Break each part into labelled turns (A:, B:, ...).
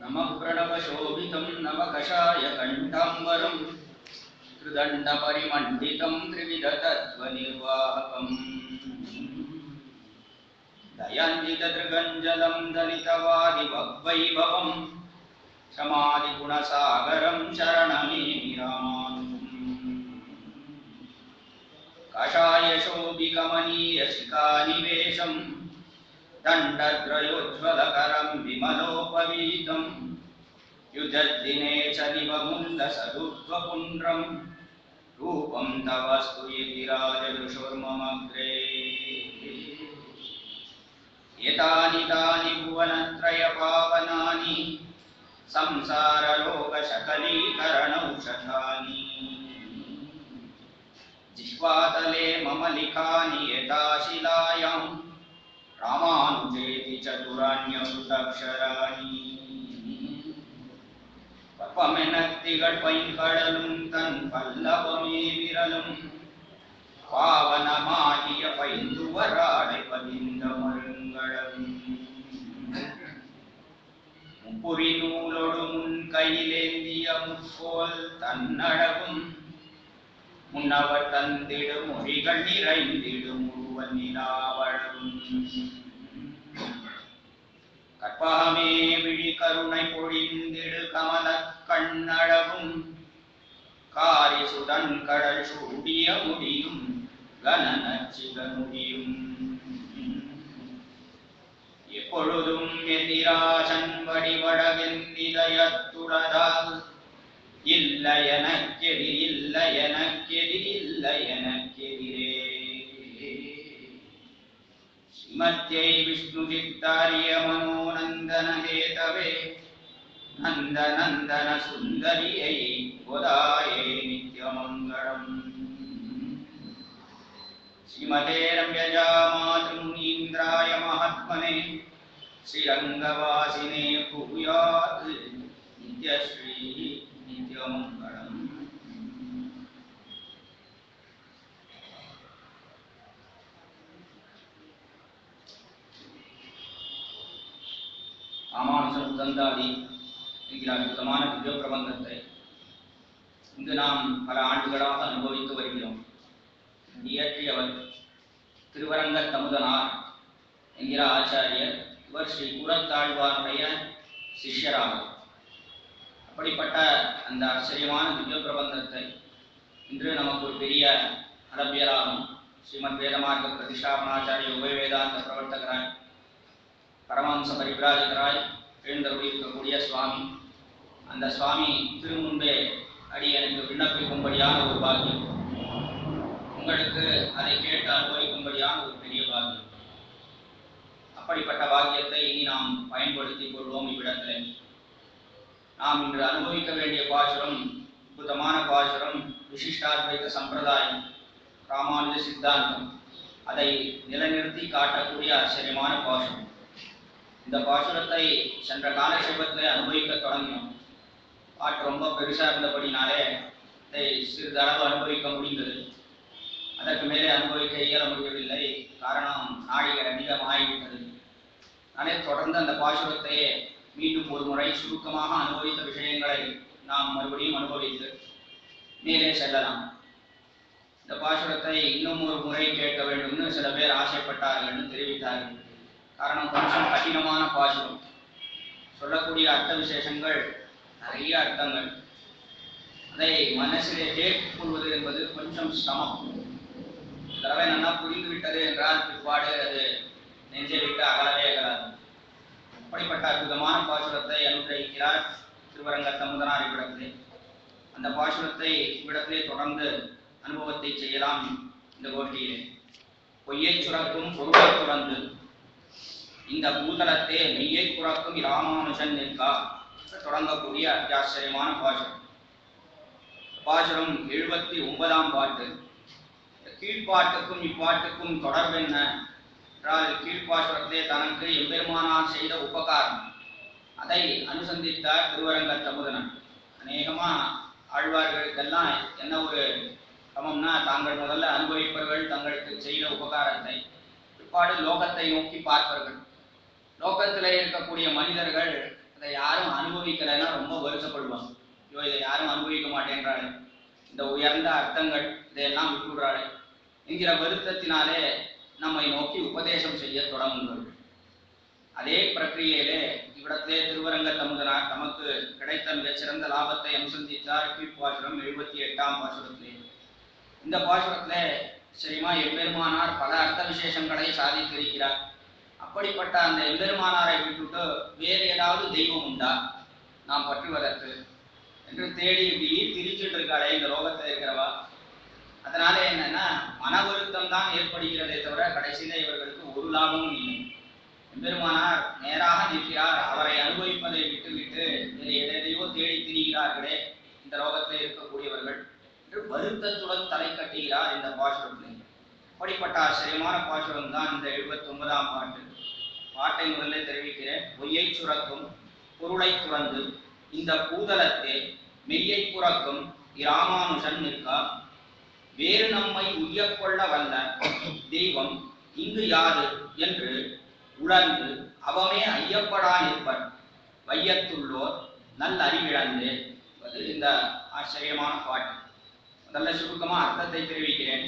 A: नमः प्रणवशोभितं नवकषायकण्ठाम्बरं त्रिदण्डपरिमण्डितं त्रिविधतत्त्वनिर्वाहकम् दयान्वितदृगञ्जलं दलितवादिवैभवं समाधिगुणसागरं शरणमेमि रामानुजम् कषायशोभिकमनीयशिखानिवेशं दण्डद्रयोज्ज्वलकरं विमलोपवीतं युजद्दिने च दिवमुन्दसदुर्ध्वपुण्ड्रं रूपं तव स्तुयति राजदृशोर्ममग्रे एतानि तानि भुवनत्रयपावनानि संसारलोकशकलीकरणौषधानि जिह्वातले मम लिखानि यथा शिलायां रामानुजेति चतुराण्यमृताक्षराणि பப்பமெனத்திகழ் பைங்கடலும் தன் பல்லவமே விரலும் பாவனமாகிய பைந்துவராடை பதிந்த மருங்கடம் முப்புரி நூலொடு முன் கையிலேந்திய முற்கோல் தன்னழகும் முன்னவர் தந்திடு மொழிகள் நிறைந்திடு முழுவன் நிலாவழகும் கற்பகமே விழி கருணை பொழிந்திடு கமல கண்ணழகும் காரிசுடன் கடல் சூடிய முடியும் கனநச்சித முடியும் எப்பொழுதும் எதிராசன் வடிவடவெந்திதயத்துளதால் இல்லை எனக்கெதிர் இல்லை எனக்கெதிர் இல்லை எனக்கெதிரே श्रीमत्यै विष्णुचित्तार्य मनोनन्दन हेतवे नन्दनन्दन सुन्दर्यै गोदायै नित्यमङ्गलम् श्रीमते रम्यजामातृमुनीन्द्राय महात्मने श्रीरङ्गवासिने भूयात् नित्यश्री नित्यमङ्गलम् ராமானுஜர் சுகந்தாதி என்கிற அற்புதமான திவ்ய பிரபந்தத்தை இங்கு நாம் பல ஆண்டுகளாக அனுபவித்து வருகிறோம். இயற்றியவர் திருவரங்க தமுதனார் என்கிற ஆச்சாரியர். இவர் ஸ்ரீ கூரத்தாழ்வாருடைய சிஷ்யராகும். அப்படிப்பட்ட அந்த ஆச்சரியமான திவ்ய பிரபந்தத்தை இன்று நமக்கு ஒரு பெரிய அரபியராகும் ஸ்ரீமத் வேதமார்க்க பிரதிஷ்டாபனாச்சாரிய உபய வேதாந்த பிரவர்த்தகராய் பரமஹம்ச பரிபிராஜகராய் எழுந்தருளியிருக்கக்கூடிய சுவாமி, அந்த சுவாமி திருமுன்பே அடி எனக்கு விண்ணப்பிக்கும்படியான ஒரு பாக்கியம், உங்களுக்கு அதை கேட்டு அனுபவிக்கும்படியான ஒரு பெரிய பாக்கியம். அப்படிப்பட்ட பாக்கியத்தை இனி நாம் பயன்படுத்திக் கொள்வோம். இவ்விடத்தில் நாம் இன்று அனுபவிக்க வேண்டிய பாசுரம் அற்புதமான பாசுரம், விசிஷ்டாத்வைத சம்பிரதாயம், ராமானுஜ சித்தாந்தம், அதை நிலைநிறுத்தி காட்டக்கூடிய ஆச்சரியமான பாசுரம். இந்த பாசுரத்தை சென்ற காலட்சேபத்தில் அனுபவிக்க தொடங்கினோம். பாட்டு ரொம்ப பெருசாக இருந்தபடினாலே இதை சிறிதளவு அனுபவிக்க முடிந்தது. அதற்கு மேலே அனுபவிக்க இயல முடியவில்லை. காரணம், நாடிகள் அதிகமாகிவிட்டது. அதே தொடர்ந்து அந்த பாசுரத்தையே மீண்டும் ஒரு முறை சுருக்கமாக அனுபவித்த விஷயங்களை நாம் மறுபடியும் அனுபவித்து மேலே செல்லலாம். இந்த பாசுரத்தை இன்னும் ஒரு முறை கேட்க வேண்டும்னு சில பேர் ஆசைப்பட்டார்கள், தெரிவித்தார்கள். காரணம், கொஞ்சம் கடினமான பாசுரம், சொல்லக்கூடிய அர்த்த விசேஷங்கள் நிறைய அர்த்தங்கள், அதை மனசிலே தேர்கொள்வது என்பது கொஞ்சம் சிரமம். தடவை நல்லா புரிந்து விட்டது என்றால் பிற்பாடு அது நெஞ்சை விட்டு அகலவே அகலாது. அப்படிப்பட்ட அற்புதமான பாசுரத்தை அனுகிரகிக்கிறார் திருவரங்க தமுதனார் இவ்விடத்திலே. அந்த பாசுரத்தை இவ்விடத்திலே தொடர்ந்து அனுபவத்தை செய்யலாம். இந்த கோஷ்டியிலே பொய்யை சுரக்கும் பொருளை துறந்து இந்த பூதலத்தே மெய்யை குறக்கும் இராமானுஜன் நிற்கா தொடங்கக்கூடிய அத்தியாச்சரியமான பாசுரம். பாசுரம் 79ஆம் பாட்டு. கீழ்ப்பாட்டுக்கும் இப்பாட்டுக்கும் தொடர்பென்ன என்றால், கீழ்ப்பாசுரத்திலே தனக்கு எம்பெருமானார் செய்த உபகாரம் அதை அனுசந்தித்தார் திருவரங்க தமுதனார். அநேகமா ஆழ்வார்களுக்கெல்லாம் என்ன ஒரு சமம்னா, தாங்கள் முதல்ல அனுபவிப்பவர்கள் தங்களுக்கு செய்த உபகாரத்தை பிற்பாடு லோகத்தை நோக்கி பார்ப்பவர்கள். லோகத்திலே இருக்கக்கூடிய மனிதர்கள் அதை யாரும் அனுபவிக்கலைன்னா ரொம்ப வருத்தப்படுவாங்க. ஐயோ, இதை யாரும் அனுபவிக்க மாட்டேன்றாள், இந்த உயர்ந்த அர்த்தங்கள் இதையெல்லாம் விட்டுடுறாள் என்கிற வருத்தத்தினாலே நம்மை நோக்கி உபதேசம் செய்ய தொடங்குங்கள். அதே பிரக்கிரியிலே இவ்விடத்திலே திருவரங்க தமுதனார் தமக்கு கிடைத்த மிகச் சிறந்த லாபத்தை அனுசந்தித்தார். கீழ்ப்பாசுரம் 78ஆம் பாசுரத்திலே. இந்த பாசுரத்திலே சரிமா எம்பெருமானார் பல அர்த்த விசேஷங்களை சாதித்திருக்கிறார். அப்படிப்பட்ட அந்த எம்பெருமானாரை விட்டுட்டு வேறு ஏதாவது தெய்வம் உண்டா நாம் பற்றுவதற்கு என்று தேடி இப்படி திரிச்சுட்டு இருக்காளே இந்த லோகத்தில் இருக்கிறவா. அதனால என்னன்னா, மன வருத்தம் தான் ஏற்படுகிறதே தவிர கடைசியில இவர்களுக்கு ஒரு லாபமும் இல்லை. எம்பெருமானார் நேராக நிற்கிறார். அவரை அனுபவிப்பதை விட்டுவிட்டு வேறு எதையோ தேடி திரிகிறார்களே இந்த லோகத்தில் இருக்கக்கூடியவர்கள் என்று வருத்தத்துடன் தலை கட்டுகிறார் இந்த பாசுரத்திலே. அப்படிப்பட்ட ஆச்சரியமான பாசுரம் தான் இந்த 79ஆம் பாட்டு. பாட்டை முதல்ல தெரிவிக்கிறேன். பொய்யை சுரக்கும் பொருளை துறந்து இந்த பூதலத்தே மெய்யை புறக்கும் இராமானுஜன் நிற்கா வேறு நம்மை உய்யக்கொள்ள வல்ல தெய்வம் இங்கு யாது என்று உணர்ந்து அவமே ஐயப்படா நிற்பர் வையத்துள்ளோர் நல் அறிவிழந்து. இந்த ஆச்சரியமான பாட்டு முதல்ல சுருக்கமா அர்த்தத்தை தெரிவிக்கிறேன்.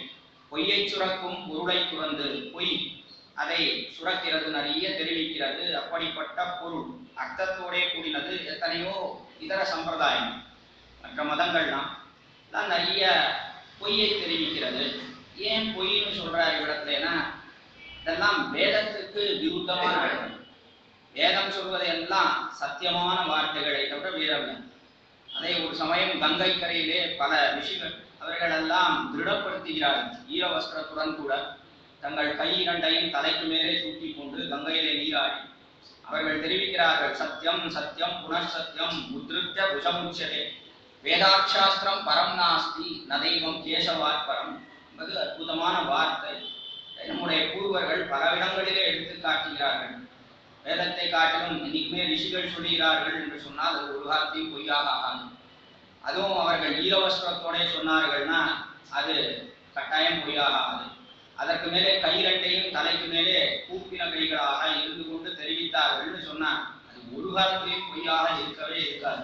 A: பொய்யை சுரக்கும் பொருளை துறந்து, பொய் அதை சுரக்கிறது, நிறைய தெரிவிக்கிறது. அப்படிப்பட்ட பொருள் அர்த்தத்தோடே கூடினது. எத்தனையோ இதர சம்பிரதாயம் மற்ற மதங்கள்லாம் நிறைய பொய்யை தெரிவிக்கிறது. ஏன் பொய்ன்னு சொல்றாரு இடத்துலனா, இதெல்லாம் வேதத்துக்கு விருத்தமான அர்த்தம். வேதம் சொல்வதையெல்லாம் சத்தியமான வார்த்தைகளை தவிர வேறல்ல. அதை ஒரு சமயம் கங்கை கரையிலே பல ரிஷிகள் அவர்களெல்லாம் திருடப்படுத்துகிறார்கள். ஈர வஸ்திரத்துடன் கூட தங்கள் கை இரண்டையும் தலைக்கு மேலே தூக்கி கொண்டு கங்கையிலே நீராடி அவர்கள் தெரிவிக்கிறார்கள், சத்தியம் சத்தியம் புனഃசத்தியம் உத்ருத்ய புஜமுச்சதே வேதாட்சாஸ்திரம் பரம் நாஸ்தி நதைவம் கேசவாத் பரம் என்பது அற்புதமான வார்த்தை. நம்முடைய பூர்வர்கள் பல இடங்களிலே எடுத்து காட்டுகிறார்கள். வேதத்தை காட்டிலும் இன்னைக்குமே ரிஷிகள் சொல்லுகிறார்கள் என்று சொன்னால் அது ஒரு காலத்தையும் பொய்யாக ஆகாது. அதுவும் அவர்கள் ஈரவஸ்திரத்தோட சொன்னார்கள்னா அது கட்டாயம் பொய்யாக ஆகாது. அதற்கு மேலே கை ரெண்டையும் தலைக்கு மேலே கூப்பின கைகளாக இருந்து கொண்டு தெரிவித்தார்கள் சொன்னார். அது ஒரு காலத்திலேயும் பொய்யாக இருக்கவே இருக்காது.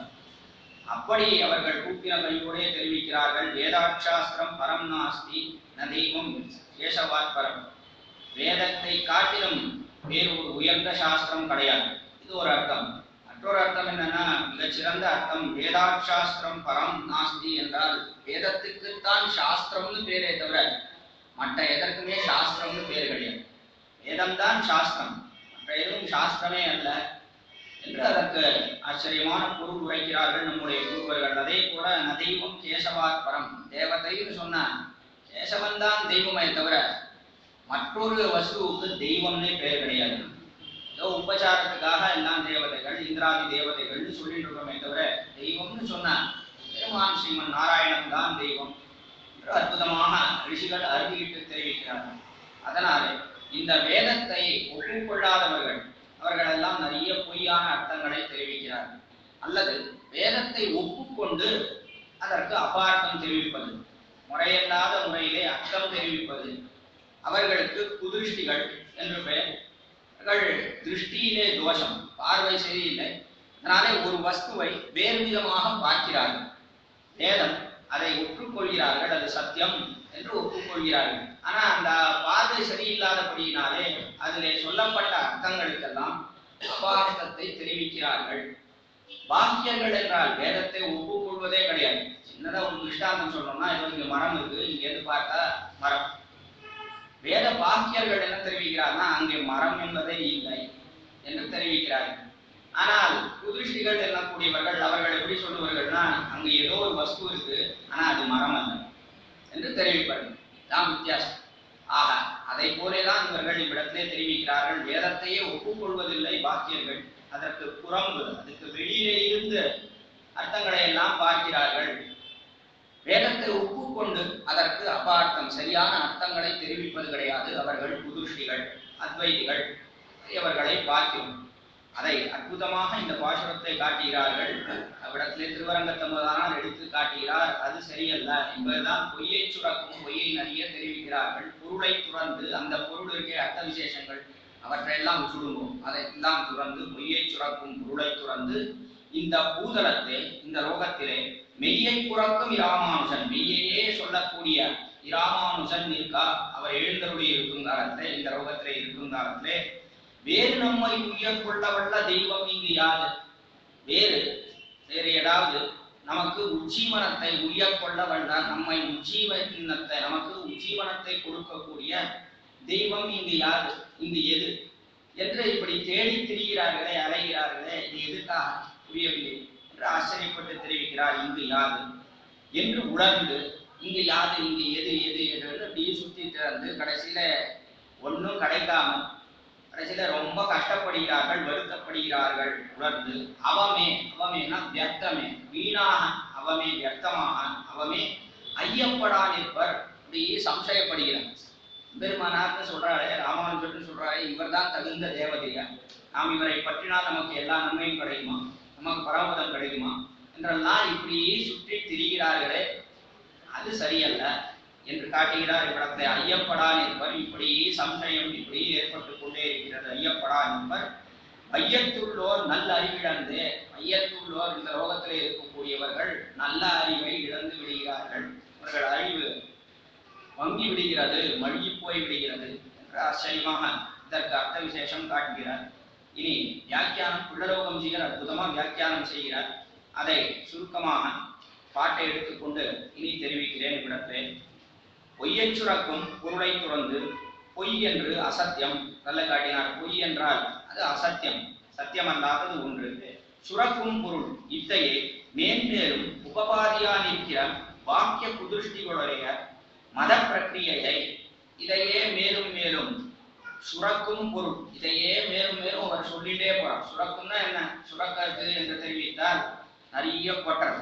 A: அப்படி அவர்கள் கூப்பின கையோடே தெரிவிக்கிறார்கள், வேதாட்சாஸ்திரம் பரம் நாஸ்தி ந தெய்வம் கேசவாத் பரம். வேதத்தை காட்டிலும் வேறு ஒரு உயர்ந்த சாஸ்திரம் கிடையாது. இது ஒரு அர்த்தம். மற்றொரு அர்த்தம் என்னன்னா, மிகச்சிறந்த அர்த்தம், வேதாட்சாஸ்திரம் பரம் நாஸ்தி என்றால் வேதத்துக்குத்தான் சாஸ்திரம்னு பேரே தவிர மற்ற எதற்குமே சாஸ்திரம்னு பேர் கிடையாது. வேதம்தான் சாஸ்திரம், மற்ற எதுவும் சாஸ்திரமே அல்ல என்று அதற்கு ஆச்சரியமான பொருள் உரைக்கிறார்கள் நம்முடைய பூர்வர்கள். அதே போல ந தெய்வம் கேசவாத் பரம், தேவதைன்னு சொன்னா கேசவன் தான் தெய்வமே தவிர மற்றொரு வஸ்துவுக்கு தெய்வம்னே பேர் கிடையாது. ஏதோ உபச்சாரத்துக்காக எல்லாம் தேவதைகள் இந்திராதி தேவதைகள்னு சொல்லிட்டு இருக்கோமே தவிர தெய்வம்னு சொன்னா பெருமான் ஸ்ரீமன் நாராயணன் தான் தெய்வம் என்று அற்புதமாக ரிஷிகள் அறுதியிட்டு தெரிவிக்கிறார்கள். அதனாலே இந்த வேதத்தை ஒப்புக்கொள்ளாதவர்கள் அவர்கள் எல்லாம் நிறைய பொய்யான அர்த்தங்களை தெரிவிக்கிறார்கள். அல்லது வேதத்தை ஒப்புக்கொண்டு அதற்கு அபார்த்தம் தெரிவிப்பது, முறையில்லாத முறையிலே அர்த்தம் தெரிவிப்பது அவர்களுக்கு குதிருஷ்டிகள் என்று பெயர். திருஷ்டியிலே தோஷம், பார்வை சரியில்லை, அதனாலே ஒரு வஸ்துவை வேறு விதமாக பார்க்கிறார்கள். வேதம் அதை ஒப்புக்கொள்கிறார்கள், அது சத்தியம் என்று ஒப்புக்கொள்கிறார்கள். ஆனா அந்த பார்வை சரியில்லாதபடியினாலே அதிலே சொல்லப்பட்ட அர்த்தங்களுக்கெல்லாம் அபார்த்தத்தை தெரிவிக்கிறார்கள். வாக்கியர்கள் என்றால் வேதத்தை ஒப்புக்கொள்வதே கிடையாது. சின்னதா ஒரு திருஷ்டாந்தம் சொல்லணும்னா, இங்க மரம் இருக்கு, இங்க இருந்து பார்த்தா மரம். வேத வாக்கியர்கள் என்ன தெரிவிக்கிறார்னா, அங்கே மரம் என்பதே இல்லை என்று தெரிவிக்கிறார்கள். ஆனால் குதிருஷ்டிகள் எண்ணக்கூடியவர்கள் அவர்கள் எப்படி சொல்லுவார்கள்னா, அங்கு ஏதோ ஒரு வஸ்து இருக்கு, ஆனா அது மரம் அல்ல என்று தெரிவிப்பார்கள். தான் வித்தியாசம். ஆக அதை போலேதான் இவர்கள் இவ்விடத்திலே தெரிவிக்கிறார்கள். வேதத்தையே ஒப்புக்கொள்வதில்லை வாக்கியர்கள், அதற்கு புறம்பு, அதுக்கு வெளியிலே இருந்து அர்த்தங்களை எல்லாம் பார்க்கிறார்கள். வேதத்தை ஒப்புக்கொண்டு அதற்கு அபார்த்தம், சரியான அர்த்தங்களை தெரிவிப்பது கிடையாது. அவர்கள் குதிருஷ்டிகள், அத்வைதிகள். இவர்களை பார்க்கிறோம். அதை அற்புதமாக இந்த பாசுரத்தை காட்டுகிறார்கள். அவ்விடத்திலே திருவரங்கத்தமுதனார் எடுத்து காட்டுகிறார். அது சரியல்ல என்பதுதான் பொய்யை சுரக்கும் பொய்யை நிறைய தெரிவிக்கிறார்கள். பொருளை துறந்து, அந்த பொருளுக்கே அர்த்த விசேஷங்கள் அவற்றையெல்லாம் சுடுவோம், அதையெல்லாம் துறந்து பொய்யை சுரக்கும் பொருளை துறந்து இந்த பூதலத்தை, இந்த லோகத்திலே மெய்யை புறக்கும் இராமானுஜன், மெய்யையே சொல்லக்கூடிய இராமானுஜன் இருக்கா. அவர் எழுந்தருளி இருக்கும் காலத்திலே, இந்த லோகத்திலே இருக்கும் காலத்திலே வேறு நம்மை உயர் கொள்ள வல்ல தெய்வம் இங்கு யாது? வேறு ஏதாவது நமக்கு உஜ்ஜீவனத்தை உயர் கொள்ள வல்ல, நம்மை உஜ்ஜீவனத்தை, நமக்கு உஜ்ஜீவனத்தை கொடுக்கக்கூடிய தெய்வம் இங்கு யாது, இங்கு எது என்று இப்படி தேடி திரிகிறார்களே, அலைகிறார்களே, இது எதுக்காக புரியவில்லை என்று ஆச்சரியப்பட்டு தெரிவிக்கிறார். இங்கு யாது என்று உணர்ந்து, இங்கு யாது, இங்கு எது எது என்று அப்படியே சுத்தி திறந்து கடைசியில ஒன்றும் கிடைக்காமல் கடைசியில ரொம்ப கஷ்டப்படுகிறார்கள், வருத்தப்படுகிறார்கள். உணர்ந்து அவமே, அவமேனா வியர்த்தமே, வீணாக, அவமே வியர்த்தமாக, அவமே ஐயப்படா நிற்பர். அப்படியே சம்சயப்படுகிறார். பெருமானார்னு சொல்றாரு, ராமானுஜர்னு சொல்றாரு, இவர் தான் தகுந்த தேவதையா, நாம் இவரை பற்றினால் நமக்கு எல்லா நன்மையும் கிடைக்குமா, நமக்கு பரமபதம் கிடைக்குமா என்றெல்லாம் இப்படியே சுற்றி திரிகிறார்களே, அது சரியல்ல என்று காட்டுகிறார். இவ்விடத்தை ஐயப்படா நிற்பர். இப்படி சம்சயம் இப்படி ஏற்பட்டு கொண்டே இருக்கிறது. ஐயப்படா நிற்பர். ஐயத்துள்ளோர் நல்ல அறிவிழந்து, ஐயத்துள்ளோர் இந்த லோகத்திலே இருக்கக்கூடியவர்கள் நல்ல அறிவை இழந்து விடுகிறார்கள். அவர்கள் அறிவு வங்கி விடுகிறது, மழுகி போய் விடுகிறது என்று ஆச்சரியமாக இதற்கு அர்த்த விசேஷம் காட்டுகிறார். இனி வியாக்கியானம் புள்ளலோகம் ஜீயர் அற்புதமா வியாக்கியானம் செய்கிறார். அதை சுருக்கமாக பாட்டை எடுத்துக்கொண்டு இனி தெரிவிக்கிறேன். இவ்விடத்திலே பொய்யை சுரக்கும் பொருளை துறந்து, பொய் என்று அசத்தியம் நல்ல காட்டினார். பொய் என்றால் அது அசத்தியம், சத்தியமல்லாதது ஒன்று. சுரக்கும் பொருள் இத்தையே மேன்மேலும் உபபாதியா நிற்கிற வாக்கிய குதிருஷ்டிகளுடைய மத பிரக்கிரியை, இதையே மேலும் மேலும் சுரக்கும் பொருள், இதையே மேலும் மேலும் அவர் சொல்லிட்டே போறார். சுரக்கும்னா என்ன? சுரக்கிறது என்று தெரிவித்தால் நிறைய கொட்டல்,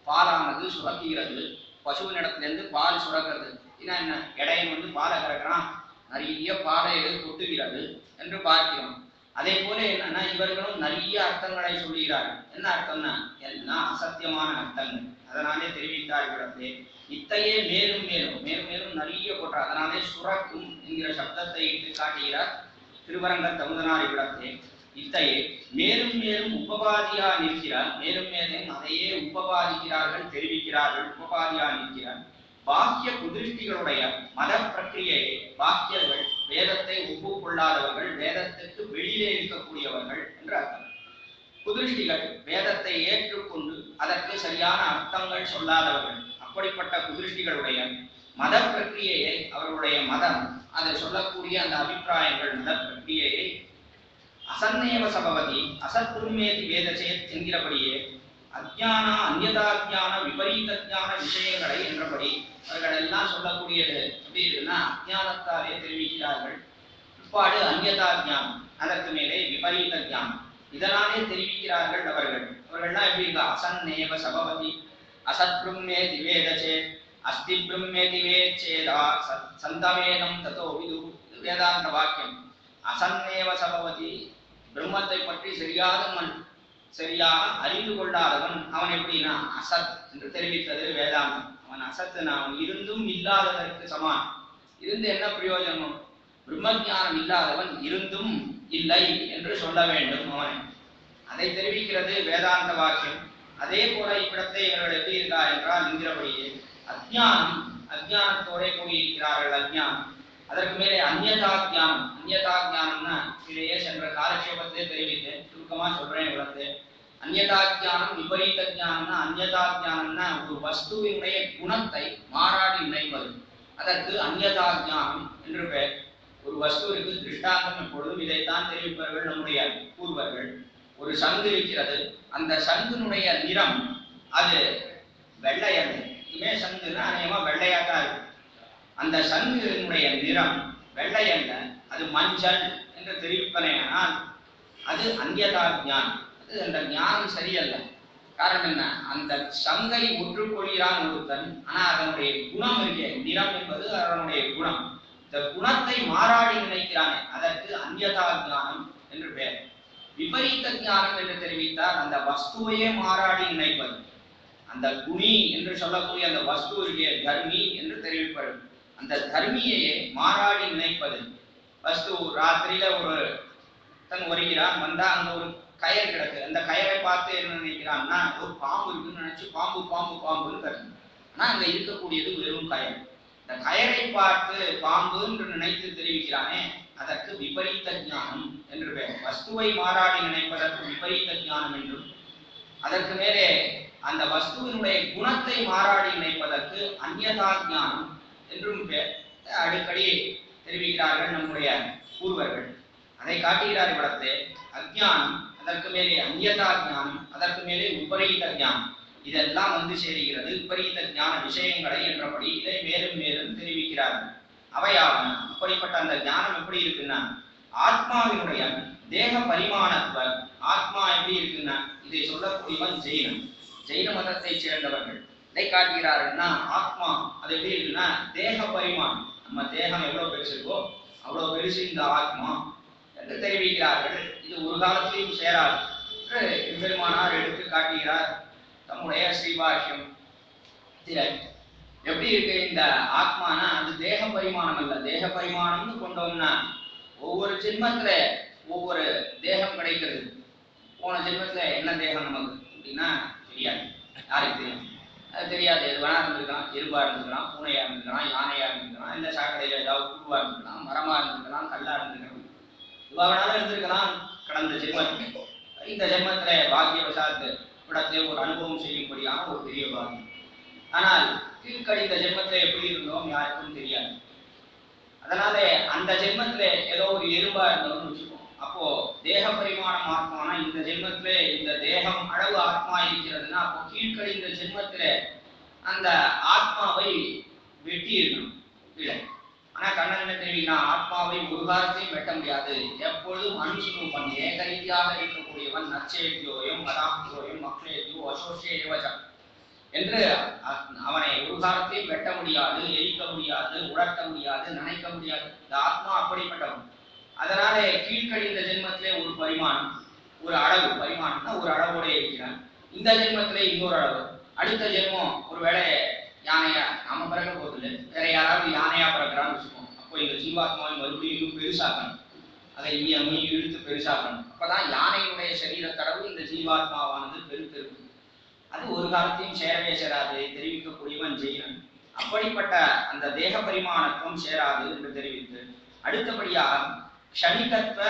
A: பாலானது சுரக்குகிறது, பசுவினிடத்திலிருந்து பால் சுரக்கிறது. என்ன, இடையன் பாலை கறக்கிறான், நிறைய பாலை எடுத்து கொட்டுகிறது என்று பார்க்கிறோம். அதே போல என்னன்னா, இவர்களும் நிறைய அர்த்தங்களை சொல்லுகிறார்கள். என்ன அர்த்தம்னா எல்லாம் அசத்தியமான அர்த்தங்கள். அதனாலே தெரிவித்தார் இவ்விடத்திலே இத்தையே மேலும் மேலும் மேலும் மேலும் நிறைய கொட்டார். அதனாலே சுரக்கும் என்கிற சப்தத்தை இட்டு காட்டுகிறார் திருவரங்க தமுதனார் இவ்விடத்திலே. இத்தையே மேலும் மேலும் உபபாதியா நிற்கிறார். மேலும் மேலும் அதையே உபபாதிக்கிறார்கள், தெரிவிக்கிறார்கள். உபபாதியா நிற்கிறார். பாக்கிய குதிருஷ்டிகளுடைய மத பிரக்கிரியை, பாக்கியர்கள் வேதத்தை ஒப்புக்கொள்ளாதவர்கள், வேதத்திற்கு வெளியிலே இருக்கக்கூடியவர்கள் என்று அர்த்தம். குதிருஷ்டிகள் வேதத்தை ஏற்றுக்கொண்டு அதற்கு சரியான அர்த்தங்கள் சொல்லாதவர்கள். அப்படிப்பட்ட குதிருஷ்டிகளுடைய மத பிரக்கிரியை, அவர்களுடைய மதம் அதை சொல்லக்கூடிய அந்த அபிப்பிராயங்கள், மத பிரக்கிரியை அசன்னேவ சபவதி அசத்ருமேதி வேதசேத் என்கிறபடியே அஜ்ஞான அந்யதாஜ்ஞான விபரீத ஜான விஷயங்களை என்றபடி அவர்கள் எல்லாம் சொல்லக்கூடியது எப்படி இருக்குன்னா, அஜ்ஞானத்தாலே தெரிவிக்கிறார்கள். பிற்பாடு அந்யதாஜ்ஞானம், அதற்கு மேலே விபரீத ஜானம், இதனாலே தெரிவிக்கிறார்கள். அவர்கள்லாம் எப்படி இருக்கா? அசன்னேவ சபவதி அசத் பிரம்மேதி வேதசேத் அஸ்தி பிரம்மேதி வேச்சேதா சந்தவேதம் ததோ விது. வேதாந்த வாக்கியம். அசன்னேவ சபவதி, பிரம்மத்தை பற்றி சரியாக அறிந்து கொள்ளாதவன் அவன் எப்படின்னா அசத் என்று தெரிவித்தது வேதாந்தம். அவன் அசத்துனா அவன் இருந்தும் இல்லாததற்கு சமான். இருந்து என்ன பிரயோஜனம்? பிரம்மஞானம் இல்லாதவன் இருந்தும் இல்லை என்று சொல்ல வேண்டும் அவனை. அதை தெரிவிக்கிறது வேதாந்த வாக்கியம். அதே போல இவ்விடத்தை இவர்கள் எப்படி இருக்கா என்றால் என்கிறபடியே அஜ்ஞானம், அஜ்ஞானத்தோட கூடியிருக்கிறார்கள். அஜ்ஞானம், அதற்கு மேலே அந்யதாஜ்ஞானம். அந்யதாஜ்ஞானம்னா இதையே சென்ற காலக்ஷேபத்திலே தெரிவித்தேன், சுருக்கமா சொல்றேன். இவ்வளவு அந்யதாஜ்ஞானம் விபரீத ஜானம்னா, அந்யதாஜ்ஞானம்னா ஒரு வஸ்துவினுடைய குணத்தை மாறாடி நினைப்பது, அதற்கு அந்யதாஜ்ஞானம் என்று பெயர். ஒரு வஸ்துவிற்கு திருஷ்டாந்தம் எப்பொழுதும் இதைத்தான் தெரிவிப்பார்கள் நம்முடைய பூர்வர்கள். ஒரு சங்கு இருக்கிறது, அந்த சங்குனுடைய நிறம் அது வெள்ளை அல்ல. இதுமே சங்குன்னா அநேகமா வெள்ளையாத்தான் இருக்கு. அந்த சங்குனுடைய நிறம் வெள்ளை அல்ல, அது மஞ்சள் என்று தெரிவிப்பனையானால் அது அந்யதாஜ்ஞானம். அது அந்த ஞானம் சரியல்ல. காரணம் என்ன? அந்த சங்கை ஒற்றுக்கொள்கிறான் ஒருத்தன், ஆனா அதனுடைய குணம் இருக்கே, நிறம் என்பது அதனுடைய குணம், இந்த குணத்தை மாறாடி நினைக்கிறானே, அதற்கு அந்யதாஜ்ஞானம் என்று பெயர். விபரீத ஞானம் என்று தெரிவித்தால் அந்த வஸ்துவையே மாறாடி நினைப்பது. அந்த குணி என்று சொல்லக்கூடிய அந்த வஸ்து இருக்கே, தர்மி என்று தெரிவிப்பது. அந்த தர்மியையே மாறாடி நினைப்பது. வஸ்து ராத்திரியில ஒரு தன் வருகிறான், வந்தா அங்க ஒரு கயர் கிடக்கு. அந்த கயரை பார்த்து என்ன நினைக்கிறான்னா, ஒரு பாம்பு இருக்குன்னு நினைச்சு பாம்பு பாம்பு பாம்புன்னு கருது. ஆனா அங்க இருக்கக்கூடியது வெறும் கயர். இந்த கயரை பார்த்து பாம்பு என்று நினைத்து தெரிவிக்கிறானே, அதற்கு விபரீத ஞானம் என்று பெயர். வஸ்துவை மாறாடி நினைப்பதற்கு விபரீத ஞானம் என்றும், அதற்கு மேலே அந்த வஸ்துவினுடைய குணத்தை மாறாடி நினைப்பதற்கு அந்யதா ஞானம் என்றும் பெயர். அடிக்கடி தெரிவிக்கிறார்கள் நம்முடைய பூர்வர்கள். அதை காட்டுகிறார் இவ்விடத்தே. அஜ்ஞானம், அதற்கு மேலே அந்யதா ஞானம், அதற்கு மேலே விபரீத ஞானம், இதெல்லாம் வந்து சேருகிறது. விபரீத ஞான விஷயங்களை என்றபடி இதை மேலும் மேலும் தெரிவிக்கிறார்கள். அவையாவன. அப்படிப்பட்ட அந்த ஞானம் எப்படி இருக்குன்னா, ஆத்மாவினுடைய தேக பரிமாணத்துவ, ஆத்மா எப்படி இருக்குன்னா, இதை சொல்லக்கூடியவன் ஜெயினம், ஜெயின மதத்தை சேர்ந்தவர்கள். இதை காட்டுகிறார்கள்னா, ஆத்மா அது எப்படி இருக்குன்னா, தேக பரிமாணம். நம்ம தேகம் எவ்வளவு பெருசு இருக்கோ அவ்வளவு பெருசு இந்த ஆத்மா என்று தெரிவிக்கிறார்கள். இது ஒரு காலத்திலையும் சேராது என்று பெருமானார் எடுத்து காட்டுகிறார் தம்முடைய ஸ்ரீபாஷ்யம். எப்படி இருக்கு இந்த ஆத்மானா, அது தேக பரிமாணம் அல்ல. தேக பரிமாணம்னு கொண்டோம்னா ஒவ்வொரு ஜென்மத்துல ஒவ்வொரு தேகம் கிடைக்கிறது. போன ஜென்மத்துல என்ன தேகம் நமக்கு அப்படின்னா தெரியாது, யாருக்கு தெரியும்? அது தெரியாது. எது வேணா இருந்திருக்கலாம், எறும்பா இருந்திருக்கலாம், பூனையா இருந்திருக்கலாம், யானையா இருந்திருக்கலாம், இந்த சாக்கடையில ஏதாவது புழுவா இருந்திருக்கலாம், மரமா இருந்திருக்கலாம், கல்லா இருந்திருக்கலாம், இதுவா வேணாலும் இருந்திருக்கலாம். கடந்த ஜென்மத்துக்கு இந்த ஜென்மத்துல பாக்கியவசாத்து இடத்தை ஒரு அனுபவம் செய்யும்படியான ஒரு பெரிய பாக்கியம். ஆனால் கீழ்கடிந்த ஜென்மத்துல எப்படி இருந்தோம் யாருக்கும் தெரியாது. அதனால அந்த ஜென்மத்துல ஏதோ ஒரு எறும்பா இருந்தோம்னு வச்சுக்கோம். அப்போ தேக பரிமாணம் ஆத்மானா இந்த ஜென்மத்துல இந்த தேகம் அளவு ஆத்மா இருக்கிறதுனா, அப்போ கீழ்கடிந்த ஜென்மத்துல அந்த ஆத்மாவை வெட்டி இருக்கணும் இல்லை. ஆனா கண்ணன் என்ன தெரிவிக்கிறா, ஆத்மாவை ஒரு காலத்தையும் வெட்ட முடியாது. எப்பொழுதும் அனுசூபம் ஏகரீதியாக இருக்கக்கூடியவன் நச்சேத்தியோயம் மதாப்தியோயம் மக்ஷேத்தியோ அசோஷேவஜம் என்று அவனை ஒரு காலத்தையும் வெட்ட முடியாது, எரிக்க முடியாது, உணர்த்த முடியாது, நினைக்க முடியாது. இந்த ஆத்மா அப்படிப்பட்டவன். அதனால கீழ்கடிந்த ஜென்மத்திலே ஒரு பரிமாணம், ஒரு அளவு, பரிமாணம்னா ஒரு அளவோட இருக்கிறான். இந்த ஜென்மத்திலே இன்னொரு அளவு. அடுத்த ஜென்மம் ஒரு வேளை யானையா நாம பிறக்க போதில்லை, வேற யாராவது யானையா பிறக்கிறான்னு வச்சுக்கோம். அப்போ இந்த ஜீவாத்மாவை மறுபடியும் இன்னும் பெருசாக்கணும். அதை இழுத்து பெருசாக்கணும். அப்பதான் யானையினுடைய சரீர தடவு இந்த ஜீவாத்மாவானது பெருத்திருக்கு. அது ஒரு காலத்தையும் சேரவே சேராது தெரிவிக்கக்கூடியவன் ஜெயினன். அப்படிப்பட்ட அந்த தேக பரிமாணத்துவம் சேராது என்று தெரிவித்து அடுத்தபடியாக க்ஷணிகத்வ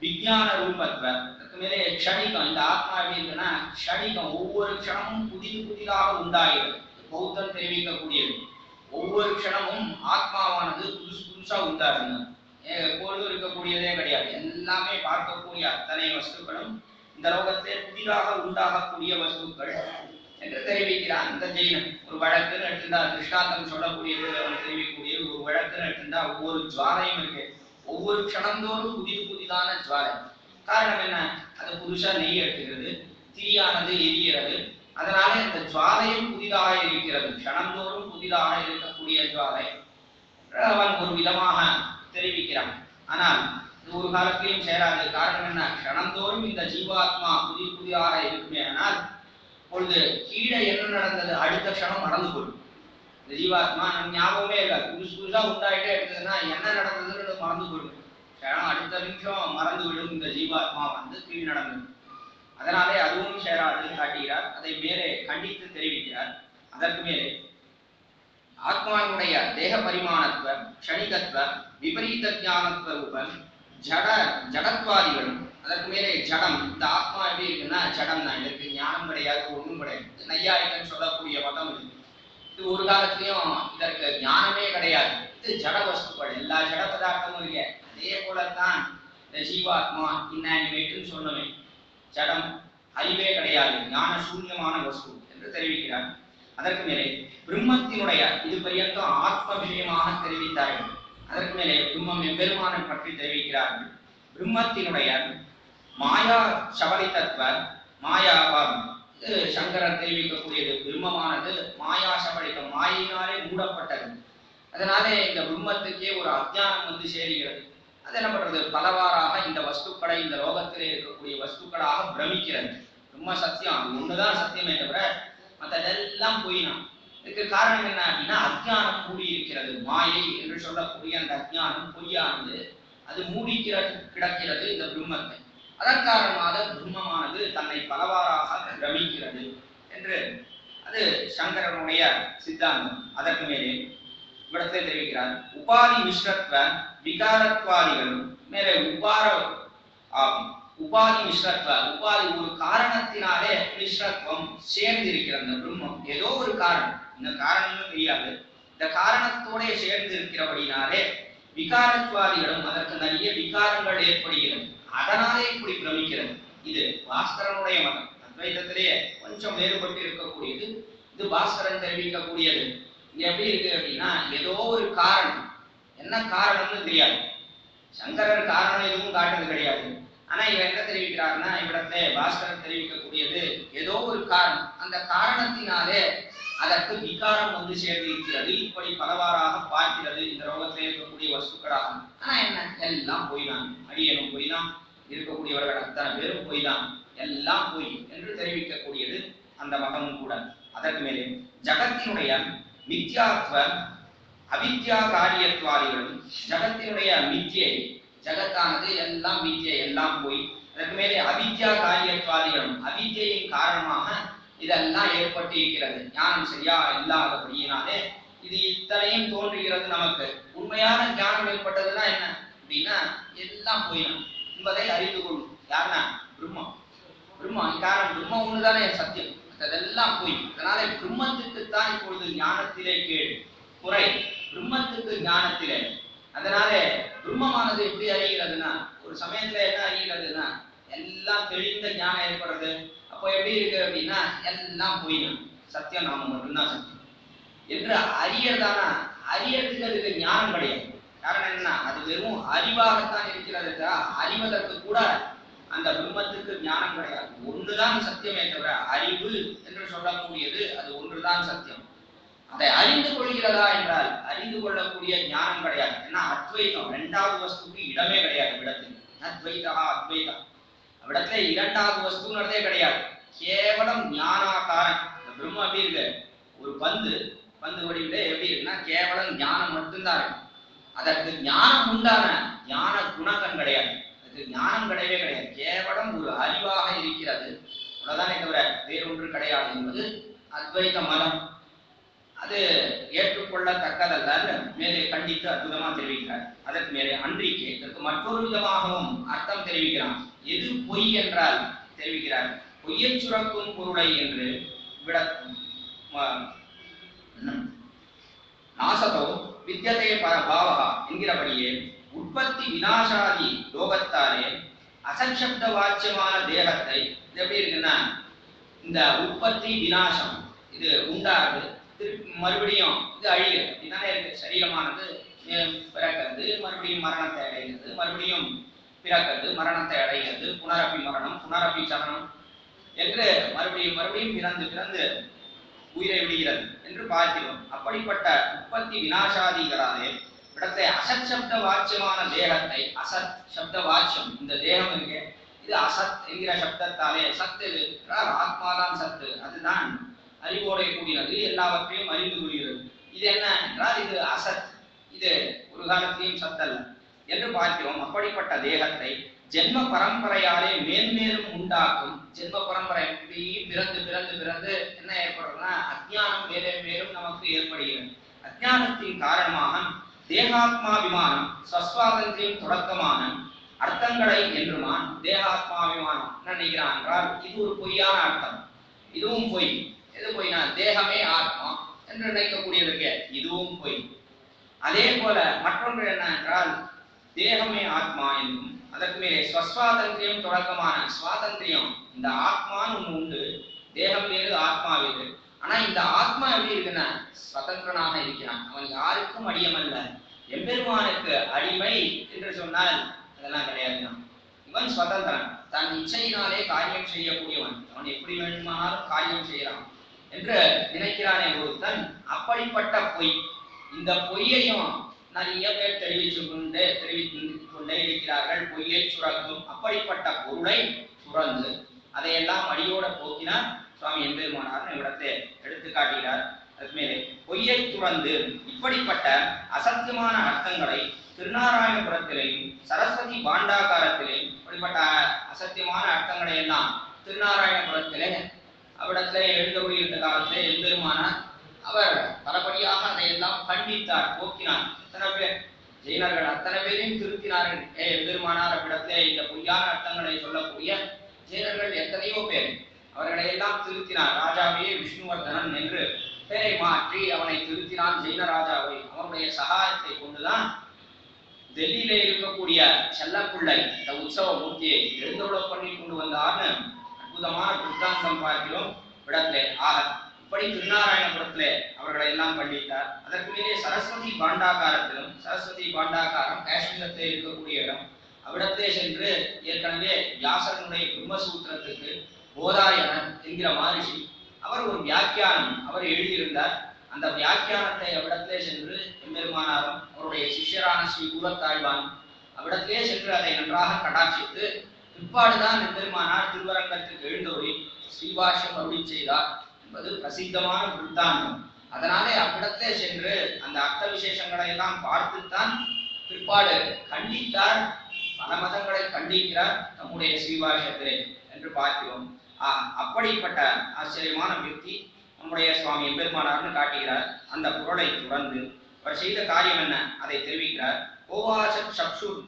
A: விஞ்ஞான ரூபத்வ, அதுக்கு மேலே க்ஷணிகம். இந்த ஆத்மா எப்படி இருக்குன்னா க்ஷணிகம், ஒவ்வொரு க்ஷணமும் புதிதாக உண்டாகிறது. பௌத்தம் தெரிவிக்கக்கூடியது ஒவ்வொரு க்ஷணமும் ஆத்மாவானது புதுசா உண்டாகுங்க. எப்பொழுதும் இருக்கக்கூடியதே கிடையாது. எல்லாமே பார்க்கக்கூடிய அத்தனை வஸ்துக்களும் இந்த லோகத்திலே புதிதாக உண்டாகக்கூடிய வஸ்துக்கள் என்று தெரிவிக்கிறான் இந்த ஜெயினன். ஒரு வழக்குன்னு எடுத்துட்டா திருஷ்டாந்தம் சொல்லக்கூடியது அவன் தெரிவிக்கக்கூடிய ஒரு வழக்குன்னு எடுத்துட்டா ஒவ்வொரு ஜுவாலையும் இருக்கு. ஒவ்வொரு க்ஷணந்தோறும் புதிதான ஜுவாலை. காரணம் என்ன? அது புதுசா நெய் எடுத்துக்கிறது, தீயானது எரிகிறது. அதனால இந்த ஜுவாலையும் புதிதாக இருக்கிறது. க்ஷணந்தோறும் புதிதாக இருக்கக்கூடிய ஜுவாலை அவன் ஒரு விதமாக தெரிவிக்கிறான். ஆனால் இது ஒரு காலத்திலையும் சேராது. காரணம் என்ன? க்ஷணந்தோறும் இந்த ஜீவாத்மா புதிதாக இருக்குமே. ஆனால் பொழுது கீழே என்ன நடந்தது அடுத்த க்ஷணம் மறந்து போடும். இந்த ஜீவாத்மா நம்ம ஞாபகமே இருக்காது. புதுசா உண்டாயிட்டே இருக்குதுன்னா என்ன நடந்ததுன்னு மறந்து போயிடும். அடுத்த நிமிஷம் மறந்து விடும் இந்த ஜீவாத்மா கீழ் நடந்தது. அதனாலே அதுவும் சேராது காட்டுகிறார். அதை மேலே கண்டித்து தெரிவிக்கிறார். அதற்கு மேலே ஆத்மாவினுடைய தேக பரிமாணத்துவ க்ஷணிகத்துவ விபரீத ஞானத்துவ ரூபம் ஜடத்வாதிகளும். அதற்கு மேலே ஜடம். இந்த ஆத்மா எப்படி இருக்குன்னா ஜடம் தான். இதற்கு ஞானம் கிடையாது, ஒண்ணும் கிடையாது. நையாயிகன்னு சொல்லக்கூடிய மதம் இது. இது ஒரு காலத்திலையும் இதற்கு ஞானமே கிடையாது. இது ஜட வஸ்துக்கள், எல்லா ஜட பதார்த்தமும் இல்லையே. அதே போலத்தான் இந்த ஜீவாத்மா இன்னானிமேட்டுன்னு சொன்னவே ஜடம், அறிவே கிடையாது, ஞான சூன்யமான வஸ்து என்று தெரிவிக்கிறார். அதற்கு மேலே பிரம்மத்தினுடைய இது பரியந்தம் ஆத்ம விஷயமாக தெரிவித்தார்கள். அதற்கு மேலே பிரம்மம் எம்பெருமானை பற்றி தெரிவிக்கிறார்கள். பிரம்மத்தினுடைய மாயா சபலிதத்துவ மாயாபாவம் இது சங்கரன் தெரிவிக்கக்கூடியது. பிரம்மமானது மாயா சபலிதம், மாயினாலே மூடப்பட்டது. அதனாலே இந்த பிரம்மத்துக்கே ஒரு அஜ்ஞானம் சேருகிறது. அது என்ன பண்றது? பலவாறாக இந்த வஸ்துக்களை இந்த லோகத்திலே இருக்கக்கூடிய வஸ்துக்களாக பிரமிக்கிறது. பிரம்ம சத்தியம், அது ஒண்ணுதான் சத்தியமே தவிர மற்றதெல்லாம் பொய்னா. இதுக்கு காரணம் என்ன அப்படின்னா அஜ்ஞானம் மூடி இருக்கிறது. மாயை என்று சொல்லக்கூடிய அந்த அஜ்ஞானம் பொய்யானது அது மூடி கிடக்கிறது இந்த பிரம்மத்தை. அதன் காரணமாக பிரம்மமானது தன்னை பலவாறாக பிரமிக்கிறது என்று அது சங்கரனுடைய சித்தாந்தம். அதற்கு மேலே இவ்விடத்தை தெரிவிக்கிறார். உபாதி மிஸ்ரத்வ விகாரத்வாதிகளும் மேலே உபாதி மிஸ்ரத்வ, உபாதி ஒரு காரணத்தினாலே மிஸ்ரத்வம் சேர்ந்திருக்கிறது. அந்த பிரம்மம் ஏதோ ஒரு காரணம், இந்த காரணமும் தெரியாது, இந்த காரணத்தோட சேர்ந்து இருக்கிறபடினாலே விகாரத்வாதிகளும் அதற்கு நிறைய விகாரங்கள் ஏற்படுகிறது. அதனாலே இப்படி பிரமிக்கிறது. இது பாஸ்கரனுடைய மதம். அத்வைதத்திலேயே கொஞ்சம் வேறுபட்டு இருக்கக்கூடியது. இது பாஸ்கரன் தெரிவிக்கக்கூடியது. இங்க எப்படி இருக்கு அப்படின்னா ஏதோ ஒரு காரணம், என்ன காரணம்னு தெரியாது. சங்கரர் காரணம் எதுவும் காட்டுறது கிடையாது. ஆனா இவன் என்ன தெரிவிக்கிறாருன்னா இவ்விடத்துல பாஸ்கரன் தெரிவிக்கக்கூடியது ஏதோ ஒரு காரணம், அந்த காரணத்தினாலே அதற்கு விகாரம் சேர்ந்து இருக்கிறது. இப்படி பலவாறாக பார்க்கிறது இந்த ரோகத்தில் இருக்கக்கூடிய வஸ்துக்களாக. ஆனா என்ன, எல்லாம் போய் தான், அடியனும் போய் தான், இருக்கக்கூடியவர்கள் அத்தனை பேரும் போய் தான், எல்லாம் போய் என்று தெரிவிக்கக்கூடியது அந்த மதமும் கூட. அதற்கு மேலே ஜகத்தினுடைய மித்யாத்வ அவித்யா காரியத்வாதிகளும் ஜகத்தினுடைய மித்தியை, ஜகத்தானது எல்லாம் மித்தியை, எல்லாம் போய். அதற்கு மேலே அவித்யா காரியத்வாதிகளும் அவித்யின் காரணமாக இதெல்லாம் ஏற்பட்டு இருக்கிறது. ஞானம் சரியா இல்லாதபடியினாலே இது இத்தனையும் தோன்றுகிறது. நமக்கு உண்மையான ஞானம் ஏற்பட்டதுன்னா என்ன அப்படின்னா எல்லாம் போயிடும் என்பதை அறிந்து கொள்ளும். யாருன்னா பிரம்மம். பிரம்மம் காரணம், பிரம்மம் ஒண்ணுதானே சத்தியம், அதெல்லாம் போய். அதனாலே பிரம்மத்துக்குத்தான் இப்பொழுது ஞானத்திலே கேடு குறை, பிரம்மத்துக்கு ஞானத்திலே. அதனாலே பிரம்மமானது எப்படி அறிகிறதுனா ஒரு சமயத்துல என்ன அறிகிறதுனா எல்லாம் தெளிந்த ஞானம் ஏற்படுறது. அப்போ எப்படி இருக்கு அப்படின்னா எல்லாம் போயிடும், சத்தியம் நாம மட்டும்தான் சத்தியம் என்று அறியறதானா அறியறதுக்கு அதுக்கு ஞானம் கிடையாது. காரணம் என்ன, அது வெறும் அறிவாகத்தான் இருக்கிறது. அறிவதற்கு கூட அந்த பிரம்மத்துக்கு ஞானம் கிடையாது. ஒன்றுதான் சத்தியமே தவிர அறிவு என்று சொல்லக்கூடியது அது ஒன்றுதான் சத்தியம். அதை அறிந்து கொள்கிறதா என்றால் அறிந்து கொள்ளக்கூடிய ஞானம் கிடையாது. ஏன்னா அத்வைதம், இரண்டாவது வஸ்துக்கு இடமே கிடையாது விடத்தில். அத்வைதா அத்வைதா விடத்துல இரண்டாவது வஸ்துங்கிறதே கிடையாது. கேவலம் ஞானாகாரம். இந்த பிரம்மம் எப்படி இருக்கு, ஒரு பந்து வடிவில எப்படி இருக்குன்னா கேவலம் ஞானம் மட்டும்தான் இருக்கு. அதற்கு ஞானம் உண்டான ஞான குணங்கள் கிடையாது. அது ஞானம் கிடையவே கிடையாது. கேவலம் ஒரு அறிவாக இருக்கிறது. அவ்வளவுதானே தவிர வேறொன்று கிடையாது என்பது அத்வைத மதம். அது ஏற்றுக்கொள்ளத்தக்கதல்ல மேலே கண்டித்து அற்புதமா தெரிவிக்கிறார். அதற்கு மேலே அன்றிக்கு இதற்கு மற்றொரு விதமாகவும் அர்த்தம் தெரிவிக்கிறான். எது பொய் என்றால் தெரிவிக்கிறார். பொய்யை சுரக்கும் பொருளை என்று விட நாசதோ வித்யதே பாவகா என்கிறபடியே உற்பத்தி விநாசாதி லோகத்தாலே அசப்த வாச்சியமான தேகத்தை இது எப்படி இருக்குன்னா, இந்த உற்பத்தி விநாசம் இது உண்டாது மறுபடியும் இது அழிகிறது. இதுதானே இருக்கு. சரீரமானது பிறக்கிறது, மறுபடியும் மரணத்தை அடைகிறது, மறுபடியும் பிறக்கிறது, மரணத்தை அடைகிறது, புனரப்பி மரணம், புனரப்பி சரணம் என்று மறுபடியும் மறுபடியும் பிறந்து பிறந்து உயிரை விடுகிறது என்று பார்க்கிறோம். அப்படிப்பட்ட உற்பத்தி விநாசாதிகளாலே இடத்தை அசத் சப்த வாச்சியமான தேகத்தை, அசத் சப்த வாச்சியம் இந்த தேகம் இருக்கு, இது அசத் என்கிற சப்தத்தாலே, சத்து என்றால் ஆத்மாதான் சத்து, அதுதான் அறிவோடை கூடியது, எல்லாவற்றையும் அறிந்து கூறுகிறது. இது என்ன என்றால் இது அசத், இது ஒரு காலத்திலையும் சத்தல்ல என்று பார்க்கிறோம். அப்படிப்பட்ட தேகத்தை ஜென்ம பரம்பரையாலே மேன்மேலும் உண்டாக்கும். ஜென்ம பரம்பரை பிறந்து பிறந்து பிறந்து என்ன ஏற்படுறதுன்னா அஜ்ஞானம் மேலும் மேலும் நமக்கு ஏற்படுகிறது. அஜ்ஞானத்தின் காரணமாக தேகாத்மாபிமானம் ஸ்வஸ்வாதந்திரியம் தொடக்கமான அர்த்தங்களை என்றுமான் தேகாத்மாபிமானம் என்ன நினைக்கிறான் என்றால் இது ஒரு பொய்யான அர்த்தம். இதுவும் பொய். எது பொய்னா தேகமே ஆத்மா என்று நினைக்கக்கூடியதற்கு இதுவும் பொய். அதே போல மற்றொன்று என்ன என்றால் தேகமே ஆத்மா என்றும் அதற்கு மேலே ஸ்வஸ்வாதந்திரியம் தொடக்கமான சுவாதந்திரியம், இந்த ஆத்மான்னு ஒண்ணு உண்டு, தேகம் வேறு ஆத்மா வேறு. ஆனா இந்த ஆத்மா எப்படி இருக்குன்னா சுதந்திரனாக இருக்கிறான். அவன் யாருக்கும் அடியமல்ல. எம்பெருமானுக்கு அடிமை என்று சொன்னால் அதெல்லாம் கிடையாதுதான். இவன் சுதந்திரன், தன் இச்சையினாலே காரியம் செய்யக்கூடியவன். அவன் எப்படி வேண்டுமானாலும் காரியம் செய்யலாம் என்று நினைக்கிறானே ஒருத்தன். அப்படிப்பட்ட பொய், இந்த பொய்யையும் நிறைய பேர் தெரிவித்துக் கொண்டே இருக்கிறார்கள். பொய்யை சுரக்கும் அப்படிப்பட்ட பொருளை சுரந்து அதையெல்லாம் அடியோட போக்கினார் சுவாமி எம்பெருமானார் இடத்தை எடுத்து காட்டுகிறார். அதுக்கு மேலே பொய்யை துறந்து இப்படிப்பட்ட அசத்தியமான அர்த்தங்களை திருநாராயணபுரத்திலேயும் சரஸ்வதி பாண்டாகாரத்திலேயும் இப்படிப்பட்ட அசத்தியமான அர்த்தங்களை எல்லாம் திருநாராயணபுரத்திலே அவ்விடத்திலே எழுந்தபடியிருந்த காலத்திலே எம்பெருமானார் அவர் பலபடியாக அதையெல்லாம் கண்டித்தார், போக்கினார். அத்தனை பேர் ஜெயினர்கள் அத்தனை பேரையும் திருத்தினார்கள். எம்பெருமானார் அவ்விடத்திலே இந்த பொய்யான அர்த்தங்களை சொல்லக்கூடிய ஜெயினர்கள் எத்தனையோ பேர், அவர்களை எல்லாம் திருத்தினார். ராஜாவே விஷ்ணுவர்தனன் என்று பெயரை மாற்றி அவனை திருத்தினான். ஜெயின ராஜாவை அவனுடைய சகாயத்தை கொண்டுதான் டெல்லியிலே இருக்கக்கூடிய செல்லப்பிள்ளை இந்த உற்சவ மூர்த்தியை எழுந்தருள பண்ணி கொண்டு வந்தார்னு அற்புதமான புத்தாந்தம் பார்க்கிறோம் இடத்திலே. ஆக இப்படி திருநாராயணபுரத்திலே அவர்களை எல்லாம் கண்டித்தார். அதற்கு மேலே சரஸ்வதி பாண்டாகாரத்திலும், சரஸ்வதி பாண்டாகாரம் காஷ்மீரத்திலே இருக்கக்கூடிய இடம், அவ்விடத்திலே சென்று ஏற்கனவே வியாசனுடைய பிரம்மசூத்திரத்துக்கு போதாயனன் என்கிற மகரிஷி அவர் ஒரு வியாக்கியானம் அவர் எழுதியிருந்தார். அந்த வியாக்கியானத்தை அவ்விடத்திலே சென்று எம்பெருமானாரும் அவருடைய சிஷ்யரான ஸ்ரீ கூரத்தாழ்வான் அவ்விடத்திலே சென்று அதை நன்றாக கடாட்சித்து பிற்பாடுதான் எம்பெருமானார் திருவரங்கத்துக்கு எழுந்தோடி ஸ்ரீபாஷ்யம் அருளி செய்தார் என்பது பிரசித்தமான விருத்தாந்தம். அதனாலே அவ்விடத்திலே சென்று அந்த அர்த்த விசேஷங்களை எல்லாம் பார்த்துத்தான் பிற்பாடு கண்டித்தார். பல மதங்களை கண்டிக்கிறார் நம்முடைய ஸ்ரீபாஷ்யத்திலே என்று பார்க்கிறோம். அப்படிப்பட்ட ஆச்சரியமான விருத்தி நம்முடைய சுவாமி எம்பெருமானார்னு காட்டுகிறார். அந்த பொருளை துறந்து அவர் செய்த காரியம் என்ன அதை தெரிவிக்கிறார். ஓவாச சக்ஷுர்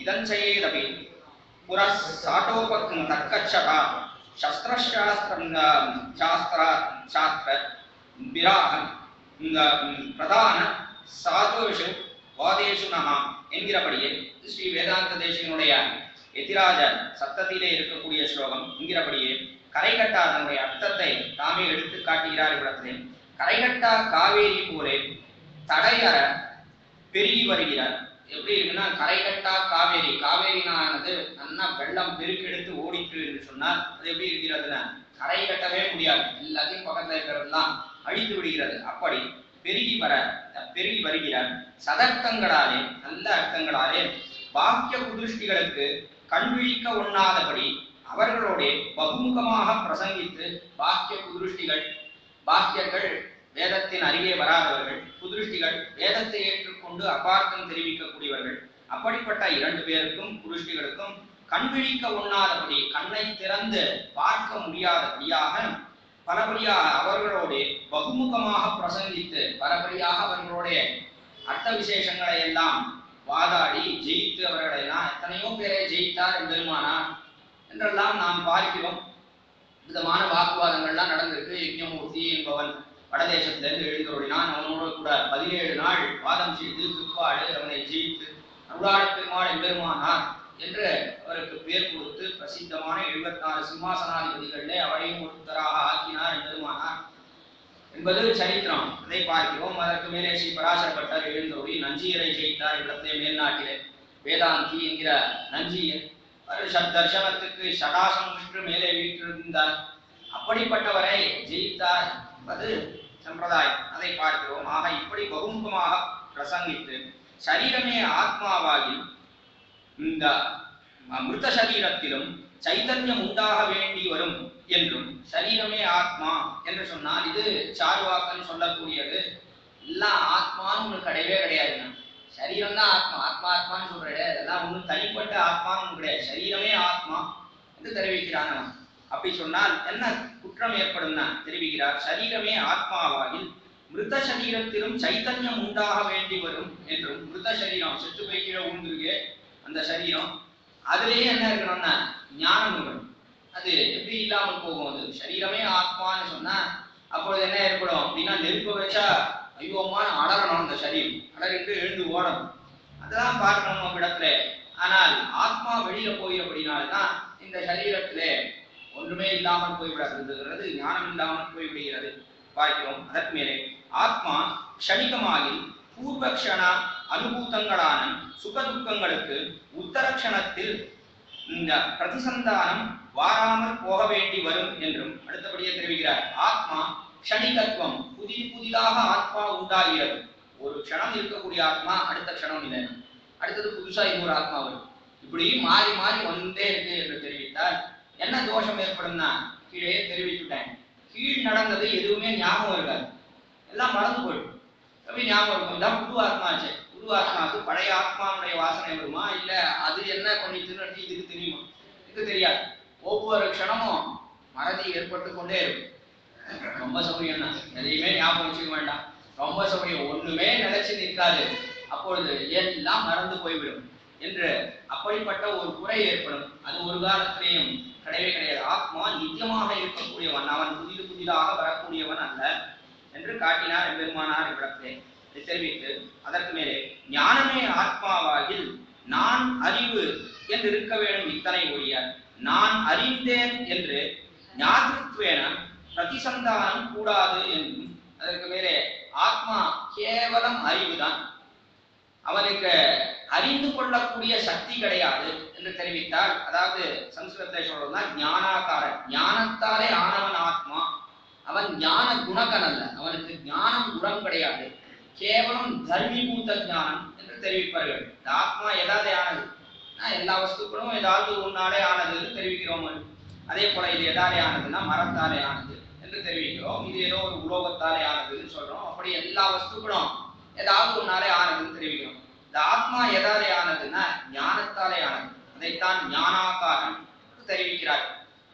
A: இதஞ்சயேதபி புரஸ்ஸாட்டோபக்ம் தர்க்கச்சகா சாஸ்திர விராகம் பிரதான சாதோஷு வாதேஷு நம என்கிறபடியே ஸ்ரீ வேதாந்த தேசிகனுடைய எதிராஜ சப்தத்திலே இருக்கக்கூடிய ஸ்லோகம் என்கிறபடியே கரைகட்டா தன்னுடைய அர்த்தத்தை தாமே எடுத்து காட்டுகிறார். இடத்திலே கரைகட்டா காவேரி போலே தடையற பெருகி வருகிறார். எப்படி இருக்குன்னா கரைகட்டா காவேரி, காவேரினானது நல்லா வெள்ளம் பெருக்கெடுத்து ஓடிட்டு என்று சொன்னால் அது எப்படி இருக்கிறதுன்னா கரை கட்டவே முடியாது, எல்லாத்தையும் பக்கத்துல இருக்கிறதெல்லாம் அழித்து விடுகிறது. அப்படி பெருகி வருகிறார். சதர்த்தங்களாலே நல்ல அர்த்தங்களாலே பாக்கிய குதிருஷ்டிகளுக்கு கண்விழிக்க ஒண்ணாதபடி அவர்களோட பகுமுகமாக பிரசங்கித்து பாக்கிய குதிருஷ்டிகள் பாக்கியங்கள் வேதத்தின் அருகே வராதவர்கள், குதிருஷ்டிகள், வேதத்தை ஏற்றுக்கொண்டு அபார்த்தம் தெரிவிக்கக்கூடியவர்கள். அப்படிப்பட்ட 2 பேருக்கும் குருஷ்டிகளுக்கும் கண்விழிக்க உண்ணாதபடி, கண்ணை திறந்து பார்க்க முடியாதபடியாக பலபடியாக அவர்களோட பகுமுகமாக பிரசங்கித்து பலபடியாக அவர்களுடைய அர்த்த விசேஷங்களை எல்லாம் வாதாடி ஜெயித்து அவர்களை எல்லாம் எத்தனையோ பேரை ஜெயித்தார் எம்பெருமானார் என்றெல்லாம் நாம் பார்க்கிறோம். விதமான வாக்குவாதங்கள்லாம் நடந்திருக்கு. யஜ்ஞமூர்த்தி என்பவன் வடதேசத்திலிருந்து எழுந்தருளினான். அவனோடு கூட 17 நாள் வாதம் செய்து பிற்பாடு அவனை ஜெயித்து அருளாள பெருமாள் எம்பெருமானார் என்று அவருக்கு பேர் கொடுத்து பிரசித்தமான 74 சிம்மாசனாதிபதிகளிலே அவரையும் ஒருத்தராக ஆக்கினார் எம்பெருமானார் என்பது சரித்திரம். அதை பார்க்கிறோம். அதற்கு மேலே ஸ்ரீ பராசர பட்டர் எழுந்தருளி நஞ்சியரை ஜெயித்தார். இடத்திலே மேல்நாட்டிலே வேதாந்தி என்கிற நஞ்சியர் தர்சனத்துக்கு சடாசம் விற்று மேலே வீற்றிருந்தார். அப்படிப்பட்டவரை ஜெயித்தார் என்பது சம்பிரதாயம். அதை பார்க்கிறோம். ஆக இப்படி பகுமுகமாக பிரசங்கித்து சரீரமே ஆத்மாவாகி இந்த மிருத சரீரத்திலும் சைதன்யம் உண்டாக வேண்டி வரும் என்றும், சரீரமே ஆத்மா என்று சொன்னால் இது சார்வாக்கன் சொல்லக்கூடியது. எல்லாம் ஆத்மான்னு ஒண்ணு கிடையவே கிடையாதுங்க. சரீரம் தான் ஆத்மா, ஆத்மா ஆத்மான்னு சொல்றேன். அதெல்லாம் ஒன்றும் தனிப்பட்ட ஆத்மான்னு ஒண்ணு கிடையாது. சரீரமே ஆத்மா என்று தெரிவிக்கிறான். அப்படி சொன்னால் என்ன குற்றம் ஏற்படும் தெரிவிக்கிறார். சரீரமே ஆத்மாவாகில் மிருத சரீரத்திலும் சைத்தன்யம் உண்டாக வேண்டி வரும் என்றும், மிருத சரீரம் செத்து போய் கீழே உண்டுருக்கே அந்த சரீரம், அதுலேயே என்ன இருக்கணும்னா ஞானம் இருக்கணும். அது எப்படி இல்லாமல் போகும்? அது சரீரமே ஆத்மான்னு சொன்னா அப்பொழுது என்ன ஏற்படும் அப்படின்னா, நெருப்பு வச்சா ஐயோமான அடரணும் அந்த சரீரம், அடரிட்டு எழுந்து ஓடணும். அதெல்லாம் பார்க்கணும் நம்ம இடத்துல. ஆனால் ஆத்மா வெளியில போயிடப்படினால்தான் இந்த சரீரத்திலே ஒன்றுமே இல்லாமல் போய்விடுகிறது, ஞானம் இல்லாமல் போய்விடுகிறது பார்க்கிறோம். அதற்கு மேலே ஆத்மா க்ஷணிகமாகி பூர்வக்ஷண அனுபூதங்களான சுகதுக்கங்களுக்கு உத்தரக்ஷணத்தில் இந்த பிரதிசந்தானம் வாராமல் போக வேண்டி வரும் என்றும் அடுத்தபடியே தெரிவிக்கிறார். ஆத்மா க்ஷணிகத்துவம், புதிதாக ஆத்மா உண்டாகிறது. ஒரு க்ஷணம் இருக்கக்கூடிய ஆத்மா அடுத்த க்ஷணம் இல்லை, அடுத்தது புதுசா இன்னொரு ஆத்மா வரும். இப்படி மாறி மாறி வந்தே இருக்கு என்று தெரிவித்தால் என்ன தோஷம் ஏற்படும்னா, கீழே தெரிவித்துட்டேன், கீழ் நடந்தது எதுவுமே ஞாபகம் இருக்காது, எல்லாம் மறந்து போயிடும். அப்படி ஞாபகம் இருக்கும், இதான் புது ஆத்மாச்சு. புது ஆத்மாவுக்கு பழைய ஆத்மாவுடைய வாசனை வருமா, இல்ல அது என்ன பண்ணி திருநட்டி இதுக்கு தெரியுமா? இது தெரியாது. ஒவ்வொரு க்ஷணமும் மறதி ஏற்பட்டு கொண்டே இருக்கும். ரொம்ப சௌரியம் தான், எதையுமே ஞாபகம் வச்சுக்க வேண்டாம். ரொம்ப சௌரியம், ஒண்ணுமே நிலைச்சு நிற்காது. அப்பொழுது எல்லாம் மறந்து போய்விடும் என்று அப்படிப்பட்ட ஒரு குறை ஏற்படும். அது ஒரு காலத்திலேயும் கிடையவே கிடையாது. ஆத்மா நித்தியமாக இருக்கக்கூடியவன், அவன் புதிதாக வரக்கூடியவன் அல்ல என்று காட்டினார் எம்பெருமானார் இவ்விடத்திலே தெரிவித்து, அதற்கு மேலே ஞானமே ஆத்மாவாகில் நான் அறிவு என்று இருக்க வேண்டும். இத்தனை ஒழிய நான் அறிந்தேன் என்று ஞாபகத்துவேன பிரதிசந்தானம் கூடாது என்றும், அதற்கு மேலே ஆத்மா கேவலம் அறிவுதான், அவனுக்கு அறிந்து கொள்ளக்கூடிய சக்தி கிடையாது என்று தெரிவித்தால், அதாவது சம்ஸ்கிருதத்தை சொல்றதுனா ஞானாகாரன், ஞானத்தாலே ஆனவன் ஆத்மா. அவன் ஞான குணகன் அல்ல, அவனுக்கு ஞானம் குணம் கிடையாது, கேவலம் தர்மீபூத ஞானம் என்று தெரிவிப்பார்கள். இந்த ஆத்மா எதாவது ஆனது, எல்லா வஸ்துக்களும் ஏதாவது ஒன்னாலே ஆனது என்று தெரிவிக்கிறோம். அதே போல இது எதாலே ஆனதுன்னா மரத்தாலே ஆனது என்று தெரிவிக்கிறோம். இது ஏதோ ஒரு உலோகத்தாலே ஆனதுன்னு சொல்றோம். அப்படி எல்லா வஸ்துக்களும் ஏதாவது ஒன்னாலே ஆனதுன்னு தெரிவிக்கிறோம். இந்த ஆத்மா எதாலே ஆனதுன்னா ஞானத்தாலே ஆனது, அதைத்தான் ஞானாகாரம் தெரிவிக்கிறார்.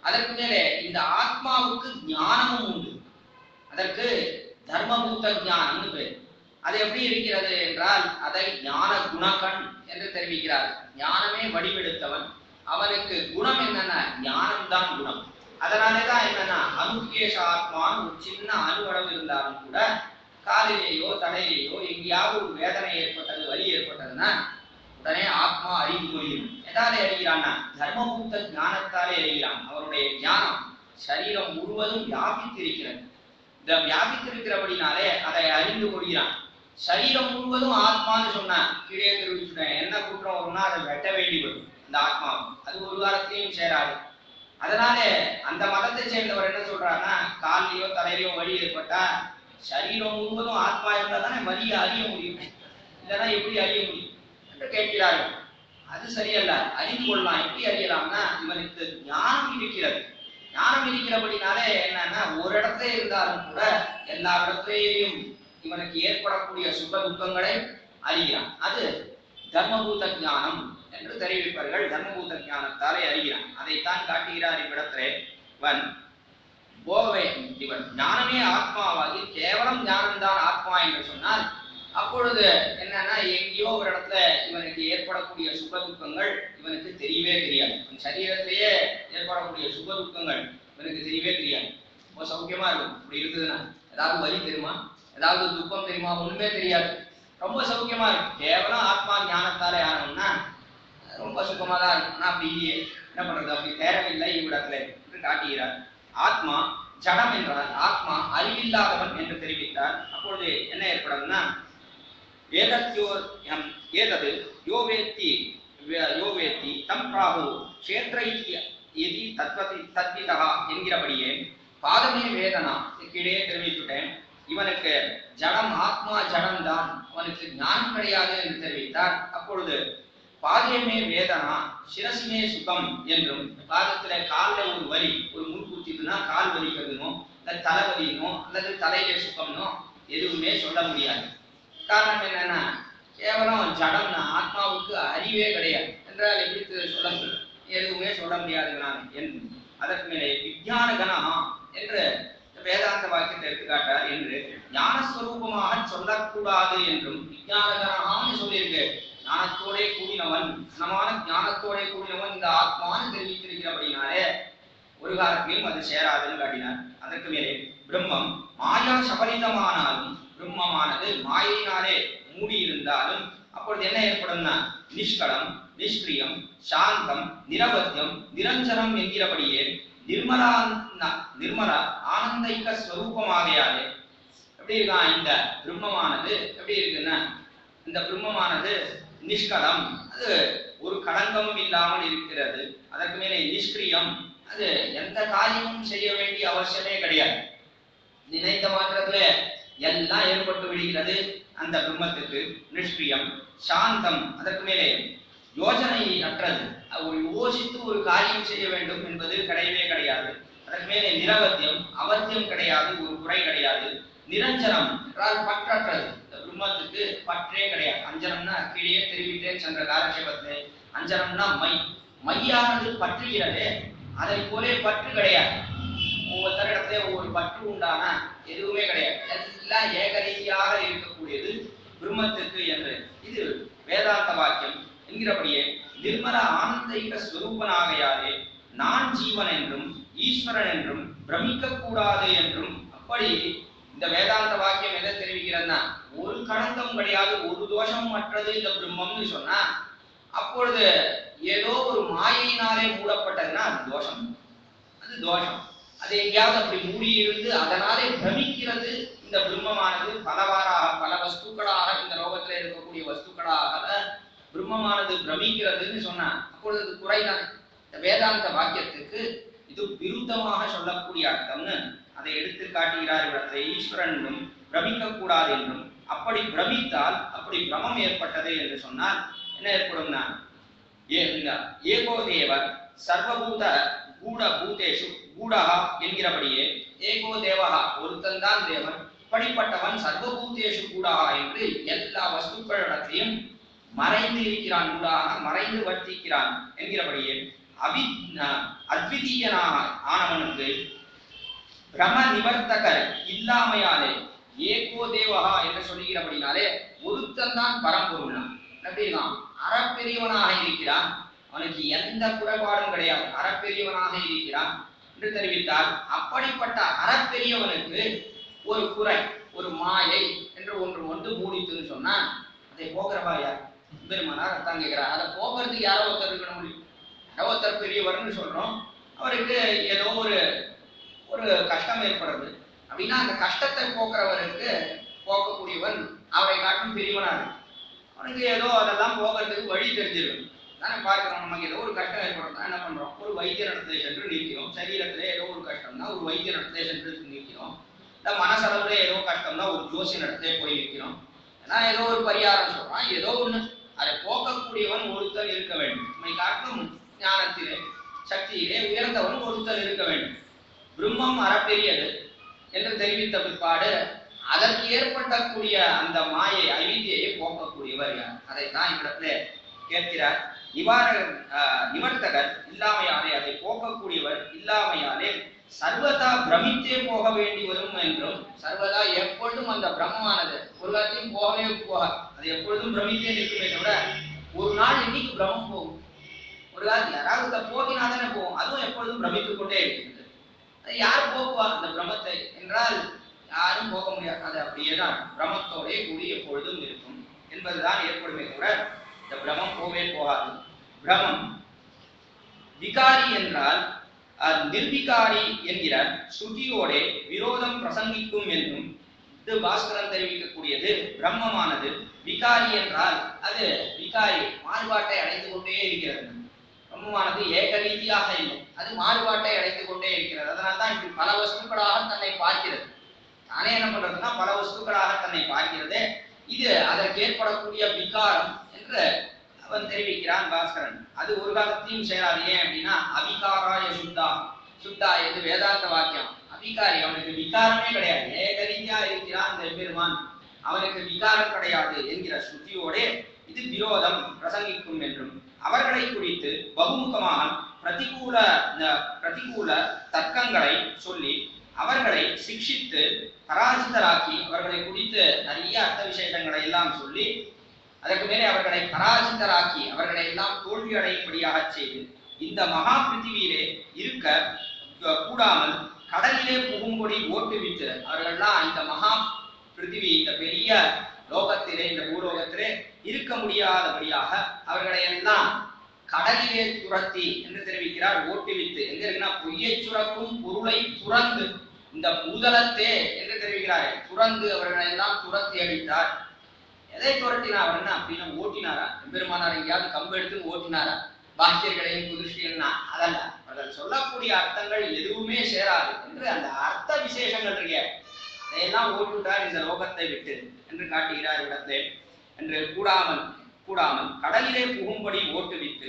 A: அதற்கு மேலே இந்த ஆத்மாவுக்கு ஞானமும் உண்டு, அதற்கு தர்மபூத ஞானம்னு பேர். அது எப்படி இருக்கிறது என்றால் அதை ஞான குணகன் என்று தெரிவிக்கிறார். ஞானமே வடிவெடுத்தவன், அவனுக்கு குணம் என்னன்னா ஞானம்தான் குணம். அதனாலேதான் என்னன்னா அனுகேஷ ஆத்மான்னு ஒரு சின்ன அணுவளவு இருந்தாலும் கூட காலிலேயோ தலையிலேயோ எங்கேயாவது ஒரு வேதனை ஏற்பட்டது, வலி ஏற்பட்டதுன்னா உடனே ஆத்மா அறிந்து கொள்ளும். எதாலே அறிகிறான்னா தர்மபூத்த ஞானத்தாலே அறிகிறான். அவருடைய ஞானம் சரீரம் முழுவதும் வியாபித்திருக்கிறது. இந்த வியாபித்திருக்கிறபடினாலே அதை அறிந்து கொள்கிறான். சரீரம் முழுவதும் ஆத்மான்னு சொன்னா கீழே தெரிவிச்சுட்டேன், என்ன குற்றம் வரும்னா அதை வெட்ட வேண்டி வரும் இந்த ஆத்மாவும். அது ஒரு காலத்திலையும் சேராது. அதனால அந்த மதத்தை சேர்ந்தவர் என்ன சொல்றாருன்னா, காலிலேயோ தலையிலையோ வலி ஏற்பட்டா சரீரம் முழுவதும் ஆத்மா இருந்தா தானே வலியை அறிய முடியும், இல்லைன்னா எப்படி அறிய முடியும் என்று கேட்கிறார்கள். அது சரியல்ல, அறிந்து கொள்ளலாம். எப்படி அறியலாம்னா இவனுக்கு ஞானம் இருக்கிறது. ஞானம் இருக்கிறபடினாலே என்னன்னா ஒரு இடத்துல இருந்தாலும் கூட எல்லா இடத்திலேயும் இவனுக்கு ஏற்படக்கூடிய சுக துக்கங்களை அறிகிறான். அது தர்மபூத ஞானம் என்று தெரிவிப்பார்கள். தர்மபூத ஞானத்தாலே அறிகிறான். அதைத்தான் காட்டுகிறார் இவ்விடத்திலே. இவன் இவன் ஞானமே ஆத்மாவாகி கேவலம் ஞானம்தான் ஆத்மா என்று சொன்னால் அப்பொழுது என்னன்னா எங்கேயோ ஒரு இடத்துல இவனுக்கு ஏற்படக்கூடிய சுக துக்கங்கள் இவனுக்கு தெரியவே தெரியாது. சரீரத்திலேயே ஏற்படக்கூடிய சுக துக்கங்கள் இவனுக்கு தெரியவே தெரியாது. ரொம்ப சௌக்கியமா இருக்கும். இப்படி இருக்குதுன்னா ஏதாவது வலி தெரியுமா, ஏதாவது துக்கம் தெரியுமா, ஒண்ணுமே தெரியாது. ரொம்ப சௌக்கியமா இருக்கும். கேவலம் ஆத்மா ஞானத்தாலே ஆனோம்னா ரொம்ப சுகமா தான் இருக்கும். அப்படி இல்லையே, என்ன பண்றது, அப்படி தேவையில்லை இவ்விடத்துல என்று காட்டுகிறார். ஆத்மா ஜடம் என்றால் ஆத்மா அறிவில்லாதவன் என்று தெரிவித்தார். அப்பொழுது என்ன ஏற்படும்னா ஏதது யோவேத்தி தம் பிராகு கஷேத்ர இதி தத்விதா என்கிறபடியே பாதமே வேதனா கீழே தெரிவித்துட்டேன். இவனுக்கு ஜடம் ஆத்மா ஜடம்தான், அவனுக்கு ஞானம் கிடையாது என்று தெரிவித்தார். அப்பொழுது பாதமே வேதனா சிரசிமே சுகம் என்றும், பாதத்துல காலில் ஒரு வலி, ஒரு முள் குத்திதுன்னா கால் வலிக்கிறதுனோ அல்லது தலைவலினோ அல்லது தலையில சுகம்னோ எதுவுமே சொல்ல முடியாது. காரணம் என்னன்னா கேவலம் ஜடம்னா ஆத்மாவுக்கு அறிவே கிடையாது என்றால் எப்படி சொல்ல முடியும், எதுவுமே சொல்ல முடியாதுனால என்று. அதற்கு மேலே விஞ்ஞான கணா என்று வேதாந்த வாக்கியத்தை எடுத்துக்காட்டார். என்று ஞானஸ்வரூபமாக சொல்லக்கூடாது என்றும் விஞ்ஞான கணான்னு சொல்லியிருக்கு. ஞானத்தோட கூடினவன், கனமான ஞானத்தோட கூடினவன் இந்த ஆத்மான்னு தெரிவித்திருக்கிறபடினாலே ஒரு காலத்திலும் அது சேராதுன்னு காட்டினார். அதற்கு மேலே பிரம்மம் மாயா சபரிதமானாலும், பிரம்மமானது மாயினாலே மூடி இருந்தாலும் அப்பொழுது என்ன ஏற்படும்னா நிஷ்கலம், நிஷ்கிரியம், சாந்தம், நிரவத்தியம், நிரஞ்சனம் என்கிறபடியே நிர்மலா ஆனந்திக ஸ்வரூபமாகையாலே எப்படி இருக்கான் இந்த பிரம்மமானது, எப்படி இருக்குன்னா இந்த பிரம்மமானது நிஷ்கலம், அது ஒரு களங்கமும் இல்லாமல் இருக்கிறது. அதற்கு மேலே நிஷ்கிரியம், அது எந்த காரியமும் செய்ய வேண்டிய அவசியமே கிடையாது. நினைத்த மாத்திரத்துல எல்லாம் ஏற்பட்டு விடுகிறது அந்த பிரம்மத்துக்கு. நிஷ்கிரியம், சாந்தம், அதற்கு மேலே யோஜனை அற்றது, ஒரு யோசித்து ஒரு காரியம் செய்ய வேண்டும் என்பது கிடையவே கிடையாது. அதற்கு மேலே நிரவத்தியம், அவத்தியம் கிடையாது, ஒரு குறை கிடையாது. நிரஞ்சனம் என்றால் பற்றற்றது, பிரம்மத்துக்கு பற்றே கிடையாது. அஞ்சனம்னா கீழே தெரிவித்தேன் சென்ற காலட்சேபத்திலே. அஞ்சனம்னா மையானது பற்றுகிறதே, அதை போலே பற்று கிடையாது. ஒவ்வொருத்தர இடத்துல ஒவ்வொரு பற்று உண்டானா எதுவுமே கிடையாது. எல்லாம் ஏகரீதியாக இருக்கக்கூடியது பிரம்மத்துக்கு என்று இது வேதாந்த வாக்கியம் என்கிறபடியே நிர்மல ஆனந்திக ஸ்வரூபனாகையாலே நான் ஜீவன் என்றும் ஈஸ்வரன் என்றும் பிரமிக்க கூடாது என்றும். அப்படி இந்த வேதாந்த வாக்கியம் எதை தெரிவிக்கிறதுனா ஒரு களங்கம் கிடையாது, ஒரு தோஷமும் மற்றது இந்த பிரம்மம்னு சொன்னா அப்பொழுது ஏதோ ஒரு மாயினாலே மூடப்பட்டதுன்னா அது தோஷம், அது தோஷம். அது எங்கேயாவது அப்படி மூடி இருந்து அதனாலே பிரமிக்கிறது இந்த பிரம்மமானது பலவாறாக பல வஸ்துக்களாக இந்த லோகத்துல இருக்கக்கூடிய வஸ்துக்களாக பிரம்மமானது பிரமிக்கிறதுன்னு சொன்னா அப்பொழுது அது குறைதான். இந்த வேதாந்த வாக்கியத்துக்கு இது விருத்தமாக சொல்லக்கூடிய அர்த்தம்னு அதை எடுத்து காட்டுகிறார். இடத்தை ஈஸ்வரனும் பிரமிக்க கூடாது என்றும், அப்படி பிரமித்தால் அப்படி பிரமம் ஏற்பட்டது என்று சொன்னால் என்ன ஏற்படும்னா ஏகோ தேவர் சர்வபூத கூட பூதேஷு கூடஹா என்கிறபடியே ஏகோ தேவஹா ஒருத்தன் தான் தேவன், படிப்பட்டவன் சர்வபூதேஷு கூடஹா என்று எல்லா வஸ்துக்களிடத்தையும் மறைந்து இருக்கிறான், கூடாக மறைந்து வர்த்திக்கிறான் என்கிறபடியே அத்விதீயனாக ஆனவனுக்கு பிரம நிவர்த்தகர் இல்லாமையாலே ஏகோ தேவஹா என்று சொல்லுகிறபடினாலே ஒருத்தன் தான் பரம்பொருள். அப்படின்னா அறப்பெரியவனாக இருக்கிறான், அவனுக்கு எந்த குறைபாடும் கிடையாது, அறப்பெரியவனாக இருக்கிறான் என்று தெரிவித்தால் அப்படிப்பட்ட அறப்பெரியவனுக்கு ஒரு குறை, ஒரு மாயை என்று ஒன்று மூடித்துன்னு சொன்னா அதை போகிறவா யார்? பெருமானார் அத்தான் கேட்கிறார். அதை போகிறதுக்கு யாரோ ஒருத்தர் இருக்கணும் முடியும். யாரோ ஒருத்தர் பெரியவர்னு சொல்றோம், அவருக்கு ஏதோ ஒரு கஷ்டம் ஏற்படுறது அப்படின்னா அந்த கஷ்டத்தை போக்குறவருக்கு போக்கக்கூடியவன் அவரை காட்டும் பெரியவனாரு. அவனுக்கு ஏதோ அதெல்லாம் போகிறதுக்கு வழி தெரிஞ்சிருக்கும் தானே. பார்க்கிறோம், நமக்கு ஏதோ ஒரு கஷ்டம் ஏற்படுறதா என்ன பண்றோம், ஒரு வைத்திய இடத்துல சென்று நீக்கிறோம். சரீரத்துல ஏதோ ஒரு கஷ்டம்னா ஒரு வைத்திய இடத்துல சென்று நீக்கிறோம். இல்லை மனசளவுல ஏதோ கஷ்டம்னா ஒரு ஜோசியன் இடத்துல போய் நிற்கிறோம். ஏன்னா ஏதோ ஒரு பரிகாரம் சொல்றான், ஏதோ ஒண்ணு அதை போக்கக்கூடியவன் ஒருத்தர் இருக்க வேண்டும். நம்மை காட்டும் ஞானத்திலே சக்தியிலே உயர்ந்தவன் ஒருத்தர் இருக்க வேண்டும். பிரம்மம் அறப்பெரியது என்று தெரிவித்த பிற்பாடு அதற்கு ஏற்பட்டக்கூடிய அந்த மாயை அவித்தியை போக்கக்கூடியவர் யார்? அதைத்தான் இவ்விடத்துல கேட்கிறார். நிவர்த்தகர் இல்லாமையாலே, அதை போக்கக்கூடியவர் இல்லாமையாலே சர்வதா பிரமித்தே போக வேண்டி வரும் என்றும், சர்வதா எப்பொழுதும் அந்த பிரம்மமானது ஒரு காலத்தையும் போகவே போகாது, அது எப்பொழுதும் பிரமித்தே நிற்குமே தவிர ஒரு நாள் இன்னைக்கு பிரம்மம் போகும், ஒரு காலத்தில் யாராவது போக்கினாதானே போகும், அதுவும் எப்பொழுதும் பிரமித்துக் கொண்டே இருக்கிறது. அது யார் போக்குவா அந்த பிரம்மத்தை என்றால் யாரும் போக முடியாது, அது அப்படியேதான் பிரம்மத்தோட கூடி எப்பொழுதும் இருக்கும் என்பதுதான் ஏற்படுமே தவிர இந்த பிரம்மம் போகவே போகாது. பிரம்மம் விகாரி என்றால் நிர்விகாரி என்கிற ஸ்ருதியோட விரோதம் பிரசங்கிக்கும் என்றும் இது பாஸ்கரன் தெரிவிக்கக்கூடியது. பிரம்மமானது விகாரி என்றால் அது விகாரி மாறுபாட்டை அடைந்து கொண்டே இருக்கிறது. பிரம்மமானது ஏக ரீதியாக இல்லை, அது மாறுபாட்டை அடைந்து கொண்டே இருக்கிறது. அதனால்தான் இப்படி பல வஸ்துக்களாக தன்னை பார்க்கிறது. தானே என்ன பண்றதுன்னா பல வஸ்துக்களாக தன்னை பார்க்கிறது. இது அதற்கு ஏற்படக்கூடிய விகாரம் என்று அவன் தெரிவிக்கிறான் பாஸ்கரன். அது ஒரு காலத்தையும் சேராது. ஏன் அப்படின்னா அவிகாராய சுத்தா, சுத்தா என்று வேதாந்த வாக்கியம். அவிகாரி, அவனுக்கு விகாரமே கிடையாது, ஏக ரீதியா இருக்கிறான் அந்த பெருமான், அவனுக்கு விகாரம் கிடையாது என்கிற ஸ்ருதியோட இது விரோதம் பிரசங்கிக்கும் என்றும் அவர்களை குறித்து பகுமுகமாக பிரதிகூல தர்க்கங்களை சொல்லி அவர்களை சிக்ஷித்து பராஜிதராக்கி அவர்களை குறித்து நிறைய அர்த்த விசேஷங்களை எல்லாம் சொல்லி அதற்கு மேலே அவர்களை பராஜிதராக்கி அவர்களை எல்லாம் தோல்வி அடையும்படியாக செய்து இந்த மகா பிருத்திவியிலே இருக்க கூடாமல் கடலிலே புகும்படி ஓட்டுவித்து அவர்கள்லாம் இந்த மகா பிருத்திவி இந்த பெரிய லோகத்திலே இந்த பூலோகத்திலே இருக்க முடியாதபடியாக அவர்களை எல்லாம் கடலிலே துரத்தி என்று தெரிவிக்கிறார். ஓட்டுவித்து எங்க இருக்குன்னா பொய்யை சுரக்கும் பொருளை துறந்து இந்த பூதலத்தே என்று தெரிவிக்கிறார். துறந்து அவர்களை எல்லாம் துரத்தி அடித்தார். எதை துரட்டினார் அப்படின்னா ஓட்டினாரா? எம்பெருமானார் எங்கேயாவது கம்பு எடுத்து ஓட்டினாரா? பாக்கியர்களையும் குதிர்ஷ்டியன்னா அதல்ல. அவர்கள் சொல்லக்கூடிய அர்த்தங்கள் எதுவுமே சேராது என்று அந்த அர்த்த விசேஷங்கள் இருக்க அதையெல்லாம் ஓட்டுட்டார் இந்த லோகத்தை விட்டு என்று காட்டுகிறார் இடத்திலே. என்று கூடாமல் கடலிலே புகும்படி ஓட்டுவித்து,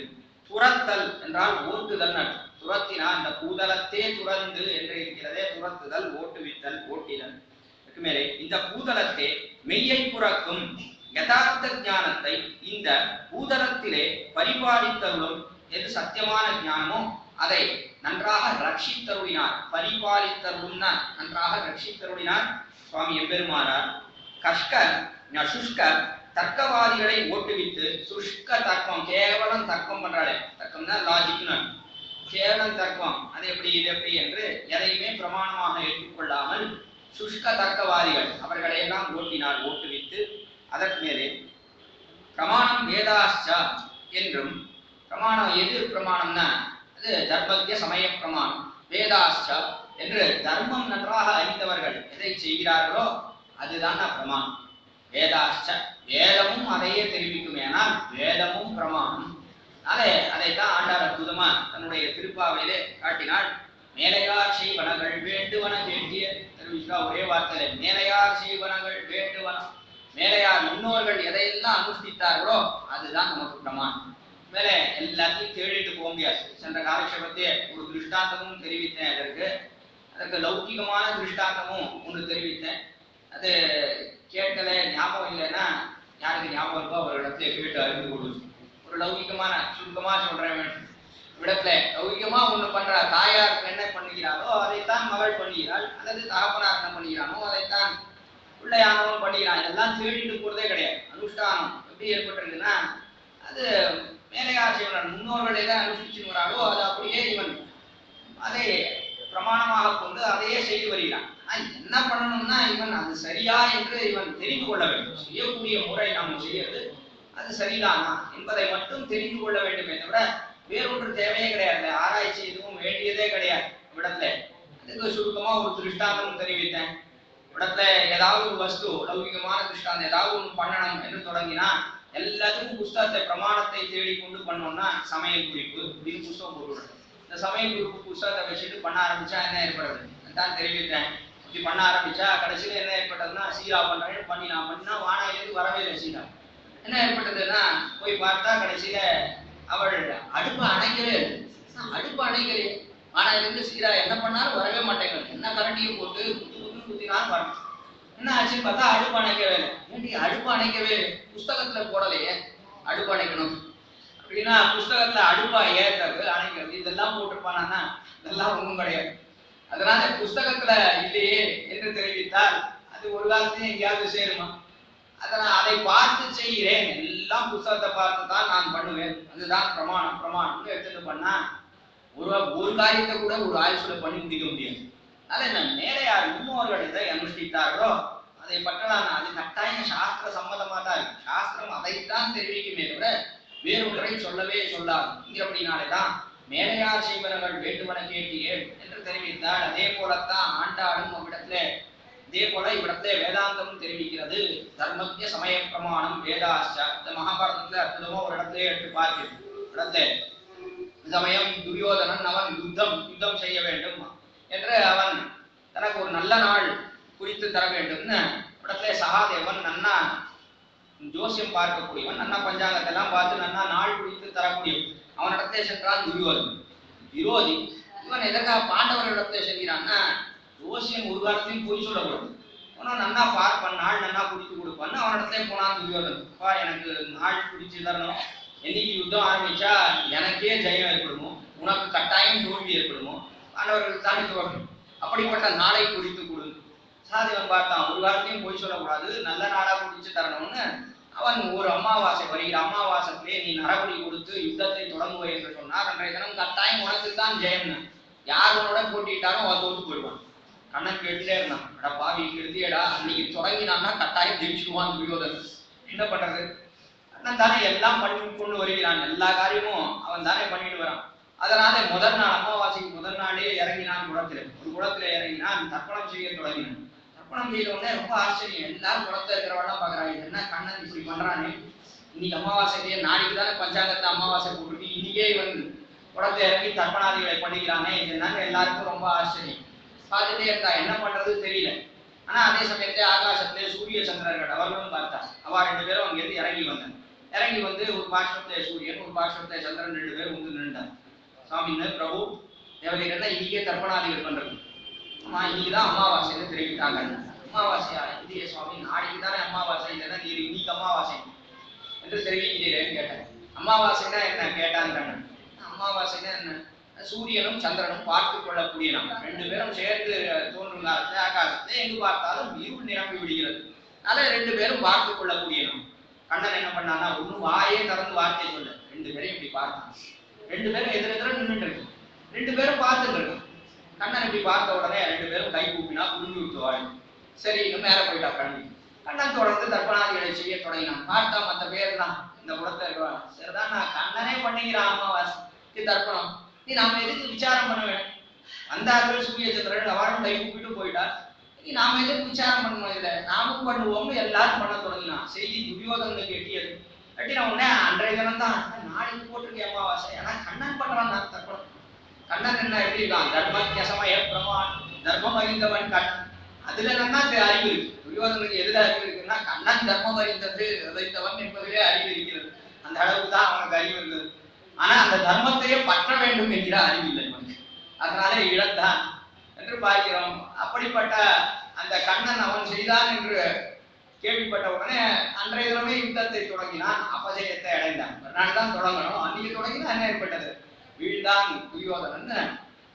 A: துரத்தல் என்றால் ஓட்டுதல். துரத்தினா இந்த பூதலத்தே துறந்து என்று இருக்கிறதே, துரத்துதல், ஓட்டுவித்தல், ஓட்டிதல். மேலே இந்த பூதலத்தே மெய்யை புறக்கும் யதார்த்த ஞானத்தை இந்த பூதலத்திலே பரிபாலித்தருளும் எது சத்தியமான ஞானமோ அதை நன்றாக ரட்சித்தருளினார். பரிபாலித்தருளும் நன்றாக ரட்சித்தருளினார் சுவாமி எம்பெருமானார். சுஷ்க தர்க்கவாதிகளை ஓட்டுவித்து, சுஷ்க தர்க்கம் கேவலம் தர்க்கம் பண்றாளே, தர்க்கம்னா லாஜிக்னு, கேவலம் தர்க்கம் அது எப்படி இது எப்படி என்று எதையுமே பிரமாணமாக ஏற்றுக்கொள்ளாமல் சுஷ்க தர்க்கவாதிகள் அவர்களை எல்லாம் ஓட்டினார், ஓட்டுவித்து. அதற்கு மேலே பிரமாணம் வேதாச்சா என்றும், பிரமாணம் எது பிரமாணம்னா அது தர்மத்திய சமய பிரமாணம். வேதாச்சா என்று தர்மம் நன்றாக அறிந்தவர்கள் எதை செய்கிறார்களோ அதுதான் பிரமாணம். வேதாச்ச வேதமும் அதையே தெரிவிக்கும், ஏனால் வேதமும் பிரமாணம். அதைத்தான் ஆண்டார் அற்புதமா தன்னுடைய திருப்பாவையிலே காட்டினாள். மேலையார் செய்வனகள் வேண்டுவன வேண்டிய ஒரே வார்த்தையில மேலையார் செய்வனகள் வேண்டுவன. மேலையார் முன்னோர்கள் எதையெல்லாம் அனுஷ்டித்தார்களோ அதுதான் நமக்கு பிரமாணம். மேலே எல்லாத்தையும் தேடிட்டு போக முடியாது. சென்ற காலக்ஷேபத்தை ஒரு திருஷ்டாந்தமும் தெரிவித்தேன். அதற்கு லௌகிகமான திருஷ்டாந்தமும் ஒன்று தெரிவித்தேன். அது கேட்கல, ஞாபகம் இல்லைன்னா யாருக்கு ஞாபகம் இருக்கோ ஒரு இடத்துல கேட்டு அறிந்து கொள்ளும். ஒரு லௌகிகமான சுருக்கமா சொல்றேன். இடத்துல லௌகிகமா ஒண்ணு பண்ற தாயாருக்கு என்ன பண்ணுகிறாரோ அதைத்தான் மகள் பண்ணுகிறாள், அல்லது தகப்பனார் என்ன பண்ணுகிறானோ அதைத்தான் பிள்ளையானவன் பண்ணுகிறான். இதெல்லாம் தேடிட்டு போறதே கிடையாது. அனுஷ்டானம் எப்படி ஏற்பட்டிருக்குன்னா அது மேலையார் செய்வன் முன்னோர்கள் எதை அனுஷ்டிச்சு வராளோ அது அப்படியே இவன் அதை பிரமாணமாக கொண்டு அதையே செய்து வருகிறான். என்ன பண்ணணும்னா இவன் அது சரியா என்று இவன் தெரிந்து கொள்ள வேண்டும். செய்யக்கூடிய முறை நாம் செய்யறது அது சரிதானா என்பதை மட்டும் தெரிந்து கொள்ள வேண்டுமே தவிர வேறொன்று தேவையே கிடையாது. ஆராய்ச்சி எதுவும் வேண்டியதே கிடையாது. இடத்துல அதுக்கு சுருக்கமா ஒரு திருஷ்டாந்தம் தெரிவித்தேன். இடத்துல ஏதாவது ஒரு வஸ்து லௌகிகமான திருஷ்டாந்தம் ஏதாவது ஒன்று பண்ணணும் என்று தொடங்கினா எல்லாத்துக்கும் புஸ்தகத்தை பிரமாணத்தை தேடிக்கொண்டு பண்ணோம்னா சமையல் குறிப்பு அப்படின்னு புஸ்தகம் போட்டுவிடுறது. இந்த சமையல் குறிப்பு புஸ்தகத்தை வச்சுட்டு பண்ண ஆரம்பிச்சா என்ன ஏற்படுறது தான் தெரிவித்தேன். இப்படி பண்ண ஆரம்பிச்சா கடைசியில என்ன ஏற்பட்டதுன்னா சீரா பண்றேன்னு பண்ணினா வானாயிலிருந்து வரவே இல்லை சீரா. என்ன ஏற்பட்டதுன்னா போய் பார்த்தா கடைசியில அவள் அடுப்பு அணைக்கவே ஆனா இது வந்து சீரா என்ன பண்ணாலும் வரவே மாட்டேங்குது. என்ன கரண்டியை போட்டு குத்தினாலும் வரணும். என்ன ஆச்சுன்னு பார்த்தா அடுப்பு அணைக்கவே இல்லை. ஏன்டி அடுப்பு அணைக்கவே புஸ்தகத்துல போடலையே அடுப்பு அணைக்கணும் அப்படின்னா, புஸ்தகத்துல அடுப்பா ஏற்றது அணைக்கிறது இதெல்லாம் போட்டிருப்பானா? இதெல்லாம் ஒண்ணும் கிடையாது. அதனால புஸ்தகத்துல இல்லையே என்று தெரிவித்தால் அது ஒரு காலத்தையும் எங்கேயாவது சேருமா? அதை பார்த்து செய்கிறேன், எல்லாம் புஸ்தகத்தை பார்த்து தான் நான் பண்ணுவேன், அதுதான் பிரமாணம். பிரமாணம்னு எடுத்துட்டு பண்ணா ஒரு காரியத்தை கூட ஒரு ஆயுசுல பண்ணி முடிக்க முடியாது. அதை நான் மேலே யார் முன்னோர்கள் எதை அனுஷ்டித்தார்களோ அதை பற்றலாம். அது கட்டாயம் சாஸ்திர சம்மதமா தான் இருக்கு. சாஸ்திரம் அதைத்தான் தெரிவிக்குமே தவிர வேறொன்றை சொல்லவே சொல்லாது. அப்படினாலேதான் மேலையார் செய்வனர்கள் வேண்டுமன கேட்டீர்கள் என்று தெரிவித்தால் அதே போலத்தான் ஆண்டாடும் அவ்விடத்திலே இதே போல இவ்விடத்திலே வேதாந்தமும் தெரிவிக்கிறது. தர்மத்திய சமய பிரமாணம் வேதாச்ச. இந்த மகாபாரதத்துல அற்புதமா ஒரு இடத்திலே எடுத்து பார்க்கிறோம். இடத்திலே சமயம் துரியோதனன் அவன் யுத்தம் செய்ய வேண்டும் என்று அவன் தனக்கு ஒரு நல்ல நாள் குறித்து தர வேண்டும்னு இடத்திலே சகாதேவன் நன்னா ஜோசியம் பார்க்கக்கூடியவன், நன்னா பஞ்சாங்கத்தை எல்லாம் பார்த்து நன்னா நாள் குறித்து தரக்கூடியவன். அவனிடத்தே சென்றான் துரியோதன். விரோதி இவன் எதற்காக பாண்டவர்களிடத்தே செல்கிறான்னா, ஜோசியன் ஒரு காலத்தையும் பொய் சொல்லக்கூடாது, அவனும் நன்னா பார்ப்பான், நாள் நன்னா குறித்து கொடுப்பான்னு அவனிடத்தே போனான் துரியோதன். அப்பா எனக்கு நாள் குறித்து தரணும், என்னைக்கு யுத்தம் ஆரம்பிச்சா எனக்கே ஜெயம் ஏற்படுமோ, உனக்கு கட்டாயம் தோல்வி ஏற்படுமோ, பாண்டவர்களுக்கு தான் இது வரணும், அப்படிப்பட்ட நாளை குறித்து கொடு. சாதிவன் பார்த்தான், ஒரு காலத்தையும் பொய் சொல்லக்கூடாது, நல்ல நாளா குறிச்சு தரணும்னு அவன் ஒரு அமாவாசை வருகிற அமாவாசையிலே நீ நரபலி கொடுத்து யுத்தத்தை தொடங்குவாய் என்று சொன்னார். அன்றைய தினம் கட்டாயம் உனக்கு தான் ஜெயம்னு. யார் உன்னோட போட்டிட்டாலும் அவன் தோற்று போயிடுவான். கண்ணன் கேட்டுட்டே இருந்தான், அடா பாவி எழுதியடா, அன்னைக்கு தொடங்கினான்னா கட்டாயம் ஜெயிச்சுடுவான் துரியோதன். என்ன பண்றது? அண்ணன் தானே எல்லாம் பண்ணி கொண்டு வருகிறான், எல்லா காரியமும் அவன் தானே பண்ணிட்டு வரான். அதனால முதல் நாள் அமாவாசைக்கு முதல் நாளே இறங்கினான் குளத்துல. ஒரு குளத்துல இறங்கினான், தர்ப்பணம் செய்ய தொடங்கினான். தர்ப்பணம் செய்த உடனே ரொம்ப ஆச்சரியம், எல்லாரும் குளத்துல இருக்கிறவெல்லாம் பாக்குறாங்க, என்ன கண்ணன் இப்படி பண்றானே, இன்னைக்கு அமாவாசையிலேயே நாளைக்கு தானே பஞ்சாங்கத்தை அமாவாசை போட்டுட்டு இன்னைக்கே இவன் குளத்துல இறங்கி தர்ப்பணாதிகளை பண்ணிக்கிறானே, இதனால எல்லாருக்கும் ரொம்ப ஆச்சரியம். பார்த்துட்டே இருந்தா, என்ன பண்றது தெரியல. ஆனா அதே சமயத்துல ஆகாசத்திலே சூரிய சந்திரர்கள் அவர்களும் பார்த்தா. அவ ரெண்டு பேரும் அங்கிருந்து இறங்கி வந்தாங்க. இறங்கி வந்து ஒரு பாஷ்பத்திலே சூரியன் ஒரு பாஷ்பத்திலே சந்திரன் ரெண்டு பேரும் வந்து நின்றாங்க. சாமின்னு பிரபு தேவதைகள்னா இன்னைக்கே தர்ப்பணாதிகள் பண்றது, ஆமா இன்னைக்குதான் அமாவாசைன்னு தெரிவித்தாங்க. அமாவாசையா? இந்திய சுவாமி நாளைக்கு தானே அமாவாசை, இல்லைன்னா நீர் இன்னைக்கு அமாவாசை என்று தெரிவிக்கிறீரேன்னு கேட்டாங்க. அமாவாசைன்னா என்ன கேட்டாங்க. அமாவாசைன்னா என்ன? சூரியனும் சந்திரனும் பார்த்து கொள்ளக்கூடிய நம்ம ரெண்டு பேரும் சேர்ந்து தோன்றும் காலத்துல ஆகாசத்தை எங்கு பார்த்தாலும் இருள் நிரம்பி விடுகிறது. அதனால ரெண்டு பேரும் பார்த்து கொள்ளக்கூடிய நம்ம. கண்ணன் என்ன பண்ணான்னா, ஒன்னும் வாயே திறந்து வார்த்தை சொல்ல, ரெண்டு பேரும் இப்படி பார்த்தான். ரெண்டு பேரும் எதிரெதிர நின்றுட்டு இருக்கு, ரெண்டு பேரும் பார்த்துட்டு இருக்கு. கண்ணன் இப்படி பார்த்த உடனே ரெண்டு பேரும் கை கூப்பினா புரிஞ்சு விட்டுவாள். சரி இன்னும் மேல போயிட்டா கண்ணி. கண்ணன் தொடர்ந்து தர்ப்பணாதிகளை செய்ய தொடங்கினான். பார்த்தா மற்ற பேர் தான் இந்த குடத்துல இருக்கிறான். சரிதான், நான் கண்ணனே பண்ணிக்கிறான் அமாவாசைக்கு தர்ப்பணம், நீ நாம எதுக்கு விசாரம் பண்ண வேணும்? வந்தார்கள் சூரிய சந்திரன், அவரும் கை கூப்பிட்டு போயிட்டா, நீ நாம எதுக்கு விசாரம் பண்ணணும்? இல்லை நாமும் பண்ணுவோம்னு எல்லாரும் பண்ண தொடங்கினான். செய்தி துரியோதனுக்கு எட்டியது. கட்டின உடனே அன்றைய தினம் தான், நாளைக்கு போட்டிருக்க அமாவாசை, ஆனா கண்ணன் பண்றான் தர்ப்பணம். கண்ணன் என்ன எப்படி இருக்கான்? தர்மத்திய சமய பிரமாணம், தர்மம் அறிந்தவன் கண்ணன். அதுல என்ன அறிவு இருக்கு? துரியோதனுக்கு எதுல அறிவு இருக்குன்னா, கண்ணன் தர்மம் அறிந்தவன் என்பதிலே அறிவு இருக்கிறது. அந்த அளவுக்கு தான் அவனுக்கு அறிவு இருக்குது. ஆனா அந்த தர்மத்தையே பற்ற வேண்டும் என்கிற அறிவு இல்லை மனுஷன். அதனால இழந்தான் என்று பார்க்கிறோம். அப்படிப்பட்ட அந்த கண்ணன் அவன் செய்தான் என்று கேள்விப்பட்ட உடனே அன்றைய தினமே யுத்தத்தை தொடங்கினான். அபஜயத்தை அடைந்தான். மறுநாள் தான் தொடங்கணும், அன்னைக்கு தொடங்கினா என்ன ஏற்பட்டது? வீழ்ந்தான் துரியோதனன்.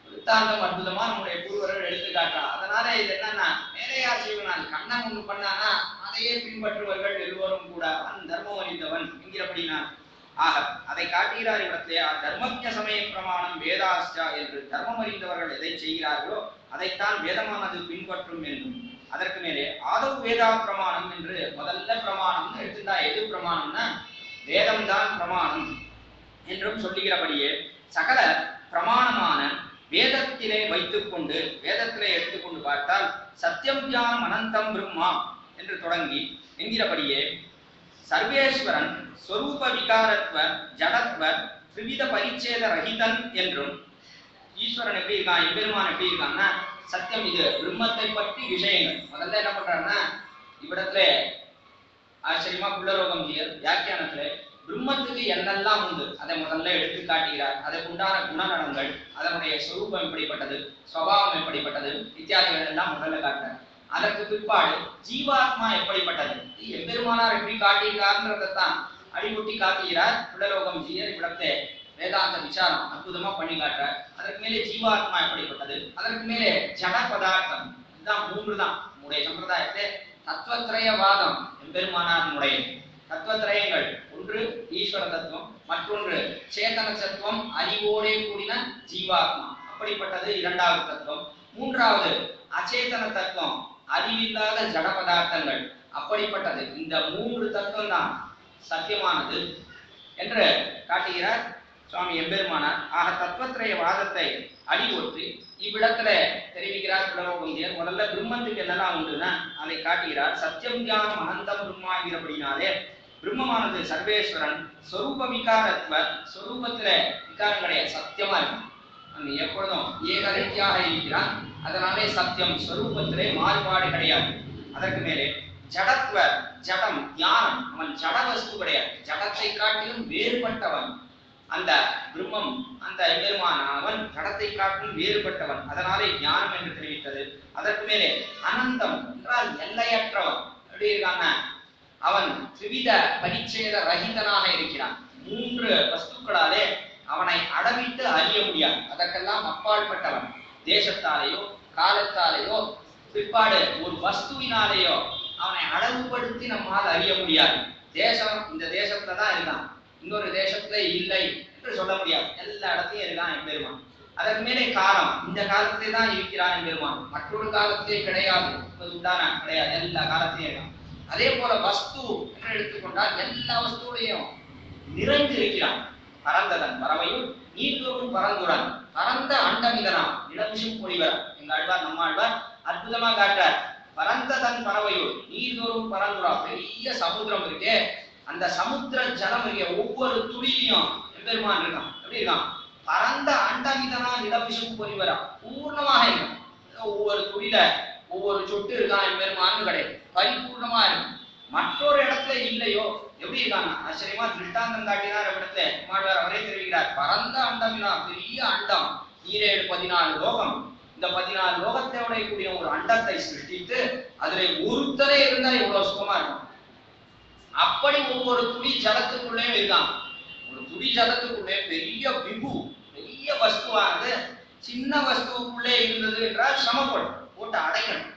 A: வித்தாந்தம் அற்புதமா நம்முடைய பூர்வர்கள் எடுத்து காட்டுறான். அதனால இது என்னன்னா, மேலையார் செய்வனான் கண்ணன் ஒண்ணு பண்ணானா அதையே பின்பற்றுவர்கள் எல்லோரும் கூட அவன் தர்மம் அறிந்தவன் என்கிறபடினான். ஆக அதை காட்டுகிறார் இடத்திலே, தர்மத்திய சமய பிரமாணம் வேதாஸ்டா என்று தர்மம் அறிந்தவர்கள் எதை செய்கிறார்களோ அதைத்தான் வேதமானது பின்பற்றும் என்றும், அதற்கு மேலே ஆதவ் வேதா பிரமாணம் என்று முதல்ல பிரமாணம் எடுத்துட்டா எது பிரமாணம்னா வேதம் தான் பிரமாணம் என்றும் சொல்லுகிறபடியே சகல பிரமாணமான வேதத்திலே வைத்துக் கொண்டு வேதத்திலே எடுத்துக்கொண்டு பார்த்தால் சத்தியம் தியானம் அனந்தம் பிரம்மா என்று தொடங்கி என்கிறபடியே சர்வேஸ்வரன் ஸ்வரூப விகாரத்வ ஜடத்வ திரிவித பரிச்சேத ரஹிதன் என்றும், ஈஸ்வரன் எப்படி இருக்கான், எம்பெருமான் எப்படி இருக்கான்னா சத்தியம், இது பிரம்மத்தை பற்றி விஷயங்கள். முதல்ல என்ன பண்றாருன்னா, இவ்விடத்துல ஆச்சரியமா குள்ளரோகம் வியாக்கியானத்துல பிரம்மத்துக்கு என்னெல்லாம் உண்டு அதை முதல்ல எடுத்து காட்டுகிறார். அதற்கு உண்டான குணநலங்கள், அதனுடைய சொரூபம் எப்படிப்பட்டது, சுபாவம் எப்படிப்பட்டது இத்தியாதிகள் எல்லாம் முதல்ல காட்டுறார். அதற்கு பிற்பாடு ஜீவாத்மா எப்படிப்பட்டது, எம்பெருமானார் எப்படி காட்டியிருக்காருன்றதான் அடிமுட்டி காட்டுகிறார். பிள்ளலோகம் ஜீயர் இவ்விடத்தை வேதாந்த விசாரம் அற்புதமா பண்ணி காட்டுறார். அதற்கு மேலே ஜீவாத்மா எப்படிப்பட்டது, அதற்கு மேலே ஜட பதார்த்தம். இதுதான் மூன்று தான் நம்முடைய சம்பிரதாயத்தை தத்துவத்திரயவாதம். எம்பெருமானாருடைய தத்துவத்திரயங்கள், ஒன்று ஈஸ்வர தத்துவம், மற்றொன்று சேதன தத்துவம், அறிவோடே கூடின ஜீவாத்மா அப்படிப்பட்டது இரண்டாவது தத்துவம். மூன்றாவது அச்சேதன தத்துவம், அறிவில்லாத ஜட பதார்த்தங்கள் அப்படிப்பட்டது. இந்த மூன்று தத்துவம் தான் சத்தியமானது என்று காட்டுகிறார் சுவாமி எம்பெருமானார். ஆக தத்துவத்திரய வாதத்தை அடிபொற்றி இவ்விடத்துல தெரிவிக்கிறார் பிள்ளலோகம். முதல்ல பிரம்மத்துக்கு என்னெல்லாம் உண்டுன்னா அதை காட்டுகிறார். சத்தியம் ஞானம் அனந்தம் பிரம்மாகிறபடினாலே பிரம்மமானது சர்வேஸ்வரன், சொரூப விகாரத்வ, சொரூபத்துல விகாரம் கிடையாது, சத்தியமா இருக்கும். அங்க எப்பொழுதும் ஏகரீதியாக இருக்கிறான். அதனாலே சத்தியம், சொரூபத்திலே மாறுபாடு கிடையாது. அதற்கு மேலே ஜடத்வ, ஜடம் ஞானம், அவன் ஜட வஸ்து கிடையாது, ஜடத்தை காட்டிலும் வேறுபட்டவன். அந்த பிரம்மம், அந்த எம்பெருமான் அவன் ஜடத்தை காட்டிலும் வேறுபட்டவன், அதனாலே ஞானம் என்று தெரிவித்தது. அதற்கு மேலே அனந்தம் என்றால் எல்லையற்றவன். எப்படி இருக்காங்க, அவன் திரிவித பரிச்சேத ரஹிதனாக இருக்கிறான். மூன்று வஸ்துக்களாலே அவனை அளவிட்டு அறிய முடியாது, அதற்கெல்லாம் அப்பாற்பட்டவன். தேசத்தாலேயோ காலத்தாலேயோ பிற்பாடு ஒரு வஸ்துவினாலேயோ அவனை அளவுபடுத்தி நம்மால் அறிய முடியாது. தேசம் இந்த தேசத்துல தான் இருக்கான், இன்னொரு தேசத்துல இல்லை என்று சொல்ல முடியாது, எல்லா இடத்தையும் இருக்கான் எம்பெருமான். அதற்கு மேலே காலம், இந்த காலத்திலே தான் இருக்கிறான் எம்பெருமான், மற்றொரு காலத்திலே கிடையாது, உண்டான கிடையாது, எல்லா காலத்திலையும் இருக்கான். அதே போல வஸ்து என்று எடுத்துக்கொண்டால் எல்லா வஸ்துலையும் நிறைந்து இருக்கிறான். பரந்ததன் பறவையும் நீர்தோறும் பரந்துடன் பரந்த அண்டமிதனா நிலமிஷம் பொழிவர். எங்க ஆழ்வார் நம்ம ஆழ்வார் அற்புதமா காட்டார். பரந்ததன் பறவையும் நீர்தோறும் பரந்துரா, பெரிய சமுத்திரம் இருக்கே, அந்த சமுத்திர ஜலம் இருக்க ஒவ்வொரு துளியிலையும் எம்பெருமான் இருக்கான். எப்படி இருக்கான், பரந்த அண்டமிதனா நிலமிஷம் பொழிவரா, பூர்ணமாக இருக்கும். ஒவ்வொரு துளியில ஒவ்வொரு சொட்டு இருக்கான் எம்பெருமான்னு கிடையாது, பரிபூர்ணமா இருக்கும். மற்றொரு இடத்துல இல்லையோ, எப்படி இருக்காங்க ஆச்சரியமா திருஷ்டாந்தம் காட்டினார். இடத்துல மாழ்வார் அவரே தெரிவிக்கிறார். பரந்த அண்டமினா, பெரிய அண்டம், 14 லோகம். இந்த 14 லோகத்தோட கூடிய ஒரு அண்டத்தை சிருஷ்டித்து அதுல ஒருத்தரே இருந்தா எவ்வளவு சுகமா இருக்கும். அப்படி ஒவ்வொரு துளி ஜலத்துக்குள்ளே இருக்கான். ஒரு துளி ஜலத்துக்குள்ளே பெரிய விபு, பெரிய வஸ்துவானது சின்ன வஸ்துவுக்குள்ளே இருந்தது என்றால் சிரமப்படும், போட்டு அடைக்கணும்,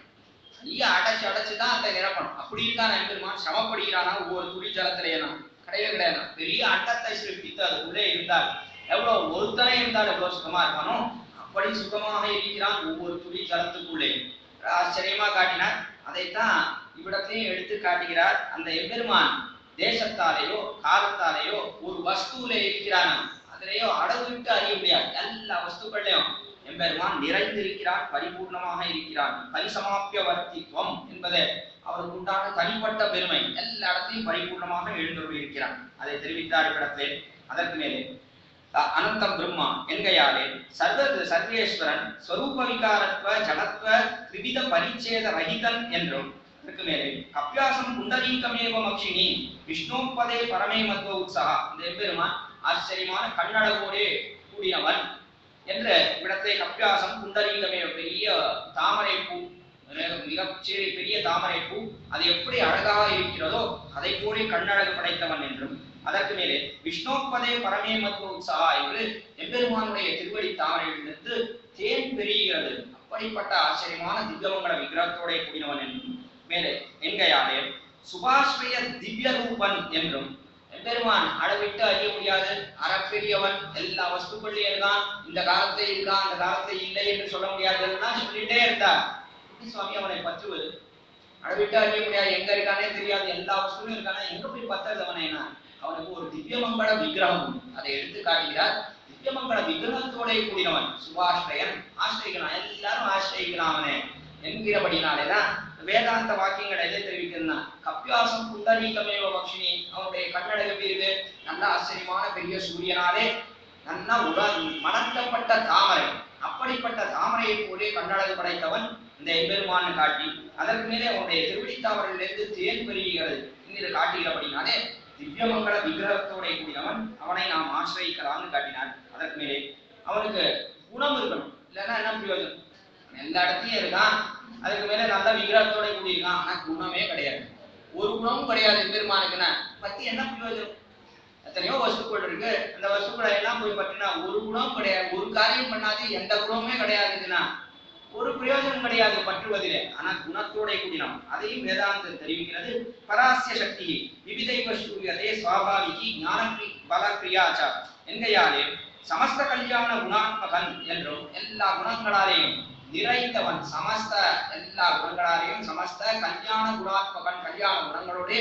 A: நிறைய அடைச்சுதான் அதை நிரப்பணும். அப்படி இருக்கான் எம்பெருமான். சிரமப்படுகிறானா ஒவ்வொரு துளி ஜலத்திலேனா, கிடையவே கிடையாது. பெரிய அண்டத்தை சிருஷ்டித்து அதுக்குள்ளே இருந்தால் எவ்வளவு ஒருத்தனே இருந்தால் எவ்வளவு சுகமா இருக்கானோ அப்படி சுகமாக இருக்கிறான் ஒவ்வொரு துளி ஜலத்துக்குள்ளே. ஆச்சரியமா காட்டினார். அதைத்தான் இவ்விடத்தையும் எடுத்து காட்டுகிறார். அந்த எம்பெருமான் தேசத்தாலேயோ காலத்தாலேயோ ஒரு வஸ்துவிலே இருக்கிறான், அதிலேயோ அளவிட்டு அறிய முடியாது. எல்லா வஸ்துக்கள்லையும் எம்பெருமான் நிறைந்திருக்கிறான், பரிபூர்ணமாக இருக்கிறான். பரிசமாப்பியவர்த்தித்வம் என்பது அவருக்கு உண்டான தனிப்பட்ட பெருமை. எல்லா இடத்தையும் பரிபூர்ணமாக எழுந்தருளி இருக்கிறான், அதை தெரிவித்தார் இடத்திலே. அதற்கு மேலே அனந்தம் பிரம்மா என்கையாலே சர்வேஸ்வரன் ஸ்வரூப விகாரத்வ ஜடத்வ திரிவித பரிச்சேத ரஹிதன் என்றும், அதற்கு மேலே அபியாசம் புண்டரீகமேவ மக்ஷினி விஷ்ணோபதே பரமே மத்வ உற்சாகா, இந்த எம்பெருமான் ஆச்சரியமான கண்ணழகோடே கூடியவன் என்ற இடத்தை அபியாசம் புண்டரீகமே, பெரிய தாமரை பூ, மிகச்சிறிய பெரிய தாமரை பூ, அது எப்படி அழகாக இருக்கிறதோ அதை போல கண்ணழகு படைத்தவன் என்றும், அதற்கு மேலே விஷ்ணோபதே பரமே மத்வ உற்சாகா என்று எம்பெருமானுடைய திருவடி தாமரையிலிருந்து தேன் பெறுகிறது. அப்படிப்பட்ட ஆச்சரியமான திவ்யமங்கல விக்கிரகத்தோட கூடினவன் என்றும், மேலே என்கையாலே சுபாஸ்வய திவ்ய ரூபன் என்றும், எம்பெருமான் அளவிட்டு அறிய முடியாது, அறப்பெரியவன், எல்லா வஸ்துக்கள்லயும் இருக்கான், இந்த காலத்துல இருக்கான் அந்த காலத்துல இல்லை என்று சொல்ல முடியாதுன்னா சொல்லிட்டே இருந்தார். சுவாமி அவனை பற்றுவது, அளவிட்டு அறிய முடியாது, எங்க இருக்கானே தெரியாது, எல்லா வஸ்துவும் இருக்கானா, எங்க போய் பற்றுறது அவனைனா? அவனுக்கு ஒரு திவ்யமங்கல விக்கிரகம், அதை எடுத்து காட்டுகிறார். திவ்யமங்கல விக்கிரகத்தோட கூடினவன் சுபாஸ்ரயன், ஆசிரியிக்கிறான், எல்லாரும் ஆசிரியிக்கிறான் அவனே என்கிறபடினாலேதான் வேதாந்த வாக்கியங்கள் எதை தெரிவிக்கிறதுனா கப்பியாசம் புண்டரீகமேவ பக்ஷினி, அவனுடைய கண்ணழகு எப்படி இருக்கு, நல்ல ஆச்சரியமான பெரிய சூரியனாலே நல்லா மணக்கப்பட்ட தாமரை, அப்படிப்பட்ட தாமரையை போலே கண்ணழகு படைத்தவன் இந்த எம்பெருமான் காட்டி, அதற்கு மேலே அவனுடைய திருவடி தாமரையிலிருந்து தேன் பெறுகிறது என்று காட்டுகிறபடினாலே திவ்யமங்கல விக்கிரகத்தோட கூடியவன், அவனை நாம் ஆசிரியிக்கலாம்னு காட்டினார். அதற்கு மேலே அவனுக்கு குணம் இருக்கணும், இல்லைன்னா என்ன பிரயோஜனம்? எல்லா இடத்துலயும் இருக்கான், அதுக்கு மேல நல்ல விக்கிரகத்தோட கூடியிருக்கான், ஆனா குணமே கிடையாது, ஒரு குணமும் கிடையாது பெருமானுக்குன்னா பத்தி என்ன பிரயோஜனம்? எத்தனையோ வஸ்துக்கள் இருக்கு, அந்த வஸ்துக்களை எல்லாம் போய் பார்த்தீங்கன்னா ஒரு குணம் கிடையாது, ஒரு காரியம் பண்ணாது, எந்த குணமுமே கிடையாதுன்னா ஒரு பிரயோஜனம் கிடையாது பற்றுவதிலே. ஆனா குணத்தோட கூடினோம், அதையும் வேதாந்தம் தெரிவிக்கிறது. பராசிய சக்தி விவிதைவ சூரியதே சுவாபாவிகி ஞான பல கிரியாச்சா என்கையாலே சமஸ்த கல்யாண குணாத்மகன் என்றும் எல்லா குணங்களாலேயும் நிறைந்தவன், சமஸ்த எல்லா குணங்களாலேயும் சமஸ்த கல்யாண குணாத்மகன், கல்யாண குணங்களோட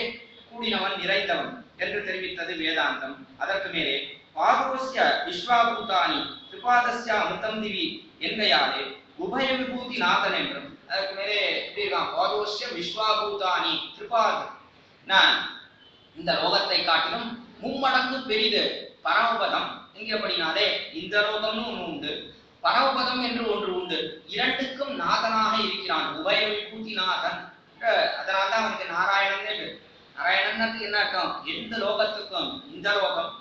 A: கூடினவன், நிறைந்தவன் என்று தெரிவித்தது வேதாந்தம். அதற்கு மேலே பாதோஸ்ய விஸ்வாபூதானி திரிபாதஸ்ய அமிர்தம் திவி என்கையாலே உபய விபூதி நாதன் என்றும். அதற்கு மேலே எப்படி இருக்கான்? பாதோஸ்ய விஸ்வாபூதானி திரிபாத், நான் இந்த லோகத்தை காட்டிலும் மும்மடங்கு பெரிது பரமபதம். இங்க அப்படினாலே இந்த லோகம்னு ஒன்று உண்டு, பரமபதம் என்று ஒன்று உண்டு, இரண்டுக்கும் நாதனாக இருக்கிறான், உபய விபூதி நாதன். அதனால்தான் அவனுக்கு நாராயணன் பேர். நாராயணன் என்ன அர்த்தம்? எந்த லோகத்துக்கும் இந்த லோகம்,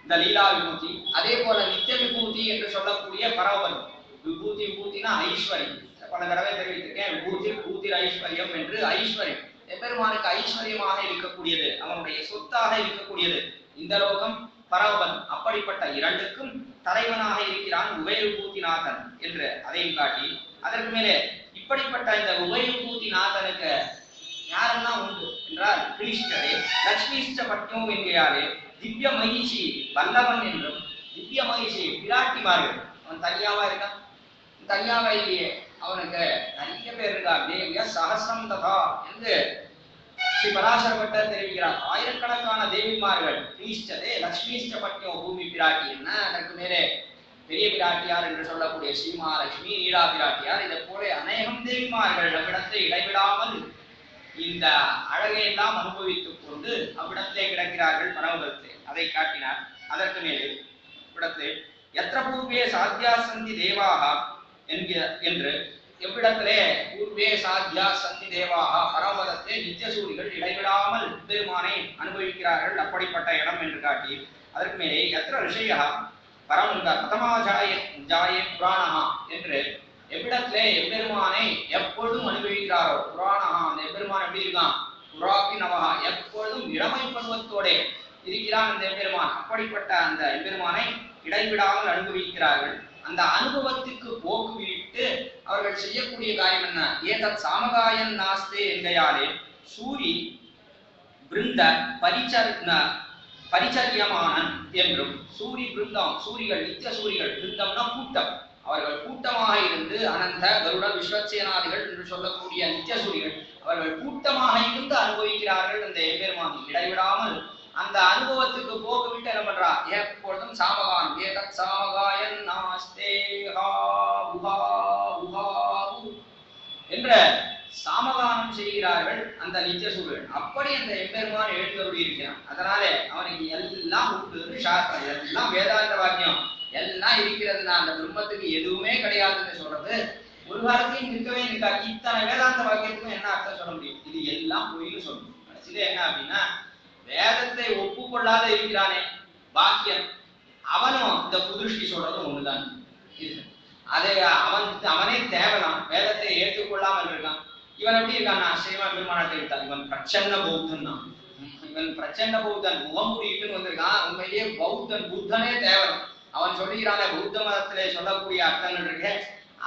A: இந்த லீலா விபூதி, அதே போல நித்திய விபூதி என்று சொல்லக்கூடிய பரமபதம். விபூதி விபூதினா ஐஸ்வர்யம், பல தடவை தெரிவித்திருக்கேன். விபூதி பூதி ஐஸ்வர்யம் என்று ஐஸ்வர்யம் எம்பெருமானுக்கு ஐஸ்வர்யமாக இருக்கக்கூடியது, அவனுடைய சொத்தாக இருக்கக்கூடியது இந்த லோகம், பரமபதம். அப்படிப்பட்ட இரண்டுக்கும் தலைவனாக இருக்கிறான் உபயவிபூதிநாதன் என்று அதையும் காட்டி, அதற்கு மேலே இப்படிப்பட்ட இந்த உபயவிபூதிநாதனுக்கு யாரெல்லாம் உண்டு என்றால் கிருஷ்ணரே லட்சுமிஷ்ட பட்டம் என்கிறாரே திவ்ய மகிஷி வல்லவன் என்றும், திவ்ய மகிஷி பிராட்டிமார்கள். அவன் தனியாவா இருக்கான்? தனியாவா இல்லையே, அவனுக்கு நிறைய பேர் இருக்கா. தேவிய சகசிரம் ததா என்று ஸ்ரீ பராசர பட்டர் தெரிவிக்கிறார். ஆயிரக்கணக்கான தேவிமார்கள். கிருஷ்ணரே லட்சுமிஷ்ட பட்டம் பூமி பிராட்டி என்ன, அதற்கு மேலே பெரிய பிராட்டியார் என்று சொல்லக்கூடிய ஸ்ரீமகாலட்சுமி, நீலா பிராட்டியார், இதை போல அநேகம் தேவிமார்கள் அவ்விடத்தை இடைவிடாமல் இந்த அழகையெல்லாம் அனுபவித்துக் கொண்டு அவ்விடத்திலே கிடக்கிறார்கள் பரமபதத்தை. அதை காட்டினார். அதற்கு மேலே இவ்விடத்திலே எத்திர பூர்வே சாத்தியா சந்தி தேவாக என்று எவ்விடத்திலே பூர்வே சாத்தியா சந்தி தேவாக பரமபதத்தை நித்தியசூரிகள் இடைவிடாமல் பெருமானை அனுபவிக்கிறார்கள், அப்படிப்பட்ட இடம் என்று காட்டி, அதற்கு மேலே எத்திர ரிஷயா பரம் கதமாஜாய ஜாயே புராணா என்று எவ்விடத்திலே எம்பெருமானை எப்பொழுதும் அனுபவிக்கிறாரோ, புராணா அந்த எம்பெருமான் எப்படி இருக்கான்? புராபி நவகா, எப்பொழுதும் இளமை பருவத்தோட இருக்கிறான் அந்த எம்பெருமான். அப்படிப்பட்ட அந்த எம்பெருமானை இடைவிடாமல் அனுபவிக்கிறார்கள். அந்த அனுபவத்துக்கு போக்குவிட்டு அவர்கள் செய்யக்கூடிய காரியம் என்ன? ஏதத் சாமகாயன் நாஸ்தே என்கையாலே சூரி பிருந்த பரிச்சரியமானன் என்றும், சூரி பிருந்தம், சூரிகள் நித்திய சூரிகள், பிருந்தம்னா கூட்டம், அவர்கள் கூட்டமாக இருந்து அனந்த கருட விஸ்வசேனாதிகள் என்று சொல்லக்கூடிய நித்திய சூரிகள் அவர்கள் கூட்டமாக இருந்து அனுபவிக்கிறார்கள் அந்த எம்பெருமானை இடைவிடாமல். அந்த அனுபவத்துக்கு போக்குவிட்டு என்ன பண்றா? எப்பொழுதும் சாமகான் ஏதத் சாமகாயன் நாஸ்தே என்ற சாமகானம் செய்கிறார்கள் அந்த நித்தியசூரன். அப்படி அந்த எம்பெருமான் எழுந்தருளி இருக்கிறான். அதனால அவனுக்கு எல்லாம் உண்டு, சாஸ்திரம் எல்லாம் வேதாந்த வாக்கியம் எல்லாம் இருக்கிறதுனா அந்த பிரம்மத்துக்கு எதுவுமே கிடையாதுன்னு சொல்றது ஒரு காலத்தையும் நிற்கவே நிற்காது. இத்தனை வேதாந்த வாக்கியத்துக்கும் என்ன அர்த்தம் சொல்ல முடியும்? இது எல்லாம் பொய்னு சொல்லணும். கடைசியில என்ன அப்படின்னா, வேதத்தை ஒப்புக்கொள்ளாத இருக்கிறானே வாக்கியம், அவனும் இந்த புதுஷ்டி சொல்றது ஒண்ணுதான். அதை அவனே தேவலாம், வேதத்தை ஏற்றுக்கொள்ளாமல் இருக்கான். இவன் எப்படி இருக்கான்? ஆச்சரியமா பெருமானத்தை இருக்கான். இவன் பிரச்சன்ன பௌத்தன் தான். இவன் பிரச்சன்ன பௌத்தன், முகமுடிட்டுன்னு வந்திருக்கான். உண்மையிலேயே பௌத்தன், புத்தனே தேவலம். அவன் சொல்லுகிறான பௌத்த மதத்திலே சொல்லக்கூடிய அர்த்தங்கள் இருக்கு,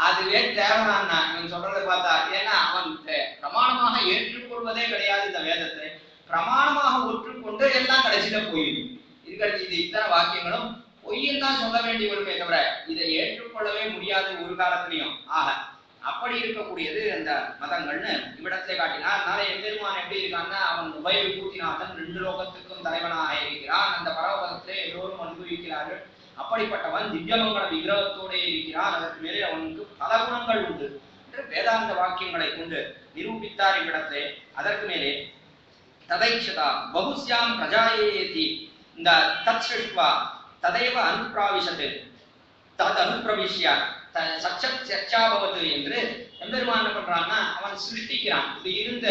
A: அதுவே தேவனான்னா இவன் சொல்றதை பார்த்தா. ஏன்னா அவன் பிரமாணமாக ஏற்றுக்கொள்வதே கிடையாது இந்த வேதத்தை. பிரமாணமாக ஒற்றுக்கொண்டு எல்லாம் கடைசியில போயிடும். இது இத்தனை வாக்கியங்களும் பொய்யும் தான் சொல்ல வேண்டி வருமே தவிர இதை ஏற்றுக்கொள்ளவே முடியாது ஒரு காலத்திலையும். ஆக அப்படி இருக்கக்கூடியது அந்த மதங்கள்னு இவ்விடத்திலே காட்டினார். அதனால எம்பெருமான் எப்படி இருக்கான்னா, அவன் உபய விபூதிநாதன், 2 லோகத்துக்கும் தலைவனாக இருக்கிறான். அந்த பரமபதத்திலே எல்லோரும் அனுபவிக்கிறார்கள். அப்படிப்பட்டவன் திவ்யமங்கல விக்கிரகத்தோட இருக்கிறான். அதற்கு மேலே அவனுக்கு பல குணங்கள் உண்டு என்று வேதாந்த வாக்கியங்களை கொண்டு நிரூபித்தார் இவ்விடத்திலே. அதற்கு மேலே ததைக்ஷதா பகுஸ்யாம் பிரஜாயேதி இந்த தத் சிருஷ்ட்வா ததைவ அனுப்பிராவிஷத்து தத் அனுப்பிரவிஷ்ய சச்சத் சச்சாபவது என்று எம்பெருமான் என்ன பண்றான்னா, அவன் சிருஷ்டிக்கிறான். இப்படி இருந்த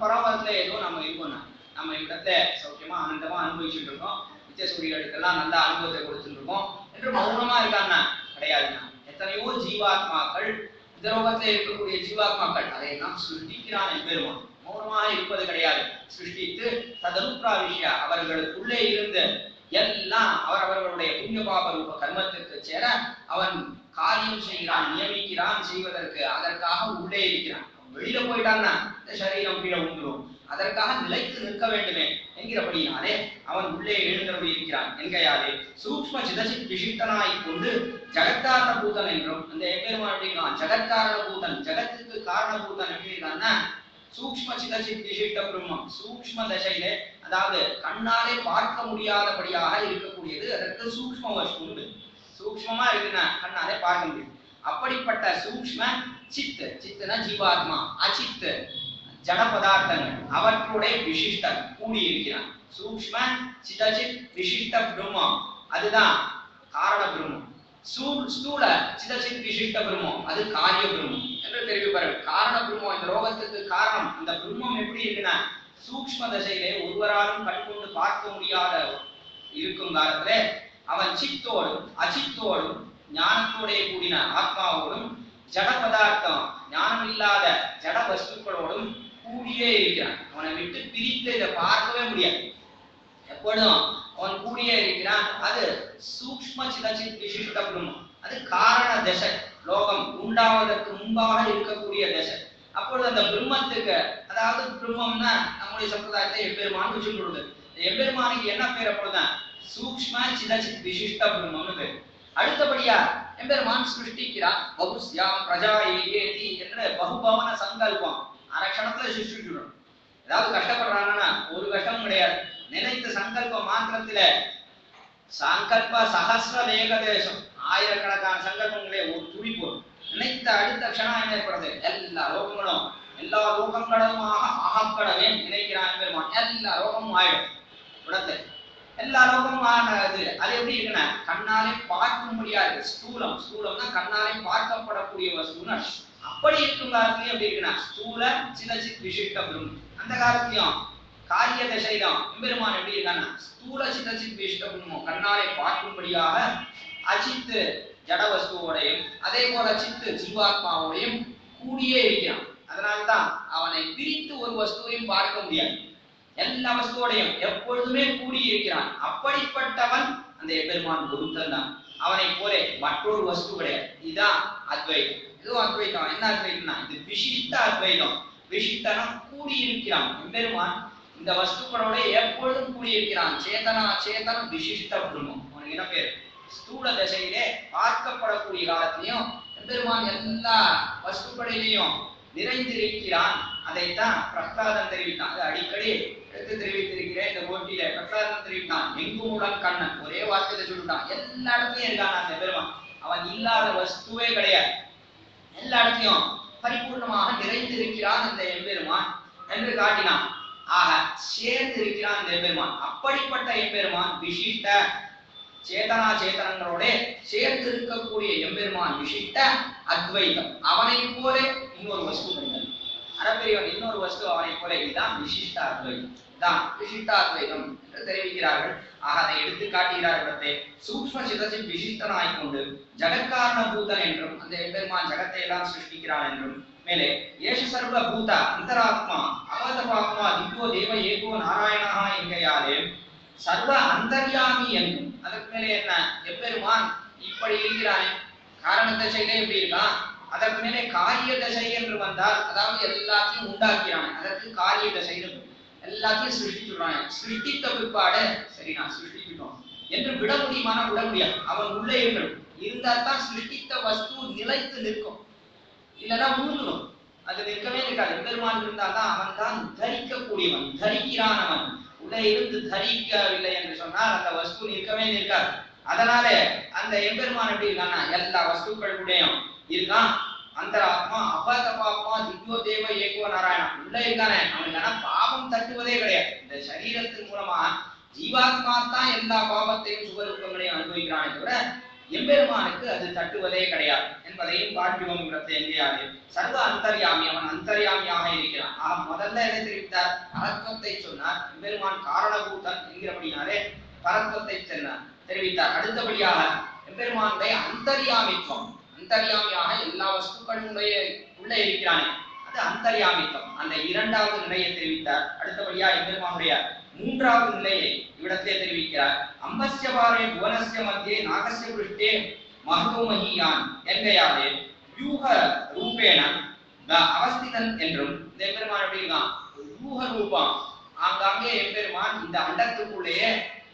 A: பரமபதத்துல ஏதோ நம்ம இருக்கோம்னா நம்ம இடத்துல சௌக்கியமா ஆனந்தமா அனுபவிச்சுட்டு இருக்கோம், நித்திய சூரியர்களுக்கெல்லாம் நல்ல அனுபவத்தை கொடுத்துட்டு இருக்கோம் என்று மௌனமா இருக்கான்னா கிடையாதுன்னா. எத்தனையோ ஜீவாத்மாக்கள் இந்த லோகத்துல இருக்கக்கூடிய ஜீவாத்மாக்கள் அதையெல்லாம் சிருஷ்டிக்கிறான் எம்பெருமான். மௌனமாக இருப்பது கிடையாது. சிருஷ்டித்து ததனுப்ராவிஷ்ய அவர்களுக்குள்ளே இருந்து எல்லாம் அவரவர்களுடைய புண்ணிய பாப ரூப கர்மத்திற்கு சேர அவன் காரியம் செய்கிறான், நியமிக்கிறான் செய்வதற்கு. அதற்காக உள்ளே இருக்கிறான். வெளியில போயிட்டான்னா இந்த சரீரம் கீழே உண்டுரும். அதற்காக நிலைத்து நிற்க வேண்டுமே என்கிறபடினாலே அவன் உள்ளே எழுந்தபடி இருக்கிறான். என்கையாலே சூக்ஷ்ம சிதசித் விசிஷ்டனாய் கொண்டு ஜகத்காரண பூதன் என்றும் அந்த எப்பெருமான் அப்படிங்கிறான். ஜகத்காரண பூதன், ஜகத்துக்கு காரணபூதன் எப்படின்னா சூக்ஷ்ம சிதசித் விசிஷ்ட பிரம்மம். சூக்ஷ்ம தசையிலே அதாவது கண்ணாலே பார்க்க முடியாதபடியாக இருக்கக்கூடியது அதற்கு சூக்ஷ்ம வஸ்து உண்டு. சூக்ஷ்மமா இருக்குன்னா கண்ணாலே பார்க்க முடியும். அப்படிப்பட்ட சூக்ஷ்ம சித்து, சித்துனா ஜீவாத்மா, அச்சித்து ஜட பதார்த்தங்கள் அவற்றுடைய விசிஷ்டம் கூடியிருக்கிறான். சூக்ஷ்ம சிதசித் விசிஷ்ட பிரம்மம் அதுதான் காரண பிரம்மம். ஸ்தூல சிதசித் விசிஷ்ட பிரம்மம் அது காரிய பிரம்மம் என்று தெரிவிப்பார்கள். காரண பிரம்மம் இந்த ரோகத்துக்கு காரணம். அந்த பிரம்மம் எப்படி இருக்குன்னா சூக்ஷ்ம தசையிலே ஒருவராலும் கண்கொண்டு பார்க்க முடியாத இருக்கும் காலத்திலே அவன் சித்தோடும் அச்சித்தோடும் ஞானத்தோடைய கூடின ஆத்மாவோடும் ஜட பதார்த்தம் ஞானம் இல்லாத ஜட வஸ்துக்களோடும் கூடியே இருக்கிறான். அவனை விட்டு பிரித்து இதை பார்க்கவே முடியாது. எப்பொழுதும் அவன் கூடியே இருக்கிறான். அது சூக்ஷ்ம சிதசித் விசிஷ்ட பிரம்மம். அது காரண தசை, லோகம் உண்டாவதற்கு முன்பாக இருக்கக்கூடிய தசை. அப்பொழுது அந்த பிரம்மத்துக்கு அதாவது பிரம்மம்னா நம்முடைய சம்பிரதாயத்தை எம்பெருமான் வச்சுக்கொள்வது. எம்பெருமானுக்கு என்ன பேர் அப்பொழுதுதான் சூக்ஷ்ம சிதசித் விசிஷ்ட பிரம்மம்னு பேர். அடுத்தபடியா எம்பெருமான் சிருஷ்டிக்கிறான். பகுஸ்யாம் பிரஜா ஏகேதி என்ற பகுபவன சங்கல்பம் அரக்ஷணத்துல சிருஷ்டிச்சுடும். ஏதாவது கஷ்டப்படுறாங்கன்னா ஒரு கஷ்டமும் கிடையாது. நினைத்த சங்கல்ப மாத்திரத்துல சங்கல்ப சகசிர வேகதேசம் ஆயிரக்கணக்கான சங்கல்பங்களே ஒரு துளி போடும். நினைத்த அடுத்த க்ஷணம் என்ன ஏற்படுது? எல்லா லோகங்களும் ஆகப்படவே நினைக்கிறான் எம்பெருமான். எல்லா லோகமும் ஆயிடும். உடத்துல எல்லா லோகமும் ஆனது. அது எப்படி இருக்குன்னா கண்ணாலே பார்க்க முடியாது. ஸ்தூலம்னா கண்ணாலே பார்க்கப்படக்கூடிய வஸ்துன்னு. அப்படி இருக்கும் காலத்திலயும் எப்படி இருக்குன்னா ஸ்தூல சிதசித் விசிஷ்ட பிரம்மம். அந்த காலத்திலையும் காரிய தசைதான் எம்பெருமான் எப்படி இருக்கான்னா ஸ்தூல சிதசித் விசிஷ்ட பிரம்மம் கண்ணாலே பார்க்கும்படியாக அச்சித்து ஜட வஸ்துவோடையும் அதே போல சித்து ஜீவாத்மாவோடையும் கூடியே இருக்கிறான். அதனால்தான் அவனை பிரித்து ஒரு வஸ்துவையும் பார்க்க முடியாது. எல்லா வஸ்துவோடையும் எப்பொழுதுமே கூடி இருக்கிறான். அப்படிப்பட்டவன் அந்த எம்பெருமான் ஒருத்தன் தான். அவனை போல மற்றொரு வஸ்து கிடையாது. இதுதான் அத்வைதம். இதுவும் அத்வைதம். என்ன அத்வைதம்னா இது விசிஷ்ட அத்வைதம். விசிஷ்டனா கூடியிருக்கிறான் எம்பெருமான். இந்த வஸ்துக்களோட எப்பொழுதும் கூடியிருக்கிறான். சேதனம் விசிஷ்ட பிரம்மம். அவனுக்கு என்ன பேர்? ஸ்தூல தசையிலே பார்க்கப்படக்கூடிய காலத்திலையும் எம்பெருமான் எல்லா வஸ்துக்களிலையும் நிறைந்திருக்கிறான். அதைத்தான் பிரகலாதன் தெரிவித்தான். அது அடிக்கடி எடுத்து தெரிவித்திருக்கிறேன். இந்த போட்டியில பிரகலாதன் தெரிவித்தான். எங்குமுடன் கண்ணன் ஒரே வார்த்தையில சொல்லிட்டான். எல்லா இடத்துலயும் இருக்கான் அந்த பெருமான். அவன் இல்லாத வஸ்துவே கிடையாது. எல்லா இடத்தையும் பரிபூர்ணமாக நிறைந்திருக்கிறான் அந்த எம்பெருமான் என்று காட்டினான். ஆக சேர்ந்து இருக்கிறான் இந்த எம்பெருமான். அப்படிப்பட்ட எம்பெருமான் விசிஷ்ட சேதனங்களோட சேர்ந்து இருக்கக்கூடிய எம்பெருமான் விசிஷ்ட அத்வைதம். அவனை போல இன்னொரு வஸ்து கிடையாது. அறப்பெரியவன் இன்னொரு வஸ்து அவனை போல. இதுதான் விசிஷ்ட அத்வைதம். தான் விசிஷ்ட அத்வைதம் என்று தெரிவிக்கிறார்கள். ஆக அதை எடுத்து காட்டுகிறார்களே சூக்ஷ்ம சிதசித் விசிஷ்டனாய் கொண்டு ஜகத்காரண பூதன் என்றும் அந்த எம்பெருமான் ஜகத்தை எல்லாம் சிருஷ்டிக்கிறான் என்றும் மேலே ஏஷ சர்வ பூத அந்தராத்மா அவதபாத்மா திவ்யோ தேவ ஏகோ நாராயணா என்கையாலே சர்வ அந்தர்யாமி என்றும் அதற்கு மேலே என்ன எம்பெருமான் இப்படி இருக்கிறானே காரண தசையிலே எப்படி இருக்கான். அதற்கு மேலே காரிய தசை என்று வந்தால் அதாவது எல்லாத்தையும் உண்டாக்கிறான். அதற்கு காரிய தசை எல்லாத்தையும் சிருஷ்டிச்சுடுறான். சிருஷ்டித்த பிற்பாடு சரி நான் சிருஷ்டிக்கிட்டோம் என்று விட முடியுமான விட முடியாது. அவன் உள்ளே இருக்கணும். இருந்தால் தான் சிருஷ்டித்த வஸ்து நிலைத்து நிற்கும். இல்லைன்னா முழுங்கணும். அது நிற்கவே இருக்காது. எம்பெருமான் இருந்தால்தான் அவன் தான் தரிக்கக்கூடியவன், தரிக்கிறான். அவன் உள்ளே இருந்து தரிக்கவில்லை என்று சொன்னால் அந்த வஸ்து நிற்கவே நிற்காது. அதனால அந்த எம்பெருமான் எப்படி இருக்கான்னா எல்லா வஸ்துக்களுடையும் இருக்கான். அந்தராத்மா அபதபாத்மா திவ்யோ தேவ ஏகோ நாராயணா உள்ள இருக்கானே. அவனுக்கு ஆனா பாவம் தட்டுவதே கிடையாது. இந்த சரீரத்தின் மூலமா ஜீவாத்மா தான் எல்லா பாவத்தையும் சுகருக்கங்களையும் அனுபவிக்கிறானே தவிர எம்பெருமானுக்கு அது தட்டுவதே கிடையாது என்பதையும் பார்க்கிறோம். எங்கேயாது சர்வ அந்தர்யாமி, அவன் அந்தர்யாமியாக இருக்கிறான். முதல்ல எதை தெரிவித்தார்? பரத்வத்தை சொன்னார். எம்பெருமான் காரணபூதன் என்கிறபடினாலே பரத்வத்தை தெரிவித்தார். அடுத்தபடியாக எம்பெருமானுடைய அந்தர்யாமித்வம், அந்தர்யாமியாக எல்லா வஸ்துக்களுடைய உள்ளே இருக்கிறானே அது அந்தர்யாமித்வம், அந்த இரண்டாவது நிலையை தெரிவித்தார். அடுத்தபடியா எம்பெருமானுடைய மூன்றாவது நிலையை இவ்விடத்திலே தெரிவிக்கிறார். அம்பஸ்யபாரே புவனஸ்ய மத்தியே நாகஸ்ய புருஷ்டே மகதோமஹியான் என்கையாலே யூக ரூபேன அவஸ்திதன் என்றும் இந்த எம்பெருமான் எப்படி இருக்கான்? யூக ரூபம். ஆங்காங்கே எம்பெருமான் இந்த அண்டத்துக்குள்ளேயே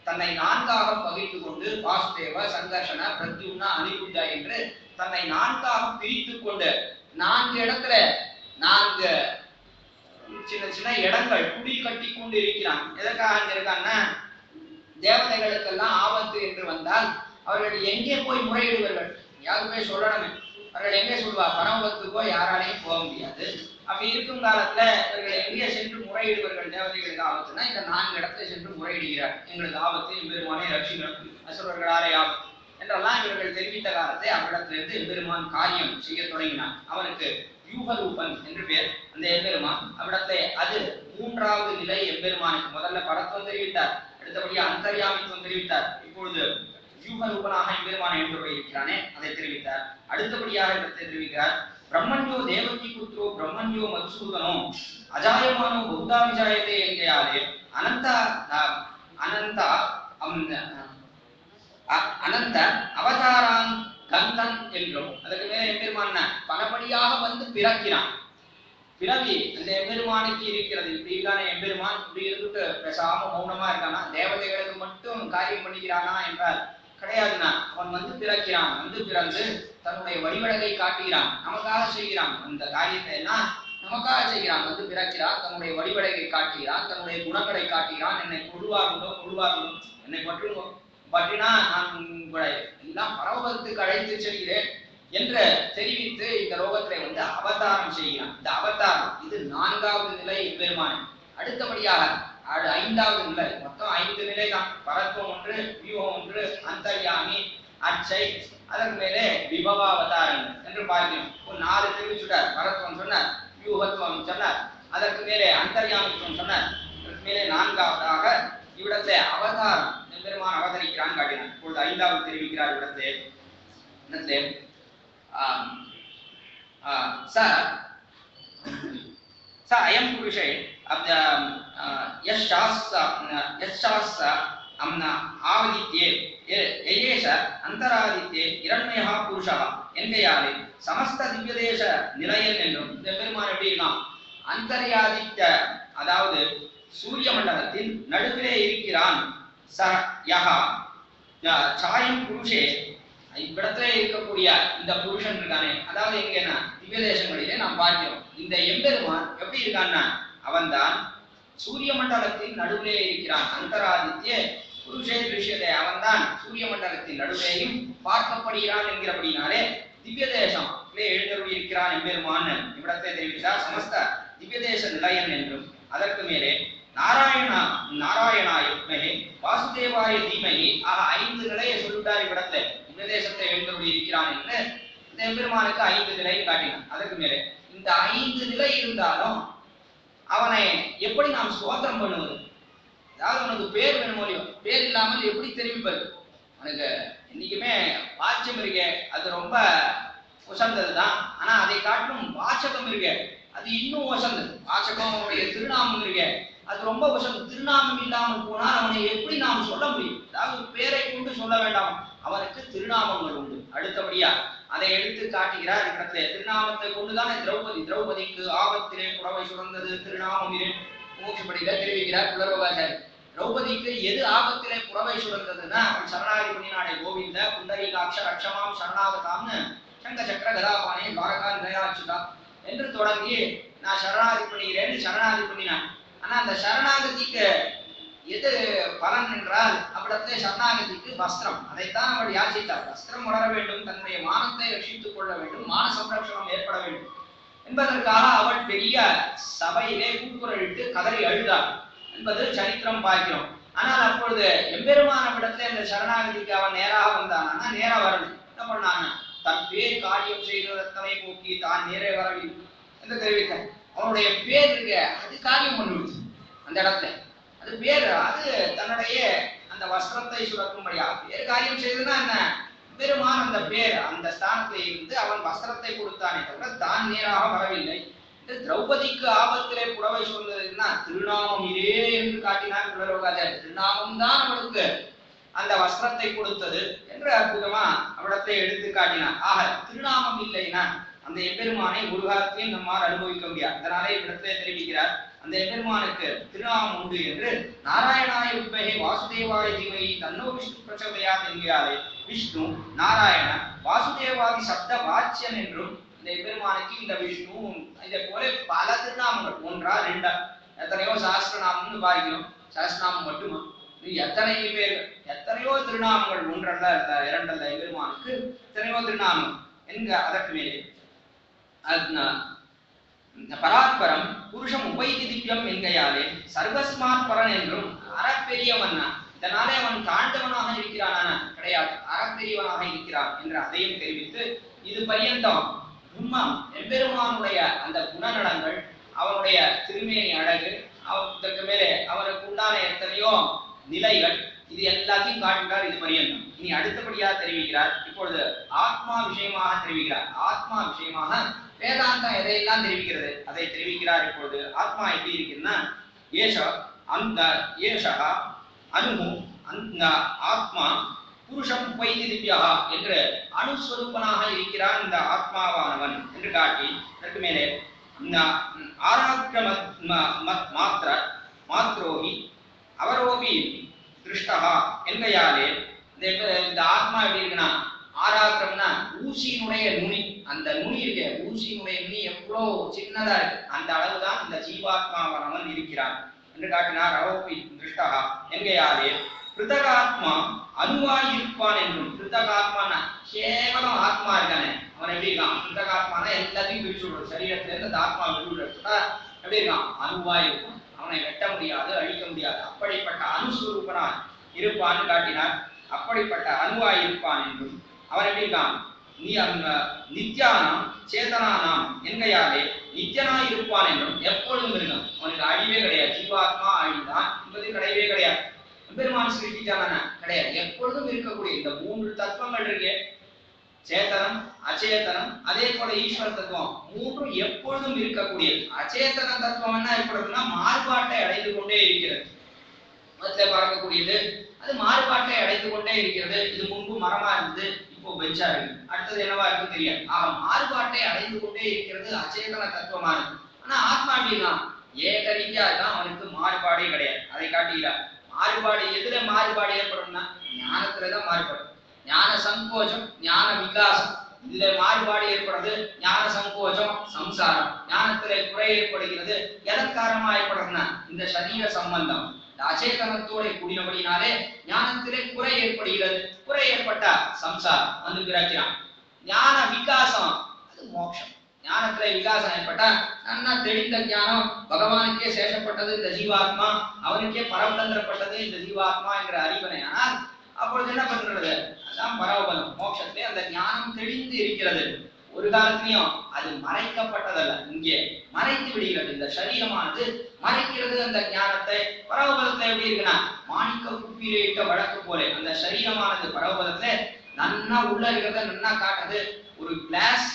A: தன்னை நான்காக பகிர்ந்து கொண்டு வாசுதேவ, சங்கர்ஷண, பிரத்யும்ன, அனிருத்த என்று தன்னை நான்காக பிரித்து கொண்டு 4 இடத்துல 4 சின்ன சின்ன இடங்கள் குடி கட்டி கொண்டு இருக்கிறான். எதற்காக இருக்கான்னா, தேவதைகளுக்கெல்லாம் ஆபத்து என்று வந்தால் அவர்கள் எங்கே போய் முறையிடுவார்கள்? யாருமே சொல்லணுமே. அவர்கள் எங்கே சொல்வா? பரமபத்துக்கோ யாராலையும் போக முடியாது. அப்படி இருக்கும் காலத்துல இவர்கள் எங்கே சென்று முறையிடுவார்கள்? தேவதைகளுக்கு ஆபத்துனா இந்த 4 இடத்துல சென்று முறையிடுகிறார். எங்களுக்கு ஆபத்து, எம்பெருமானை ரட்சிக்கணும், அசுரர்களாரே ஆபத்து என்றெல்லாம் இவர்கள் தெரிவித்த காலத்தை அவ்விடத்திலிருந்து எம்பெருமான் காரியம் செய்ய தொடங்கினான். அவனுக்கு யூகரூபன் என்று பெயர். அந்த எம்பெருமான் அவ்விடத்தை அது மூன்றாவது நிலை எம்பெருமானுக்கு. முதல்ல பரத்துவம் தெரிவித்தார், அடுத்தபடியாக அந்தர்யாமித்துவம் தெரிவித்தார். இப்பொழுது யூகரூபனாக எம்பெருமான் என்று இருக்கிறானே அதை தெரிவித்தார். அடுத்தபடியாக இடத்தை தெரிவிக்கிறார். பிரம்மண்யோ தேவகி புத்ரோ பிரம்மண்யோ மதுசூதனோ அஜாயமானோ பௌத்தா விஜாயத்தே என்கையாலே அனந்த அனந்த அவதாரான் கந்தன் என்றும் அதற்கு மேல எம்பெருமான் பலபடியாக வந்து பிறக்கிறான். பிறவி அந்த எம்பெருமானுக்கு இருக்கிறது. இப்படிதானே எம்பெருமான் இப்படி இருந்துட்டு பேசாம மௌனமா இருக்கானா? தேவதைகளுக்கு மட்டும் காரியம் பண்ணிக்கிறானா என்றால் கிடையாதுனா. அவன் வந்து பிறக்கிறான், வந்து பிறந்து தன்னுடைய வடிவழகை காட்டுகிறான், நமக்காக செய்கிறான். அந்த காரியத்தை எல்லாம் நமக்காக செய்கிறான். வந்து பிறக்கிறான், தன்னுடைய வடிவழகை காட்டுகிறான், தன்னுடைய குணங்களை காட்டுகிறான். என்னை கொள்வார்களோ, என்னை பற்றினா நான் உங்களை எல்லாம் பரவத்துக்கு அழைத்து செல்கிறேன் என்று தெரிவித்து இந்த லோகத்திலே வந்து அவதாரம் செய்கிறான். இந்த அவதாரம் இது 4வது நிலை எம்பெருமான். அடுத்தபடியாக 5வது நிலை. மொத்தம் 5 நிலை தான். பரத்துவம் ஒன்று, வியூகம் ஒன்று, அந்தர்யாமி, அச்சை, அதற்கு மேலே விபவாவதாரங்கள் என்று பார்க்கிறோம். ஒரு 4 தெரிவிச்சுட்டார். பரத்துவம் சொன்னார், வியூகத்துவம் சொன்னார், அதற்கு மேலே அந்தர்யாமித்துவம் சொன்னார், அதற்கு மேலே 4வதாக இவ்விடத்தை அவதாரம் எம்பெருமான் அவதரிக்கிறான் காட்டினான். இப்பொழுது 5வது தெரிவிக்கிறார். இவ்விடத்தை स अयं पुरुषे आवदित्ये ययेष अंतरादित्ये இரண்மயः புருஷः என்கையாலே சமஸ்த திவ்யதேச நிலையன் என்றும் இந்த பெருமான் எப்படி இருக்கான்? அந்தர்யாதித்ய, அதாவது சூரிய மண்டலத்தின் நடுவிலே இருக்கிறான். ச யஹா சாயம் புருஷே, இவ்விடத்துல இருக்கக்கூடிய இந்த புருஷன் இருக்கானே, அதாவது எங்கன்னா திவ்ய தேசங்களிலே நாம் பார்க்கிறோம். இந்த எம்பெருமான் எப்படி இருக்கான்னா, அவன்தான் சூரிய மண்டலத்தின் நடுவிலே இருக்கிறான். அந்தராதித்ய புருஷே திருஷ்யத்தை, அவன்தான் சூரிய மண்டலத்தின் நடுவிலேயும் பார்க்கப்படுகிறான் என்கிறபடினாலே திவ்ய தேசம் எழுந்தருளி இருக்கிறான் எம்பெருமான் இவ்விடத்தை தெரிவித்தார். சமஸ்த திவ்ய தேச நிலையன் என்றும் அதற்கு மேலே நாராயணாய வாசுதேவாய தீமகி ஆக 5 நிலையை சொல்லிட்டார். இவ்விடத்தை திவ்யதேசத்தை எழுந்தருளி இருக்கிறான் என்று இந்த எம்பெருமானுக்கு 5 நிலை காட்டினான். அதற்கு மேலே இந்த 5 நிலை இருந்தாலும் அவனை எப்படி நாம் ஸ்தோத்திரம் பண்ணுவது? அதாவது அவனுக்கு பேர் வேணுமோ இல்லையோ, பேர் இல்லாமல் எப்படி தெரிவிப்பது? அவனுக்கு இன்னைக்குமே வாட்சம் இருக்கே, அது ரொம்ப உசந்தது தான். ஆனா அதை காட்டும் வாசகம் இருக்கே, அது இன்னும் உசந்தது. வாசகம் அவனுடைய திருநாமம் இருக்கே, அது ரொம்ப உசந்தது. திருநாமம் இல்லாமல் போனால் அவனை எப்படி நாம் சொல்ல முடியும்? அதாவது பேரை கொண்டு சொல்ல வேண்டாம், அவனுக்கு திருநாமங்கள் உண்டு. அடுத்தபடியா அதை எடுத்து காட்டுகிறார். இடத்துல திருநாமத்தை கொண்டுதானே திரௌபதிக்கு ஆபத்திலே புடவை சுரந்தது திருநாமம் மோட்சப்படியில தெரிவிக்கிறார் புலரோகாச்சாரி. திரௌபதிக்கு எது ஆபத்திலே புடவை சுரந்ததுன்னா, அவன் சரணாகி பண்ணினானே கோவிந்த புண்டரீகாட்ச ரட்சமாம் சரணாகதாம்னு சங்க சக்கர கதாபானே துவாரகா நிலையாச்சுதா என்று தொடங்கி நான் சரணாகதி பண்ணுகிறேன்னு சரணாகதி பண்ணினான். ஆனா அந்த சரணாகதிக்கு எது பலன் என்றால், அவ்விடத்திலே சரணாகதிக்கு வஸ்திரம், அதைத்தான் அவள் யாசித்தார். வஸ்திரம் வளர வேண்டும், தன்னுடைய மானத்தை ரட்சித்துக் கொள்ள வேண்டும், மான சம்ரட்சணம் ஏற்பட வேண்டும் என்பதற்காக அவள் பெரிய சபையிலே கூக்குரலிட்டு கதறி அழுதாள் என்பது சரித்திரம் பார்க்கிறோம். ஆனால் அப்பொழுது எம்பெருமான விடத்துல இந்த சரணாகதிக்கு அவன் நேராக வந்தானா நேரா வரவில்லை. என்ன பண்ணாங்க? தன் பேர் காரியம் செய்த ரத்தனை போக்கி தான் நேரே வரவில்லை என்று தெரிவித்தார். அவனுடைய பேர் இருக்க அது காரியம் பண்ணிவிடுச்சு அந்த இடத்துல. அது பேர் அது தன்னுடைய அந்த வஸ்திரத்தை சுரக்கும்படியா பேர் காரியம் செய்ததுன்னா என்ன? பெருமான் அந்த பேர் அந்த ஸ்தானத்தில் இருந்து அவன் வஸ்திரத்தை கொடுத்தானே தவிர தான் நேராக வரவில்லை. திரௌபதிக்கு ஆபத்திலே புடவை சொன்னதுன்னா திருநாமம் இதே என்று காட்டினார் குலரோகாச்சாரியர். திருநாமம் தான் அவளுக்கு அந்த வஸ்திரத்தை கொடுத்தது என்று அற்புதமா அவடத்தை எடுத்து காட்டினார். ஆக திருநாமம் இல்லைன்னா அந்த எம்பெருமானை ஒரு காலத்தையும் நம்மால் அனுபவிக்க முடியாது. அதனாலே இவ்விடத்திலே தெரிவிக்கிறார் அந்த எம்பெருமானுக்கு திருநாமம் உண்டு என்று. நாராயணாய வித்மஹே வாசுதேவாய தீமஹி தன்னோ விஷ்ணு பிரச்சோதயாத் என்கிறாரே. விஷ்ணு நாராயண வாசுதேவாதி சப்த வாச்சியன் என்றும் இந்த எம்பெருமானுக்கு இந்த விஷ்ணு இதே போல பல திருநாமங்கள், ஒன்றா ரெண்டா எத்தனையோ சாஸ்திரநாமம்னு பார்க்கிறோம். சாஸ்திரநாமம் மட்டுமா? எத்தனை பேர் எத்தனையோ திருநாமங்கள், ஒன்றல்ல இரண்டல்ல எம்பெருமானுக்கு எத்தனையோ திருநாமம் என்க. அதற்கு மேலே பராத்பரம் புருஷம் உபைதி திவ்யம் என்கையாலே சர்வஸ்மாத் பரன் என்றும் அறப்பெரியவன். இதனாலே அவன் தாழ்ந்தவனாக இருக்கிறான் கிடையாது, அறப்பெரியவனாக இருக்கிறான் என்று அதையும் தெரிவித்து இது பரியந்தம் பிரம்மம் எம்பெருமானுடைய அந்த குணநலங்கள், அவனுடைய திருமேனி அழகு, இதற்கு மேலே அவனுக்கு உண்டான எத்தனையோ நிலைகள், இது எல்லாத்தையும் காட்டுகிறார் இது பரியந்தம். இனி அடுத்தபடியாக தெரிவிக்கிறார். இப்பொழுது ஆத்மா விஷயமாக தெரிவிக்கிறார். ஆத்மா விஷயமாக வேதாந்தம் எதையெல்லாம் தெரிவிக்கிறது அதை தெரிவிக்கிறார். இப்பொழுது ஆத்மா எப்படி இருக்குன்னா அனு அந்த ஆத்மா புருஷம் உபைதி திவ்யா என்று அணுஸ்வரூபனாக இருக்கிறான் இந்த ஆத்மாவானவன் என்று காட்டி, அதற்கு மேலே மாத்ரோகி அவரோபி திருஷ்டா என்கையாலே இந்த ஆத்மா எப்படி இருக்குன்னா ஆராக்கிரம்னா ஊசியினுடைய நுனி, அந்த நுனி இருக்க ஊசியினுடைய நுனி எவ்வளவு சின்னதா இருக்கு அந்த அளவுதான் இந்த ஜீவாத்மாவானவன் இருக்கிறான் என்று காட்டினார். அவரோபி திருஷ்டா என்கையாலே பிருதகாத்மா அணுவாய் இருப்பான் என்றும். பிருதகாத்மான கேவலம் ஆத்மா இருக்கானே அவன் எப்படி இருக்கான்? பிருதகாத்மான எல்லாத்தையும் பிரிச்சு விடுறது, சரீரத்துல இருந்து அந்த ஆத்மா விடுவிடுறா எப்படி இருக்கான்? அணுவாய் இருக்கும், அவனை வெட்ட முடியாது அழிக்க முடியாது, அப்படிப்பட்ட அணுஸ்வரூபனா இருப்பான்னு காட்டினார். அப்படிப்பட்ட அணுவாய் இருப்பான் என்றும் அவன் எப்படி இருக்கான்? நித்யானாம் சேதனானாம் என்கையாலே நித்யனாய் இருப்பான் என்றும் எப்பொழுதும் இருக்கான். அவனுக்கு அழிவே கிடையாது, ஜீவாத்மா அழிதான் என்பது கிடையவே கிடையாது. பெருமான் சிருஷ்டிச்சான கிடையாது, எப்பொழுதும் இருக்கக்கூடிய இந்த மூன்று தத்துவங்கள் இருக்கு, சேத்தனம் அச்சேதனம் அதே போல ஈஸ்வர தத்துவம், மூன்றும் எப்பொழுதும் இருக்கக்கூடியது. அச்சேதன தத்துவம் என்ன ஏற்படுதுன்னா மாறுபாட்டை அடைந்து கொண்டே இருக்கிறது. மதத்தை பார்க்கக்கூடியது அது மாறுபாட்டை அடைந்து கொண்டே இருக்கிறது. இது முன்பு மரமா இருந்தது, இப்போ பெஞ்சா இருக்கு, அடுத்தது என்னவா இருக்கு தெரியாது. ஆக மாறுபாட்டை அடைந்து கொண்டே இருக்கிறது அச்சேதன தத்துவமானது. ஆனா ஆத்மா அப்படின்னா ஏக ரீதியா தான், அவனுக்கு மாறுபாடே கிடையாது. அதை காட்டுகிறார். மாறுபாடு எதுல மாறுபாடு ஏற்படும்னா ஞானத்துலதான் மாறுபடும். ஞான சங்கோச்சம் ஞான விகாசம் இதுல மாறுபாடு ஏற்படுறது. ஞான சங்கோச்சம் சம்சாரம், ஞானத்திலே குறை ஏற்படுகிறது. எதன் காரணமா ஏற்படுறதுன்னா இந்த சரீர சம்பந்தம் அச்சேதனத்தோட கூடினபடினாலே ஞானத்திலே குறை ஏற்படுகிறது. குறை ஏற்பட்டா சம்சாரம் வந்து பிறக்கிறான். ஞான விகாசம் அது மோட்சம். ஞானத்துல விகாசம் ஏற்பட்டா நன்னா தெளிந்த ஞானம், பகவானுக்கே சேஷப்பட்டது இந்த ஜீவாத்மா, அவனுக்கே பரமதந்திரப்பட்டது இந்த ஜீவாத்மா என்ற அறிவனை. ஆனால் அப்பொழுது என்ன பண்றது? அதான் பரவபலம். மோட்சத்திலே அந்த ஞானம் தெளிந்து இருக்கிறது. ஒரு காலத்திலையும் அது மறைக்கப்பட்டதல்ல, இங்கே மறைத்து விடுகிறது. இந்த சரீரமானது மறைக்கிறது அந்த ஞானத்தை. பரவபலத்தை எப்படி இருக்குன்னா மாணிக்க குப்பியில இட்ட வழக்கு போல அந்த சரீரமானது பரவபலத்துல நன்னா உள்ள இருக்கிறத நன்னா காட்டுது. ஒரு கிளாஸ்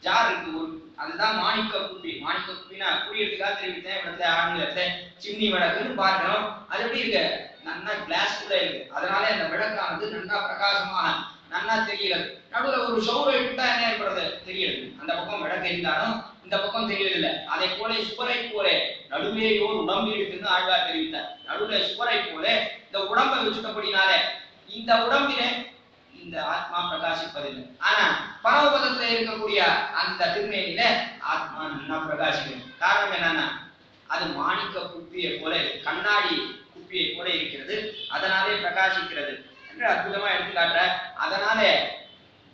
A: ஜார் இருக்கு, அதுதான் மாணிக்க குப்பி. மாணிக்க குப்பினா புரியறதுக்காக தெரிவித்தேன். இடத்துல ஆங்கிலத்துல சிம்னி விளக்குன்னு பார்க்கணும். அது எப்படி இருக்கு? நன்னா கிளாஸ் கூட இருக்கு. அதனால அந்த விளக்கானது நன்னா பிரகாசமாக நன்னா தெரிகிறது. நடுவுல ஒரு சௌரை விட்டா என்ன ஏற்படுறது தெரியுது. அந்த பக்கம் விளக்கு இருந்தாலும் இந்த பக்கம் தெரியவில்லை. அதை போல சுவரை போல நடுவேயோர் உடம்பு இருக்குன்னு ஆழ்வார் தெரிவித்தார். நடுவுல சுவரை போல இந்த உடம்பை வச்சுட்டபடினாலே இந்த உடம்பிலே இந்த ஆத்மா பிரகாசிப்பதில்லை. ஆனா பரவபதத்துல இருக்கக்கூடிய அந்த திருமேனில ஆத்மா நன்னா பிரகாசிக்கும். காரணம் என்னன்னா அது மாணிக்க குப்பியை போல, கண்ணாடி குப்பியை போல இருக்கிறது, அதனாலே பிரகாசிக்கிறது என்று அற்புதமா எடுத்துக்காட்டுற. அதனால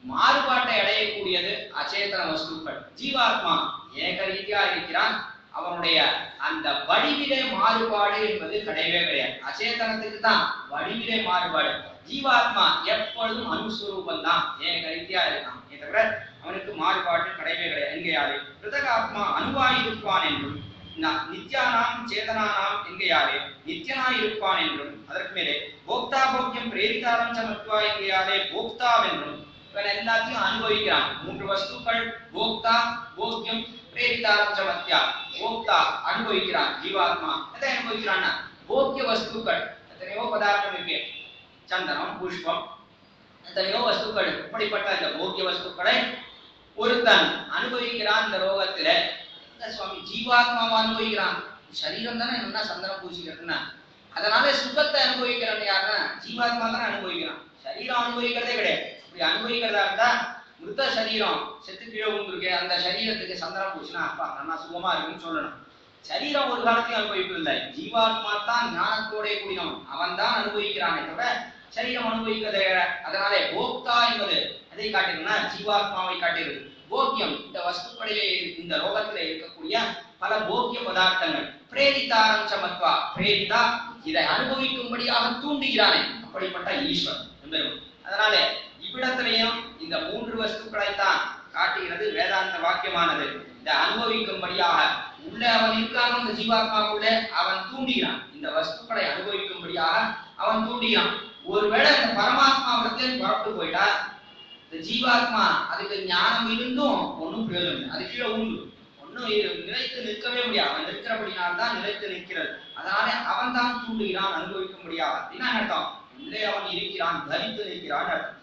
A: மாறுபாட்டை அடையக்கூடியது அச்சேதன வஸ்துக்கள். ஜீவாத்மா ஏக ரீதியா இருக்கிறான். அவனுடைய அந்த வடிவிலே மாறுபாடு என்பது கிடையவே கிடையாது. அச்சேதனத்துக்கு தான் வடிவிலே மாறுபாடு. ஜீவாத்மா எப்பொழுதும் அனுஸ்வரூபம் தான், ஏகரீதியா இருக்கான். தவிர அவனுக்கு மாறுபாடு கிடையவே கிடையாது. எங்கேயாரு பிருதகாத்மா அணுவாய் இருப்பான் என்றும், நித்யானாம் சேதனானாம் எங்கேயாரே நித்யனாய் இருப்பான் என்றும், அதற்கு மேலே போக்தா போக்கியம் பிரேரிதாரம் சமத்வா எங்கேயாரே போக்தாவென்றும் இவன் எல்லாத்தையும் அனுபவிக்கிறான். மூன்று வஸ்துக்கள் போக்தா போக்கியம் பிரேரிதாரம் சமத்யா. போக்தா அனுபவிக்கிறான் ஜீவாத்மா. எதை அனுபவிக்கிறான்னா போக்கிய வஸ்துக்கள். எத்தனையோ பதார்த்தம் இருக்கு, சந்தனம் புஷ்பம், எத்தனையோ வஸ்துக்கள். இப்படிப்பட்ட இந்த போக்கிய வஸ்துக்களை ஒருத்தன் அனுபவிக்கிறான். இந்த ரோகத்துல சுவாமி ஜீவாத்மாவை அனுபவிக்கிறான். சரீரம் தானே என்ன சந்தனம் பூசிக்கிறதுன்னா, அதனால சுகத்தை அனுபவிக்கிறவன் யாருன்னா ஜீவாத்மா தானே அனுபவிக்கிறான். சரீரம் அனுபவிக்கிறதே கிடையாது. இப்படி அனுபவிக்கிறதா இருந்தா மிருத சரீரம் செத்து கீழே விழுந்திருக்கு, அந்த சரீரத்துக்கு சந்தனம் பூசினா அப்பா நல்லா சுகமா இருக்குன்னு சொல்லணும். சரீரம் ஒரு காலத்தையும் அனுபவிப்பதில்லை. ஜீவாத்மா தான் ஞானத்தோட கூடினவன், அவன் தான் அனுபவிக்கிறானே தவிர சரீரம் அனுபவிக்கிறதே. அதனாலே போக்தா என்பது எதை காட்டுதுன்னா ஜீவாத்மாவை காட்டுகிறது. போக்கியம் இந்த வஸ்துக்களிலே இந்த ரோகத்திலே இருக்கக்கூடிய பல போக்கிய பதார்த்தங்கள். பிரேரிதாரம் சமத்வா, பிரேரிதா இதை அனுபவிக்கும்படியாக தூண்டுகிறானே அப்படிப்பட்ட ஈஸ்வரன். அதனால இவ்விடத்திலையும் இந்த மூன்று வஸ்துக்களைத்தான் காட்டுகிறது வேதாந்த வாக்கியமானது. இந்த அனுபவிக்கும்படியாக உள்ள அவன் இருக்கான், இந்த ஜீவாத்மாவுள்ள அவன் தூண்டுகிறான். இந்த வஸ்துக்களை அனுபவிக்கும்படியாக அவன் தூண்டுகிறான். ஒருவேளை இந்த பரமாத்மாவிடத்திலே புறப்பட்டு போயிட்டா இந்த ஜீவாத்மா அதுக்கு ஞானம் இருந்தும் ஒன்றும் பிரயோஜனம் இல்லை. அது கீழே உண்டு, ஒன்றும் நிலைத்து நிற்கவே முடியாது. அவன் நிற்கிறபடினால்தான் நிலைத்து நிற்கிறது. அதனால அவன் தான் தூண்டுகிறான் அனுபவிக்க முடியாது. அப்படின்னா அர்த்தம் உள்ளே அவன் இருக்கிறான், தரித்து நிற்கிறான் அர்த்தம்.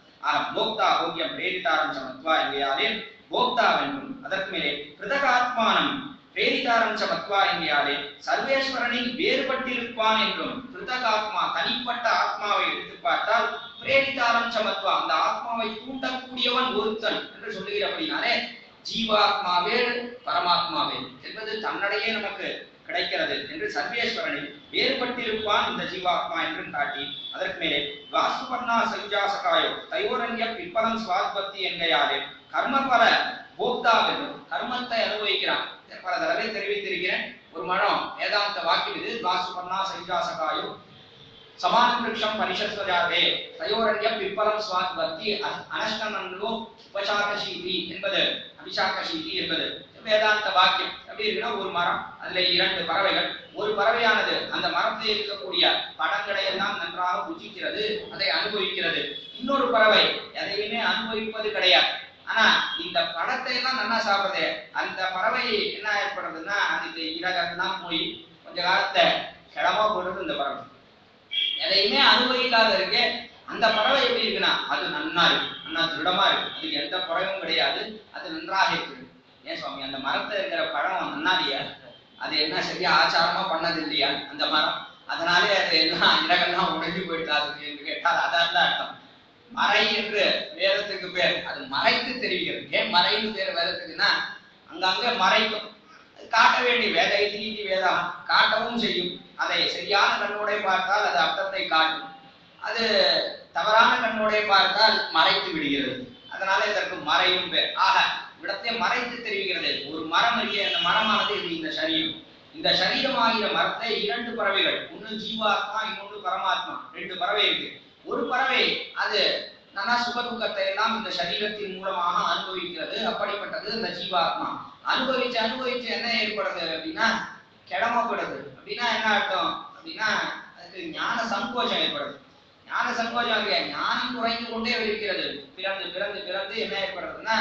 A: போக்தா போக்கியம் பிரேரிதாரம் சமத்வா எங்கேயாலே போக்தாவென்றும், அதற்கு மேலே பிருதகாத்மானம் பிரேரிதாரம் சமத்வா எங்கேயாலே சர்வேஸ்வரனில் வேறுபட்டிருப்பான் என்றும். பிருதகாத்மா தனிப்பட்ட ஆத்மாவை எடுத்து பார்த்தால் பிரேரிதாரம் சமத்வா அந்த ஆத்மாவை தூண்டக்கூடியவன் ஒருத்தன் என்று சொல்லுகிறபடினாலே ஜீவாத்மா வேறு பரமாத்மா வேறு என்பது தன்னடையே நமக்கு கிடைக்கிறது என்று சர்வேஸ்வரனில் வேறுபட்டிருப்பான் இந்த ஜீவாத்மா என்றும் காட்டி, அதற்கு மேலே வாசுபர்ணா சஞ்சாசகாயோ தயோரண்ய பிப்பலம் சுவாத்பத்தி என்கையாலே கர்மபல போக்தாவென்றும் கர்மத்தை அனுபவிக்கிறான். பல தடவை தெரிவித்திருக்கிறேன். ஒரு மனம் வேதாந்த வாக்கியம் இது. வாசுபர்ணா சஞ்சாசகாயோ சமானம் விருட்சம் பரிஷத்வஜாதே தயோரண்ய பிப்பலம் சுவாத்பத்தி அனஷ்டனோ உபசாகசீதி என்பது அபிஷாகசீதி என்பது வேதாந்த வாக்கியம். எப்படி இருக்குன்னா ஒரு மரம், அதுல இரண்டு பறவைகள். ஒரு பறவையானது அந்த மரத்தில் இருக்கக்கூடிய பழங்களை எல்லாம் நன்றாக புஜிக்கிறது, அதை அனுபவிக்கிறது. இன்னொரு பறவை எதையுமே அனுபவிப்பது கிடையாது. ஆனா இந்த பழத்தை எல்லாம் நல்லா சாப்பிடுறது. அந்த பறவை என்ன ஏற்படுறதுன்னா அதுக்கு இறகெல்லாம் போய் கொஞ்ச காலத்தை கிளமா போடுறது. இந்த பறவை எதையுமே அனுபவிக்காத இருக்கு. அந்த பறவை எப்படி இருக்குன்னா அது நன்னா இருக்கு, நன்னா திருடமா இருக்கு, அதுக்கு எந்த குறைவும் கிடையாது, அது நன்றாக இருக்கு. ஏன் சுவாமி அந்த மரத்துல இருக்கிற பழம் நன்னாலியா, அது என்ன சரியா ஆச்சாரமா பண்ணது இல்லையா அந்த மரம், அதனாலே அது எல்லாம் இறகெல்லாம் உடைஞ்சு போயிட்டாது என்று கேட்டால் அதான் அர்த்தம். மறை என்று வேதத்துக்கு பேர், அது மறைத்து தெரிவிக்கிறது. ஏன் மறைன்னு பேர் வேதத்துக்குன்னா அங்கங்க மறைக்கும். காட்ட வேண்டிய வேத இதி வேதம் காட்டவும் செய்யும். அதை சரியான கண்ணோட பார்த்தால் அது அர்த்தத்தை காட்டும், அது தவறான கண்ணோட பார்த்தால் மறைத்து விடுகிறது. அதனால இதற்கு மறையும் பேர். ஆக இடத்தை மறைத்து தெரிவிக்கிறது. ஒரு மரம் இருக்கு, அந்த மரமானது இது இந்த சரீரம். இந்த சரீரமாகிற மரத்தை இரண்டு பறவைகள், ஒன்று ஜீவாத்மா இன்னொன்று பரமாத்மா, ரெண்டு பறவை இருக்கு. ஒரு பறவை அது நல்லா சுகதுக்கத்தை எல்லாம் இந்த சரீரத்தின் மூலமாக அனுபவிக்கிறது. அப்படிப்பட்டது இந்த ஜீவாத்மா. அனுபவிச்சு அனுபவிச்சு என்ன ஏற்படுது அப்படின்னா கிளம்பப்படுது. அப்படின்னா என்ன அர்த்தம் அப்படின்னா அதுக்கு ஞான சங்கோச்சம் ஏற்படுது. ஞான சங்கோச்சம் இருக்கு, ஞானம் குறைந்து கொண்டே இருக்கிறது. பிறந்து பிறந்து பிறந்து என்ன ஏற்படுறதுன்னா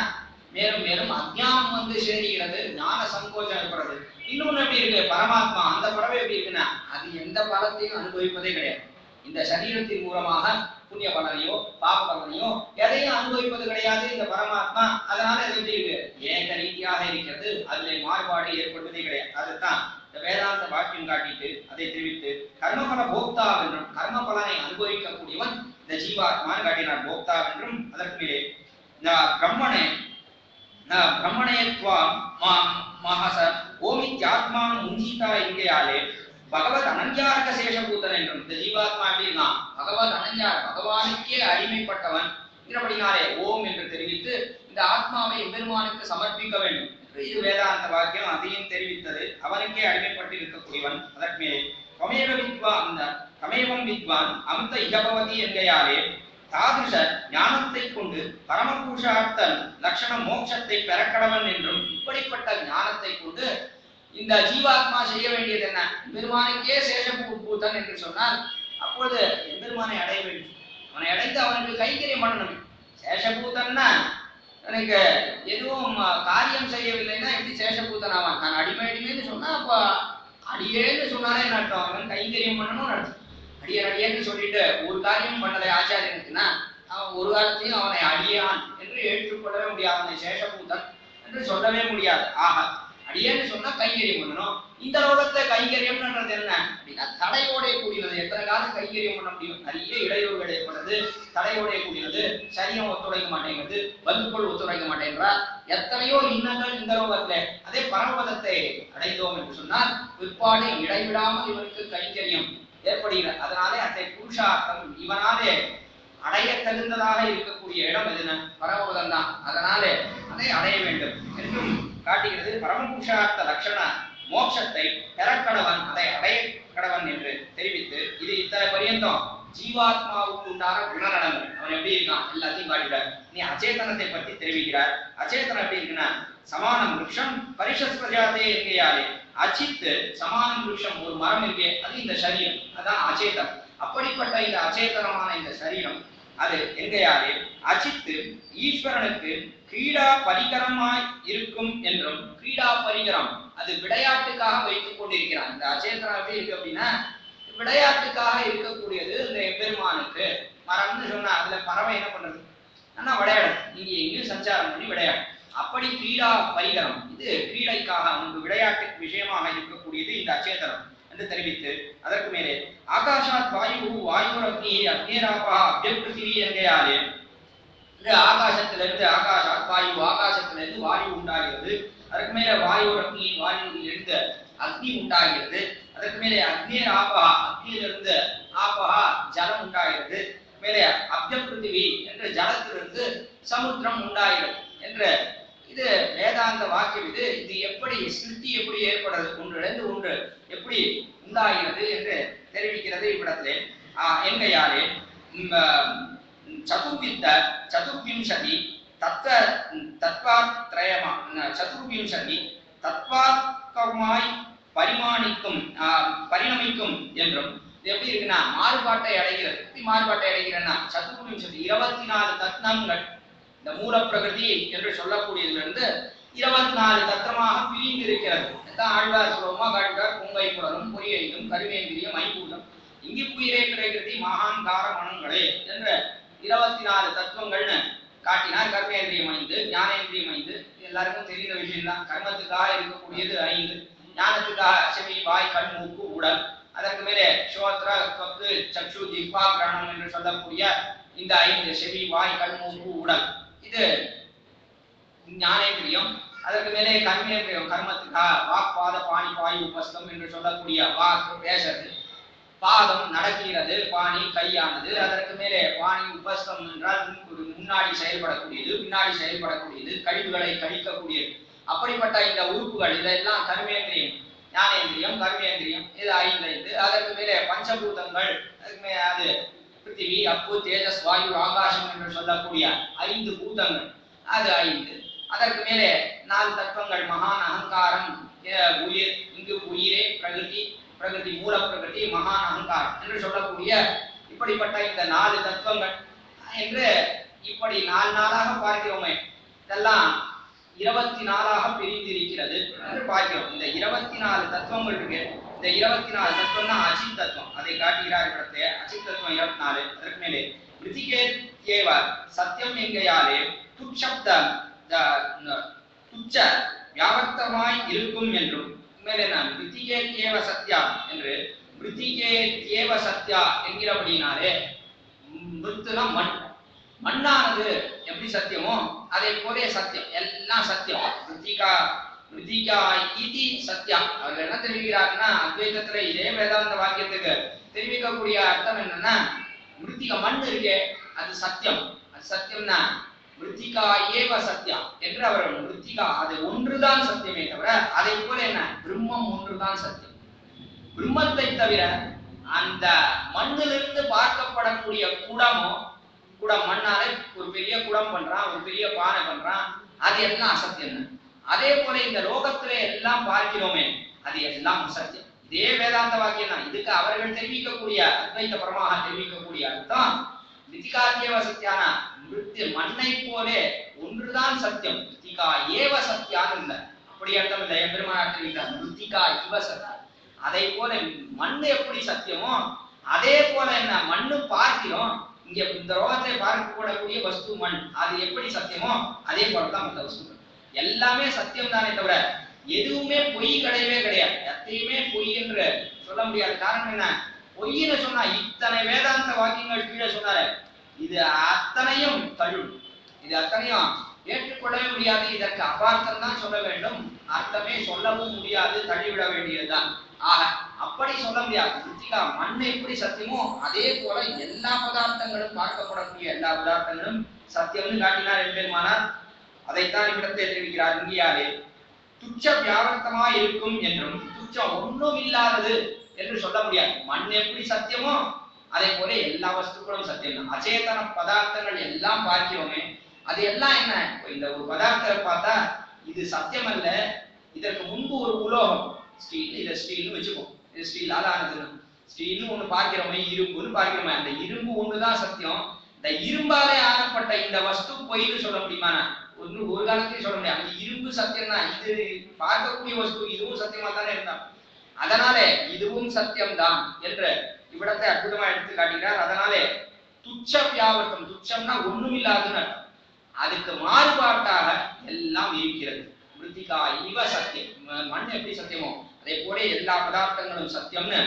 A: மேலும் மேலும் அஞ்ஞானம் வந்து சேருகிறது, ஞான சங்கோச்சம் ஏற்படுறது. இன்னொன்னு எப்படி இருக்கு பரமாத்மா, அந்த பறவை எப்படி இருக்குன்னா அது எந்த பலத்தையும் அனுபவிப்பதே கிடையாது. இந்த சரீரத்தின் மூலமாக புண்ணிய பலனையோ பாப பலனையோ எதையும் அனுபவிப்பது கிடையாது இந்த பரமாத்மா. அதனால இது எப்படி இருக்கு ஏக ரீதியாக இருக்கிறது, அதுல மாறுபாடு ஏற்படுவதே கிடையாது. அதுதான் இந்த வேதாந்த வாக்கியம் காட்டிட்டு அதை தெரிவித்து கர்மபல போக்தா என்றும் கர்ம பலனை அனுபவிக்கக்கூடியவன் இந்த ஜீவாத்மான்னு காட்டினார் போக்தா என்றும். அதற்கு மேலே பிரம்மணே பிரம்மணயத்வா மகச ஓமித்யாத்மா முஞ்சிதா எங்கேயாலே பகவத் அனஞ்சாரக சேஷபூதன் என்றும். இந்த ஜீவாத்மா எப்படின்னா பகவத் அனஞ்சார பகவானுக்கே அடிமைப்பட்டவன். அப்படினாலே ஓம் என்று தெரிவித்து இந்த ஆத்மாவை எம்பெருமானுக்கு சமர்ப்பிக்க வேண்டும். இது வேதாந்த வாக்கியம் அதையும் தெரிவித்தது. அவனுக்கே அடிமைப்பட்டு இருக்கக்கூடியவன். அதற்கு தமேவ வித்வான் தமேவம் வித்வான் அமிர்த இகபவதி என்கையாலே தாதுஷ ஞானத்தை கொண்டு பரமபுருஷார்த்தன் லட்சண மோட்சத்தை பெறக்கடவன் என்றும் இப்படிப்பட்ட ஞானத்தை கொண்டு இந்த ஜீவாத்மா செய்ய வேண்டியது என்ன? எம்பெருமானுக்கே சேஷபூதன் என்று சொன்னால் அப்பொழுது எம்பெருமானை அடைய வேண்டும். அவனை அடைந்து அவனுக்கு கைங்கரியம் பண்ணணும். சேஷபூதன்னா எனக்கு எதுவும் காரியம் செய்யவில்லைன்னா எப்படி சேஷபூதன் ஆவான்? நான் அடிமைன்னு சொன்னா அப்ப அடியேன்னு சொன்னாலே என்ன அர்த்தம்? அவன் கைங்கரியம் பண்ணணும்னு அர்த்தம். அடியேன்னு சொல்லிட்டு ஒரு காரியம் பண்ணலை ஆச்சாரியனுக்குன்னா அவன் ஒரு காலத்தையும் அவனை அடியான் என்று ஏற்றுக்கொள்ளவே முடியாது. அவனை சேஷபூதன் என்று சொல்லவே முடியாது. ஆக அடியேன்னு சொன்னா கைங்கரியம் பண்ணணும். இந்த லோகத்துல கைங்கரியம்ன்றது என்ன அப்படின்னா தடையோடைய கூடியது. எத்தனை காலம் கைங்கரியம் பண்ண முடியும்? நிறைய இடையூறுகள் ஏற்படுறது, தடையோடைய கூடியது, சரீரம் ஒத்துழைக்க மாட்டேங்கிறது, பந்துக்கள் ஒத்துழைக்க மாட்டேன்றா, எத்தனையோ இன்னங்கள் இந்த லோகத்துல. அதே பரமபதத்தை அடைந்தோம் என்று சொன்னால் பிற்பாடு இடைவிடாமல் இவனுக்கு கைங்கரியம் ஏற்படுகிறது. அதனாலே அத்தை புருஷார்த்தம் இவனாலே அடைய தகுந்ததாக இருக்கக்கூடிய இடம் எதுனா பரமபதம் தான். அதனாலே அதை அடைய வேண்டும் என்றும் காட்டுகிறது. பரமபுருஷார்த்த லட்சண மோட்சத்தை பெறக்கடவன், அதை அடைய கடவன் என்று தெரிவித்து இது இத்தனை பரியந்தம் ஜீவாத்மாவுக்கு உண்டான குணநலங்கள். அவன் எப்படி இருக்கான் எல்லாத்தையும் காட்டுகிறார். நீ அச்சேதனத்தை பற்றி தெரிவிக்கிறார். அச்சேதனம் எப்படி இருக்குன்னா சமானம் விருஷம் பரிஷஸ்பஜாதே என்கையாலே அச்சித்து சமானம் விருஷம் ஒரு மரம் இருக்கே அது இந்த சரீரம், அதான் அச்சேதம். அப்படிப்பட்ட இந்த அச்சேதனமான இந்த சரீரம் அது என்கையாலே அச்சித்து ஈஸ்வரனுக்கு கிரீடா பரிகரமாய் இருக்கும் என்றும், கிரீடா பரிகரம் அது விளையாட்டுக்காக வைத்துக் கொண்டிருக்கிறான். இந்த அச்சேதனம் எப்படி இருக்கு அப்படின்னா விளையாட்டுக்காக இருக்கக்கூடியது. இந்த எம்பெருமானுக்கு மரம்னு சொன்னா அதுல பறவை என்ன பண்றது? ஆனா விளையாடும், இங்க எங்கேயும் சஞ்சாரம் பண்ணி விளையாடும். அப்படி கிரீடா பரிகரம் இது கிரீடைக்காக அவனுக்கு விளையாட்டுக்கு விஷயமாக இருக்கக்கூடியது இந்த அச்சேதனம் என்று தெரிவித்து அதற்கு மேலே ஆகாஷாத் வாயு வாயுர் அக்னி அக்னேராபா அபியபிருத்திவி என்கையாலே இந்த ஆகாசத்திலிருந்து ஆகாஷாத் வாயு ஆகாசத்திலிருந்து வாயு உண்டாகிறது. அதற்கு மேலே வாயுர் அக்னி வாயுவிலிருந்து அக்னி உண்டாகிறது. அதற்கு மேலே அக்னேராபா அக்னியிலிருந்து ஆபா ஜலம் உண்டாகிறது. மேலே அபியபிருத்திவி என்ற ஜலத்திலிருந்து சமுத்திரம் உண்டாகிறது என்று இது வேதாந்த வாக்கியம். இது எப்படி சிருஷ்டி எப்படி ஏற்படுறது, ஒன்றிலிருந்து ஒன்று எப்படி உண்டாகிறது என்று தெரிவிக்கிறது இவ்விடத்திலே. என்கையாலே சதுர்விம்சதி தத்வாத்ரயமா சதுர்விம்சதி தத்வாத்மாய் பரிணமிக்கும் என்றும் எப்படி இருக்குன்னா மாறுபாட்டை அடைகிறது. மாறுபாட்டை அடைகிறன்னா சதுர்விம்சதி 24 தத்னங்கள் இந்த மூல பிரகிருதி என்று சொல்லக்கூடியதிலிருந்து 24 தத்துவமாக பிரிந்து இருக்கிறது. ஆழ்வார் சுலபமா காட்டுகிறார். பொங்கை புலரும் பொறியையும் கருவேந்திரியம் ஐம்பூதம் இங்கு புயிரே கிடைக்கிறது மகான்கார மனங்களே என்ற 24 தத்துவங்கள்னு காட்டினார். கர்மேந்திரியம் 5, ஞானேந்திரியம் 5 எல்லாருக்கும் தெரிந்த விஷயம் தான். கர்மத்துக்காக இருக்கக்கூடியது 5, ஞானத்துக்காக செவி வாய் கண் மூக்கு உடல், அதற்கு மேலே ஸ்ரோத்ர தொக்கு சக்ஷு ஜிஹ்வா கிரணம் என்று சொல்லக்கூடிய இந்த 5 செவி வாய் கண் மூக்கு உடல் இது ஞானேந்திரியம். அதற்கு மேலே கர்மேந்திரியம் கர்மத்துக்காக வாக் பாத பாணி பாய் உபஸ்தம் என்று சொல்லக்கூடிய வாக்கு பேசுறது, பாதம் நடக்கிறது, பாணி கையானது, அதற்கு மேலே பாணி உபஸ்தம் என்றால் முன்னாடி செயல்படக்கூடியது பின்னாடி செயல்படக்கூடியது கழிவுகளை கழிக்கக்கூடியது. அப்படிப்பட்ட இந்த உறுப்புகள் இதெல்லாம் கர்மேந்திரியம் ஞானேந்திரியம் கர்மேந்திரியம் இது 5. அதற்கு மேலே பஞ்சபூதங்கள் அது பிருத்திவி அப்பு தேஜஸ் வாயு ஆகாசம் என்று சொல்லக்கூடிய 5 பூதங்கள் அது 5. அதற்கு மேலே 4 தத்துவங்கள் மகான் அகங்காரம் உயிர் இங்கு உயிரே பிரகிருதி பிரகிருதி மூல பிரகிருதி மகான் அகங்காரம் என்று சொல்லக்கூடிய இப்படிப்பட்ட இந்த 4 தத்துவங்கள் என்று இப்படி 4 நாளாக பார்க்கிறோமே இதெல்லாம் 24ஆக பிரிந்திருக்கிறது என்று பார்க்கிறோம். இந்த 24 தத்துவங்கள் இருக்கு. இந்த 24 தத்துவம் தான் அச்சித் தத்துவம். அதை காட்டுகிறார் இடத்தை. அச்சித் தத்துவம் 24. அதற்கு மேலே மிருத்திகேத்யேவ சத்தியம் என்கையாலே துச்சப்தம் துச்ச வியாவர்த்தமாய் இருக்கும் என்றும் மேலே நான் மிருத்திகேத்யேவ சத்யா என்று மிருத்திகேத்யேவ சத்யா என்கிறபடினாலே மிருத்துனா மண், மண்ணானது எப்படி சத்தியமோ அதே போலே சத்தியம் எல்லாம் சத்தியம். மிருத்திகா இதி சத்யா அவர்கள் என்ன தெரிவிக்கிறாருன்னா அத்வைதத்துல இதே வேதாந்த வாக்கியத்துக்கு தெரிவிக்கக்கூடிய அர்த்தம் என்னன்னா மிருத்திக மண் இருக்கே அது சத்தியம். அது சத்தியம்னா மிருத்திகா ஏவ சத்யா என்று அவர் மிருத்திகா அது ஒன்றுதான் சத்தியமே தவிர அதை போல என்ன பிரம்மம் ஒன்றுதான் சத்தியம். பிரம்மத்தை தவிர அந்த மண்ணிலிருந்து பார்க்கப்படக்கூடிய குடமும் குடம் மண்ணால ஒரு பெரிய குடம் பண்றான், ஒரு பெரிய பானை பண்றான், அது எல்லாம் அசத்தியம். அதே போல இந்த லோகத்திலே எல்லாம் பார்க்கிறோமே அது எல்லாம் அசத்தியம். இதே வேதாந்த வாக்கியம் தான். இதுக்கு அவர்கள் தெரிவிக்கக்கூடிய அத்வைத பரமாக தெரிவிக்கக்கூடிய அர்த்தம் மிருத்திகாத்யேவ சத்தியான மிருத்ய மண்ணை போலே ஒன்றுதான் சத்தியம். மிருத்திகா ஏவ சத்தியான்னு இல்லை, அப்படி அர்த்தம் இல்லை. எம்பெருமானார் தெரிவிக்கிறார் மிருத்திகா இவ சத்தியம். அதை போல மண்ணு எப்படி சத்தியமோ அதே போல என்ன மண்ணு பார்க்கிறோம், இங்க இந்த லோகத்தை பார்க்கக்கூடிய வஸ்து மண் அது எப்படி சத்தியமோ அதே போலதான் மற்ற வஸ்துக்கள் எல்லாமே சத்தியம் தானே தவிர எதுவுமே பொய் கிடையவே கிடையாது. எத்தையுமே பொய் என்று சொல்ல முடியாது. காரணம் என்ன? பொய்ன்னு சொன்னா இத்தனை வேதாந்த வாக்கியங்கள் கீழே சொன்னாரு, இது அத்தனையும் தள்ளும், இது அத்தனையும் ஏற்றுக்கொள்ளவே முடியாது. இதற்கு அபார்த்தம் தான் சொல்ல வேண்டும், அர்த்தமே சொல்லவும் முடியாது, தள்ளிவிட வேண்டியதுதான். ஆக அப்படி சொல்ல முடியாது. மிருத்திகா மண் எப்படி சத்தியமோ அதே போல எல்லா பதார்த்தங்களும் பார்க்கப்படக்கூடிய எல்லா பதார்த்தங்களும் சத்தியம்னு காட்டினார் எம்பெருமானார். அதைத்தான் இவ்விடத்தை தெரிவிக்கிறார். இங்கேயாலே துச்ச வியாவர்த்தமா இருக்கும் என்றும் துச்சம் ஒன்றும் இல்லாதது என்று சொல்ல முடியாது. மண் எப்படி சத்தியமோ அதே போல எல்லா வஸ்துக்களும் சத்தியம் தான். அச்சேதன பதார்த்தங்கள் எல்லாம் பார்க்கிறோமே அது எல்லாம் என்ன, இந்த ஒரு பதார்த்தத்தை பார்த்தா இது சத்தியம் அல்ல, இதற்கு முன்பு ஒரு உலோகம் ஸ்டீல், இதை ஸ்டீல்னு வச்சுப்போம், இது ஸ்டீலால் ஆனதுன்னு ஸ்டீல்னு ஒண்ணு பார்க்கிறோமே, இரும்புன்னு பார்க்கிறோமே, அந்த இரும்பு ஒண்ணுதான் சத்தியம். இந்த இரும்பாலே ஆனப்பட்ட இந்த வஸ்து பொய்ன்னு சொல்ல முடியுமா? ஒரு காலத்தையும் சொல்ல முடியாது. அந்த இரும்பு சத்தியம் தான், இது பார்க்கக்கூடிய வஸ்து இதுவும் சத்தியமா தானே இருந்தான். அதனாலே இதுவும் சத்தியம்தான் என்று இவ்விடத்தை அற்புதமா எடுத்து காட்டுகிறார். அதனாலே துச்ச வியாவர்த்தம், துச்சம்னா ஒண்ணும் இல்லாதுன்னு அர்த்தம். அதுக்கு மாறுபாட்டாக எல்லாம் இருக்கிறது. மிருத்திகா இவ சத்தியம், மண் எப்படி சத்தியமோ அதே போல எல்லா பதார்த்தங்களும் சத்தியம்னு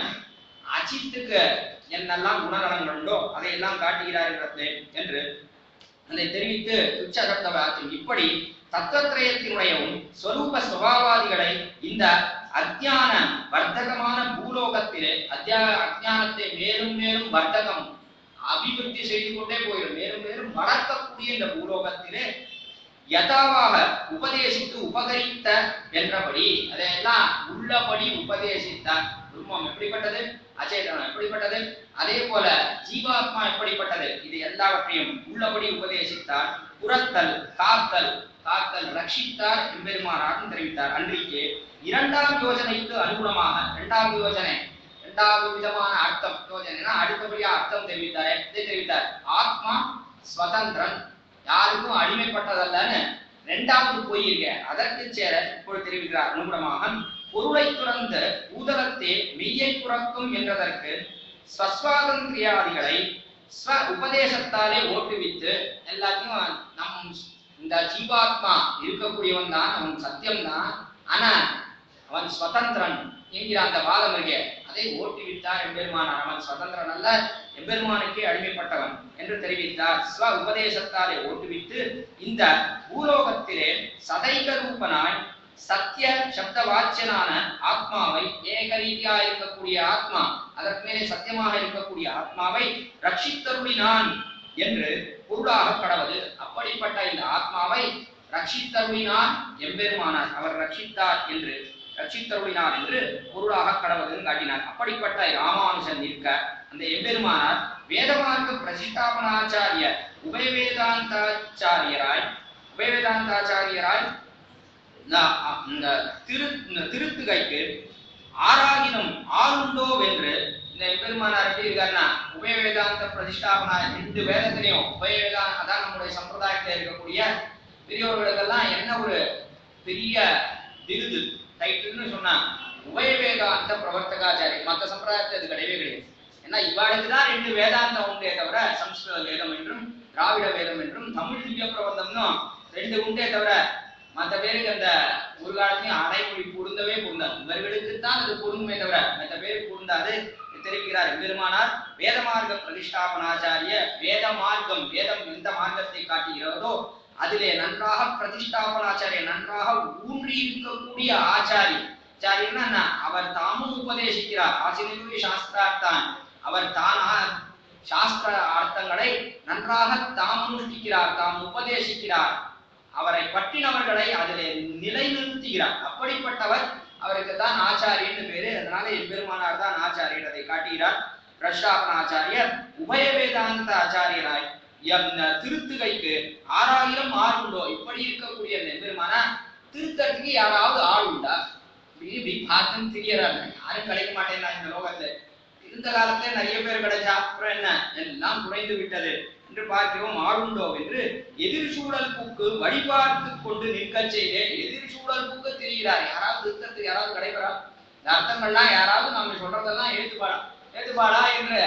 A: அஜித்துக்கு என்னெல்லாம் குணநலங்கள் உண்டோ அதையெல்லாம் காட்டுகிறார் என்று அதை தெரிவித்து துச்சகத்தவாச்சும் இப்படி தத்துவத்திரயத்தினுடையவும் ஸ்வரூப சுபாவாதிகளை இந்த அஜ்ஞான வர்த்தகமான பூலோகத்திலே அஜ்ஞானத்தை மேலும் மேலும் வர்த்தகம் அபிவிருத்தி செய்து கொண்டே போயிடும், மேலும் மேலும் வளர்க்கக்கூடிய இந்த பூலோகத்திலே யதாவாக உபதேசித்து உபகரித்த என்றபடி அதையெல்லாம் உள்ளபடி உபதேசித்த பிரம்மம் எப்படிப்பட்டது, அச்சேதனம் எப்படிப்பட்டது, அதே போல ஜீவாத்மா எப்படிப்பட்டது, இது எல்லாவற்றையும் உள்ளபடி உபதேசித்தார். புறத்தல் காத்தல், காத்தல் ரட்சித்தார் எம்பெருமானார் தெரிவித்தார். அன்றைக்கு இரண்டாம் யோஜனைக்கு அனுகுணமாக இரண்டாவது யோஜனை இரண்டாவது விதமான அர்த்தம் யோஜனைனா அடுத்தபடியா அர்த்தம் தெரிவித்தார். இதை தெரிவித்தார். ஆத்மா ஸ்வதந்திரன், யாருக்கும் அடிமைப்பட்டதல்லன்னு இரண்டாவது போயிருக்க அதற்கு சேர இப்பொழுது தெரிவிக்கிறார். அனுகுணமாக பொருளை துறந்து ஊதலத்தே மெய்யை புறக்கும் என்றதற்கு ஸ்வஸ்வாதந்திரியாதிகளை ஸ்வ உபதேசத்தாலே ஓட்டுவித்து எல்லாத்தையும் நம் இந்த ஜீவாத்மா இருக்கக்கூடியவன் தான், அவன் சத்தியம்தான், ஆனா அவன் ஸ்வதந்திரன் என்கிற அந்த வாதம் இருக்கே அதை ஓட்டுவித்தார் எம்பெருமானார். அவன் ஸ்வதந்திரன் அல்ல, எம்பெருமானுக்கே அடிமைப்பட்டவன் என்று தெரிவித்தார். ஸ்வ உபதேசத்தாலே ஓட்டுவித்து இந்த பூலோகத்திலே சதைக ரூபனாய் சத்திய சப்த வாச்சியனான ஆத்மாவை ஏகரீதியா இருக்கக்கூடிய ஆத்மா, அதற்கு மேலே சத்தியமாக இருக்கக்கூடிய ஆத்மாவை ரட்சித்தருளினான் என்று பொருளாக கடவது. அப்படிப்பட்ட இந்த ஆத்மாவை ரட்சித்தருளினான் எம்பெருமானார், அவர் ரட்சித்தார் என்று ரட்சித்தருளினார் என்று பொருளாக கடவுதுன்னு காட்டினார். அப்படிப்பட்ட ராமானுஜன் இருக்க அந்த எம்பெருமானார் வேதமார்க்க பிரதிஷ்டாபனாச்சாரிய உபயவேதாந்தாச்சாரியராய் திருத்துகைக்கு ஆராகினம் ஆளுண்டோ என்று இந்த எம்பெருமானார் எப்படி இருக்காருன்னா உபயவேதாந்த பிரதிஷ்டாபனா ரெண்டு வேதத்திலையும் உபயவேதான அதான் நம்முடைய சம்பிரதாயத்தில் இருக்கக்கூடிய பெரியவர்களுக்கெல்லாம் என்ன ஒரு பெரிய விருது டைட்டில்னு சொன்னா உபயவேதாந்த பிரவர்த்தகாச்சாரி. மற்ற சம்பிரதாயத்தில் அது கிடையவே கிடையாது. ஏன்னா இவ்வாளுக்கு தான் ரெண்டு வேதாந்தம் உண்டே தவிர சம்ஸ்கிருத வேதம் என்றும் திராவிட வேதம் என்றும் தமிழ் திவ்ய பிரபந்தம்னு ரெண்டு உண்டே தவிர மற்ற பேருக்கு அந்த ஒரு காலத்தையும் அடைமொழி பொருந்தவே பொருந்தாது. இவர்களுக்கு தான் அது பொருந்துமே தவிர மற்ற பேருக்கு பொருந்தாது தெரிவிக்கிறார் எம்பெருமானார். வேதமார்க்க பிரதிஷ்டாபனாச்சாரிய, வேத மார்க்கம் வேதம் எந்த மார்க்கத்தை காட்டுகிறதோ அதிலே நன்றாக பிரதிஷ்டாபனாச்சாரிய நன்றாக ஊன்றி இருக்கக்கூடிய ஆச்சாரி. ஆச்சாரியன்னா அவர் தாமும் உபதேசிக்கிறார். ஆசிரியருடைய சாஸ்திரார்த்தான் அவர் தான் சாஸ்திர அர்த்தங்களை நன்றாக தாம் அனுஷ்டிக்கிறார், தாம் உபதேசிக்கிறார். அவரை பற்றினவர்களை அதிலே நிலைநிறுத்துகிறார். அப்படிப்பட்டவர், அவருக்கு தான் ஆச்சாரியன்னு பேரு. அதனால எம்பெருமானார் தான் ஆச்சாரியர். அதை காட்டுகிறார். பிரஷ்டாபன ஆச்சாரியர் உபய வேதாந்த ஆச்சாரியராய் திருத்துகைக்கு 6000 ஆள் உண்டோ. இப்படி இருக்கக்கூடிய எம்பெருமானா திருத்தத்துக்கு யாராவது ஆள் உண்டா? பார்த்துன்னு தெரியறாங்க. யாரும் கிடைக்க மாட்டேன்னா இந்த லோகத்துல. இருந்த காலத்துல நிறைய பேர் கிடைச்சா அப்புறம் என்ன, எல்லாம் குறைந்து விட்டது என்று பார்க்கிறோம். ஆளுண்டோ என்று எதிர் சூழல் பூக்கு வழிபார்த்து கொண்டு நிற்க செய்தே. எதிர் சூழல் பூக்கு தெரிகிறார். யாராவது திருத்தத்துக்கு யாராவது கிடைக்கிறா? இந்த அர்த்தங்கள்லாம் யாராவது நம்ம சொல்றதெல்லாம் ஏத்துப்பாடா என்று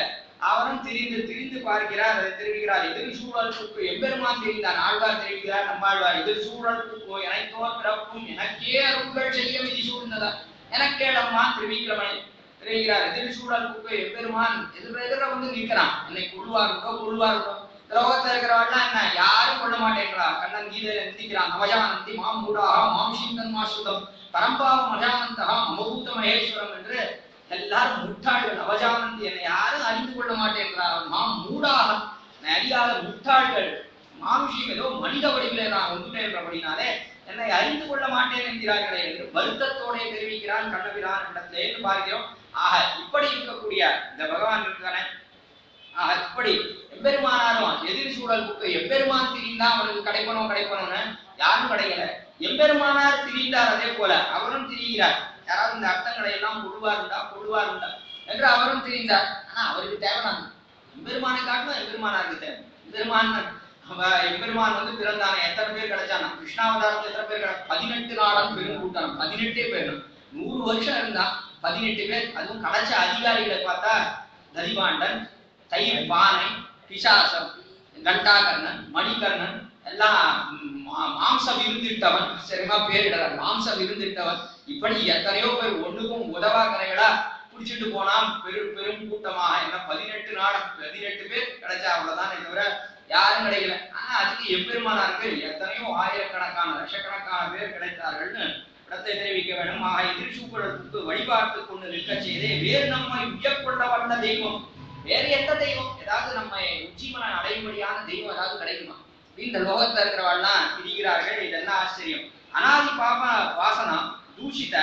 A: அவரும் திரிந்து பார்க்கிறார். அதை தெரிவிக்கிறார். எதிர் சூழல் பூக்கு எம்பெருமான் தெரிந்தார். ஆழ்வார் தெரிவிக்கிறார். நம்மாழ்வார் எதிர் சூழல் பூக்கோ எனக்கோர் பிறப்பும் எனக்கே அருள்கள் செய்ய விதி சூழ்ந்ததா எனக்கேடம்மா தெரிவிக்கிறவனை தெரிவிக்கிறார். எதிர் சூழல் பூக்கு எம்பெருமான் எதிர வந்து நிற்கிறான். என்னை கொள்வாருண்டோ. லோகத்துல இருக்கிறவெல்லாம் என்ன யாரும் கொள்ள மாட்டேங்கிறா. கண்ணன் கீதையில நிந்திக்கிறான். அவஜானந்தி மாம் மூடாக மாம் சிந்தன் மாசுதம் பரம்பாவம் அஜானந்தகா மமபூத மகேஸ்வரம் என்று எல்லாரும் முட்டாள்கள். அவஜானந்தி, என்னை யாரும் அறிந்து கொள்ள மாட்டேங்கிறார். மாம் மூடாக, என்னை அறியாத முட்டாள்கள். மானுஷியம் ஏதோ மனித வடிவிலே நான் வந்துட்டேன் என்றபடினாலே என்னை அறிந்து கொள்ள மாட்டேன் என்கிறார்களே என்று வருத்தத்தோட தெரிவிக்கிறான் கண்ணபிரான் இடத்திலே என்று பார்க்கிறோம். ஆக இப்படி இருக்கக்கூடிய இந்த பகவான் இருக்கானே, இப்படி எம்பெருமானாரும் எதிர் சூழல் புக்கு எம்பெருமான் திரிந்தா அவனுக்கு கிடைக்கணும்னு யாரும் கிடைக்கல. எம்பெருமானார் திரிந்தார். அதே போல அவரும் திரிகிறார். யாராவது இந்த அர்த்தங்களை எல்லாம் கொள்வாருண்டா என்று அவரும் திரிந்தார். ஆனா அவருக்கு தேவைதான் எம்பெருமானை காட்டணும். எம்பெருமானாருக்கு தேவை. எம்பெருமான் வந்து பிறந்தானே, எத்தனை பேர் கிடைச்சானா? கிருஷ்ணாவதாரத்துல எத்தனை பேர்? 18 நாளாம் பெரும் கூட்டம். 18 பேர். 100 வருஷம் இருந்தா 18 பேர். அதுவும் கிடைச்ச அதிகாரிகளை பார்த்தா ததிபாண்டன், தயிர் பானை, பிசாசம், கண்டாகர்ணன், மணிகர்ணன் எல்லாம் மாம்ச விருந்திட்டவன். சரிமா பேரிடறார். மாம்ச விருந்திட்டவன். இப்படி எத்தனையோ பேர் ஒண்ணுக்கும் உதவா கரைகளா குடிச்சிட்டு போனா பெரும் கூட்டமாக. என்ன 18 பேர் கிடைச்சா அவ்வளவுதான், தவிர யாரும் கிடைக்கல. ஆனா அதுக்கு எம்பெருமானாருக்கு எத்தனையோ ஆயிரக்கணக்கான லட்சக்கணக்கான பேர் கிடைத்தார்கள்னு இடத்தை தெரிவிக்க வேண்டும். ஆக எதிர்சூழலுக்கு வழிபார்த்து கொண்டு நிற்க செய்தே வேறு நம்மை உயர்கொள்ள வந்த தெய்வம். வேறு எந்த தெய்வம்? ஏதாவது நம்ம உச்சிமன அடையும்படியான தெய்வம் ஏதாவது கிடைக்குமா? இந்த லோகத்துல இருக்கிறவாள்லாம் திரிகிறார்கள். இதெல்லாம் ஆச்சரியம். அனாதி பாப வாசனா தூஷித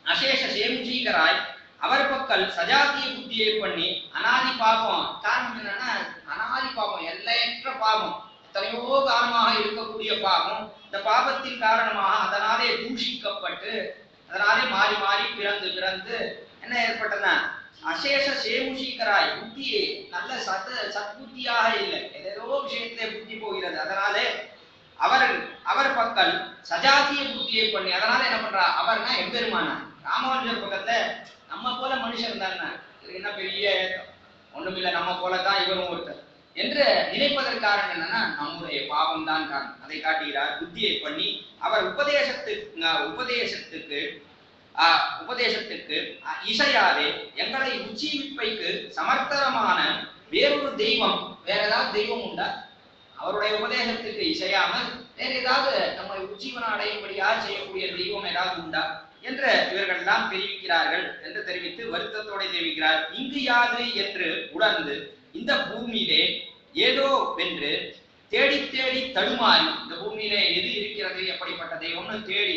A: அசேஷ சேமுஜீகராய் அவர் பக்கல் சஜாத்திய புத்தியை பண்ணி அனாதி பாபம். காரணம் என்னன்னா அனாதி பாபம், எல்லையற்ற பாபம், எத்தனையோ காரணமாக இருக்கக்கூடிய பாபம். இந்த பாபத்தின் காரணமாக அதனாலே தூஷிக்கப்பட்டு அதனாலே மாறி மாறி பிறந்து என்ன ஏற்பட்டன? அசேஷ சேமுஷீகராய் புத்தியே நல்ல சத்புத்தியாக இல்லை. ஏதோ விஷயத்திலே புத்தி போகிறது. அதனாலே அவர் பக்கல் சஜாத்திய புத்தியை பண்ணி அதனால என்ன பண்றா? அவர்னா எம்பெருமானா ராமானுஜர் பக்கத்துல நம்ம போல மனுஷன் இருந்தாருன்னா என்ன பெரிய ஒண்ணுமில்லை, நம்ம போலதான் இவரும் ஒருத்தர் என்று நினைப்பதற்கு காரணம் என்னன்னா நம்முடைய பாவம் தான் காரணம். அதை காட்டுகிறார். புத்தியை பண்ணி அவர் உபதேசத்துக்கு இசையாதே எங்களை உச்சீவிப்பைக்கு சமர்த்தரமான வேறொரு தெய்வம், வேற ஏதாவது தெய்வம் உண்டா? அவருடைய உபதேசத்துக்கு இசையாமல் வேற ஏதாவது நம்மை உச்சீவனம் அடையும்படியாக செய்யக்கூடிய தெய்வம் ஏதாவது உண்டா என்று இவர்கள் எல்லாம் தெரிவிக்கிறார்கள் என்று தெரிவித்து வருத்தத்தோட தெரிவிக்கிறார். இங்கு யாது என்று உணர்ந்து இந்த பூமியிலே ஏதோ வென்று தேடி தடுமாறி, இந்த பூமியிலே எது இருக்கிறது, எப்படிப்பட்ட தெய்வம்னு தேடி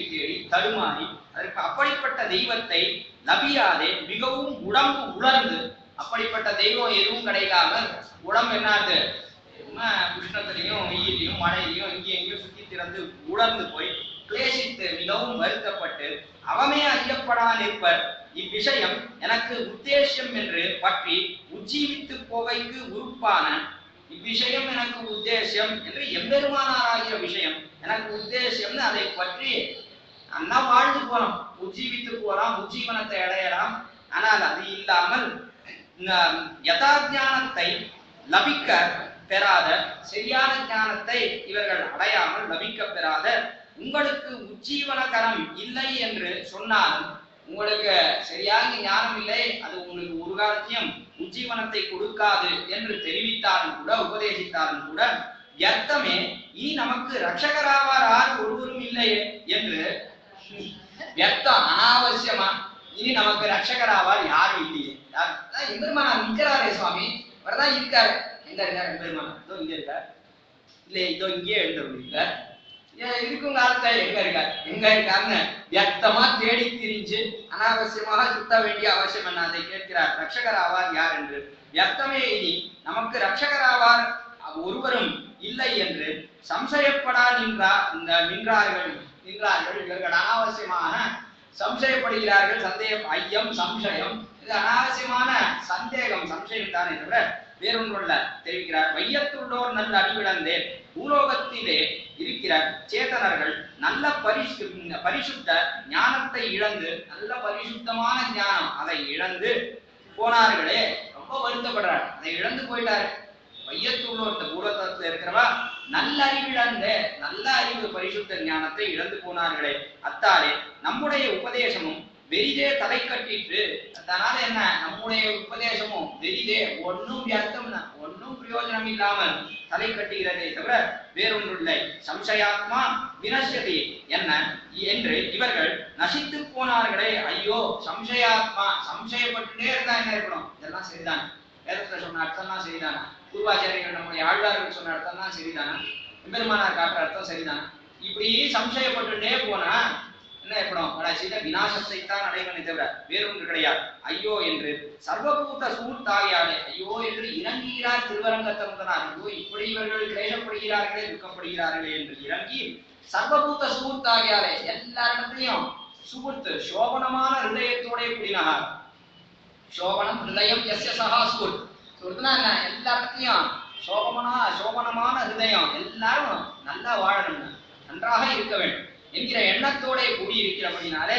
A: தடுமாறி அதற்கு அப்படிப்பட்ட தெய்வத்தை நபியாதே மிகவும் உடம்பு உணர்ந்து, அப்படிப்பட்ட தெய்வம் எதுவும் கிடைக்காமல் உடம்பு என்னாது உஷ்ணத்திலையும் வெயிலையும் மழையிலையும் எங்கேயும் சுத்தி திறந்து உணர்ந்து போய் கிளேசித்து மிகவும் வருத்தப்பட்டு அவமே அறியப்படா நிற்பர். இவ்விஷயம் எனக்கு உத்தேசம் என்று பற்றி உஜ்ஜீவித்து போகைக்கு உறுப்பான இவ்விஷயம் எனக்கு உத்தேசம் என்று எம்பெருமானாராகிய விஷயம் எனக்கு உத்தேசம்னு அதை பற்றி அண்ணா வாழ்ந்து போலாம், உஜ்ஜீவித்து போலாம், உஜ்ஜீவனத்தை அடையலாம். ஆனால் அது இல்லாமல் யதாஞானத்தை லபிக்க பெறாத, சரியான ஞானத்தை இவர்கள் அடையாமல் லபிக்க பெறாத உங்களுக்கு உஜ்ஜீவனகரம் இல்லை என்று சொன்னாலும், உங்களுக்கு சரியாக ஞானம் இல்லை, அது உங்களுக்கு ஒரு காலத்தையும் உஜ்ஜீவனத்தை கொடுக்காது என்று தெரிவித்தாலும் கூட, உபதேசித்தாலும் கூட வியர்த்தமே. இனி நமக்கு ரட்சகராவார் யார் ஒருவரும் இல்லையே என்று வியர்த்தம், அனாவசியமா இனி நமக்கு ரட்சகராவார் யாரும் இல்லையே. எம்பெருமானார் நிற்கிறாரே சுவாமி, அவர்தான் இருக்காரு. எங்க இருக்காரு எம்பெருமான்? இதோ இங்க இருக்கார். இல்ல இதோ இங்கே எழுந்திருக்கார். இருக்கும் காலத்துல எங்க இருக்காருன்னு வியக்தமா தேடி திரிஞ்சு அனாவசியமாக சுத்த வேண்டிய அவசியம் என்ன? அதை கேட்கிறார். ரட்சகர் ஆவார் யார் என்று வியக்தமே இனி நமக்கு ரட்சகர் ஆவார் ஒருவரும் இல்லை என்று சம்சயப்படா நின்றார்கள். இவர்கள் அனாவசியமான சம்சயப்படுகிறார்கள். சந்தேகம், ஐயம், சம்சயம், இது அனாவசியமான சந்தேகம், சம்சயம் தானே தவிர வேறொன்றுள்ள தெரிவிக்கிறார். வையத்துள்ளோர் நல்ல அறிவிழந்தே பூலோகத்திலே இருக்கிற சேத்தனர்கள் நல்ல பரிசுத்த ஞானத்தை இழந்து, நல்ல பரிசுத்தமான ஞானம் அதை இழந்து போனார்களே. ரொம்ப வருத்தப்படுறார். அதை இழந்து போயிட்டாரு. வையத்துள்ளோர் இந்த பூலோகத்துல இருக்கிறவா நல்ல அறிவிழந்த, நல்ல அறிவு பரிசுத்த ஞானத்தை இழந்து போனார்களே. அத்தாலே நம்முடைய உபதேசமும் வெறிதே தலை கட்டிட்டு. அதனால என்ன? நம்முடைய உபதேசமும் வெறிதே, ஒன்னும் வியர்த்தம், ஒன்னும் பிரயோஜனம் இல்லாமல் தலை கட்டுகிறதே தவிர வேறொன்றுள்ளை. சம்சயாத்மா வினஷ்யதி என்ன என்று இவர்கள் நசித்து போனார்களே. ஐயோ, சம்சயாத்மா, சம்சயப்பட்டுட்டே இருந்தா என்ன இருக்கணும்? இதெல்லாம் சரிதானே? வேதத்துல சொன்ன அர்த்தம் தான் சரிதானா? பூர்வாச்சாரியர்கள் நம்முடைய ஆழ்வார்கள் சொன்ன அர்த்தம் தான் சரிதானா? எம்பெருமானார் காட்டுற அர்த்தம் சரிதானா? இப்படி சம்சயப்பட்டுட்டே போனா என்ன ஏற்படும்? கடைசியில விநாசத்தை தான் அடைவனை தவிர வேறொன்று கிடையாது. ஐயோ என்று சர்வபூத சூழ்த்தாயாலே, ஐயோ என்று இறங்குகிறார் திருவரங்கத்தமுதனார். ஐயோ, இப்படி இவர்கள் கிளேசப்படுகிறார்களே, துக்கப்படுகிறார்களே என்று இறங்கி சர்வபூத சூழ்த்தாயாலே எல்லாரிடத்தையும் சுகுத்து சோபனமான ஹிருதயத்தோட கூடினார். சோபனம் ஹிருதயம் எஸ்ய சகா சுகுத். சுகுத்னா என்ன? எல்லாத்தையும் சோபனமான ஹிருதயம், எல்லாரும் நல்லா வாழணும், நன்றாக இருக்க வேண்டும் என்கிற எண்ணத்தோட கூடியிருக்கிறபடினாலே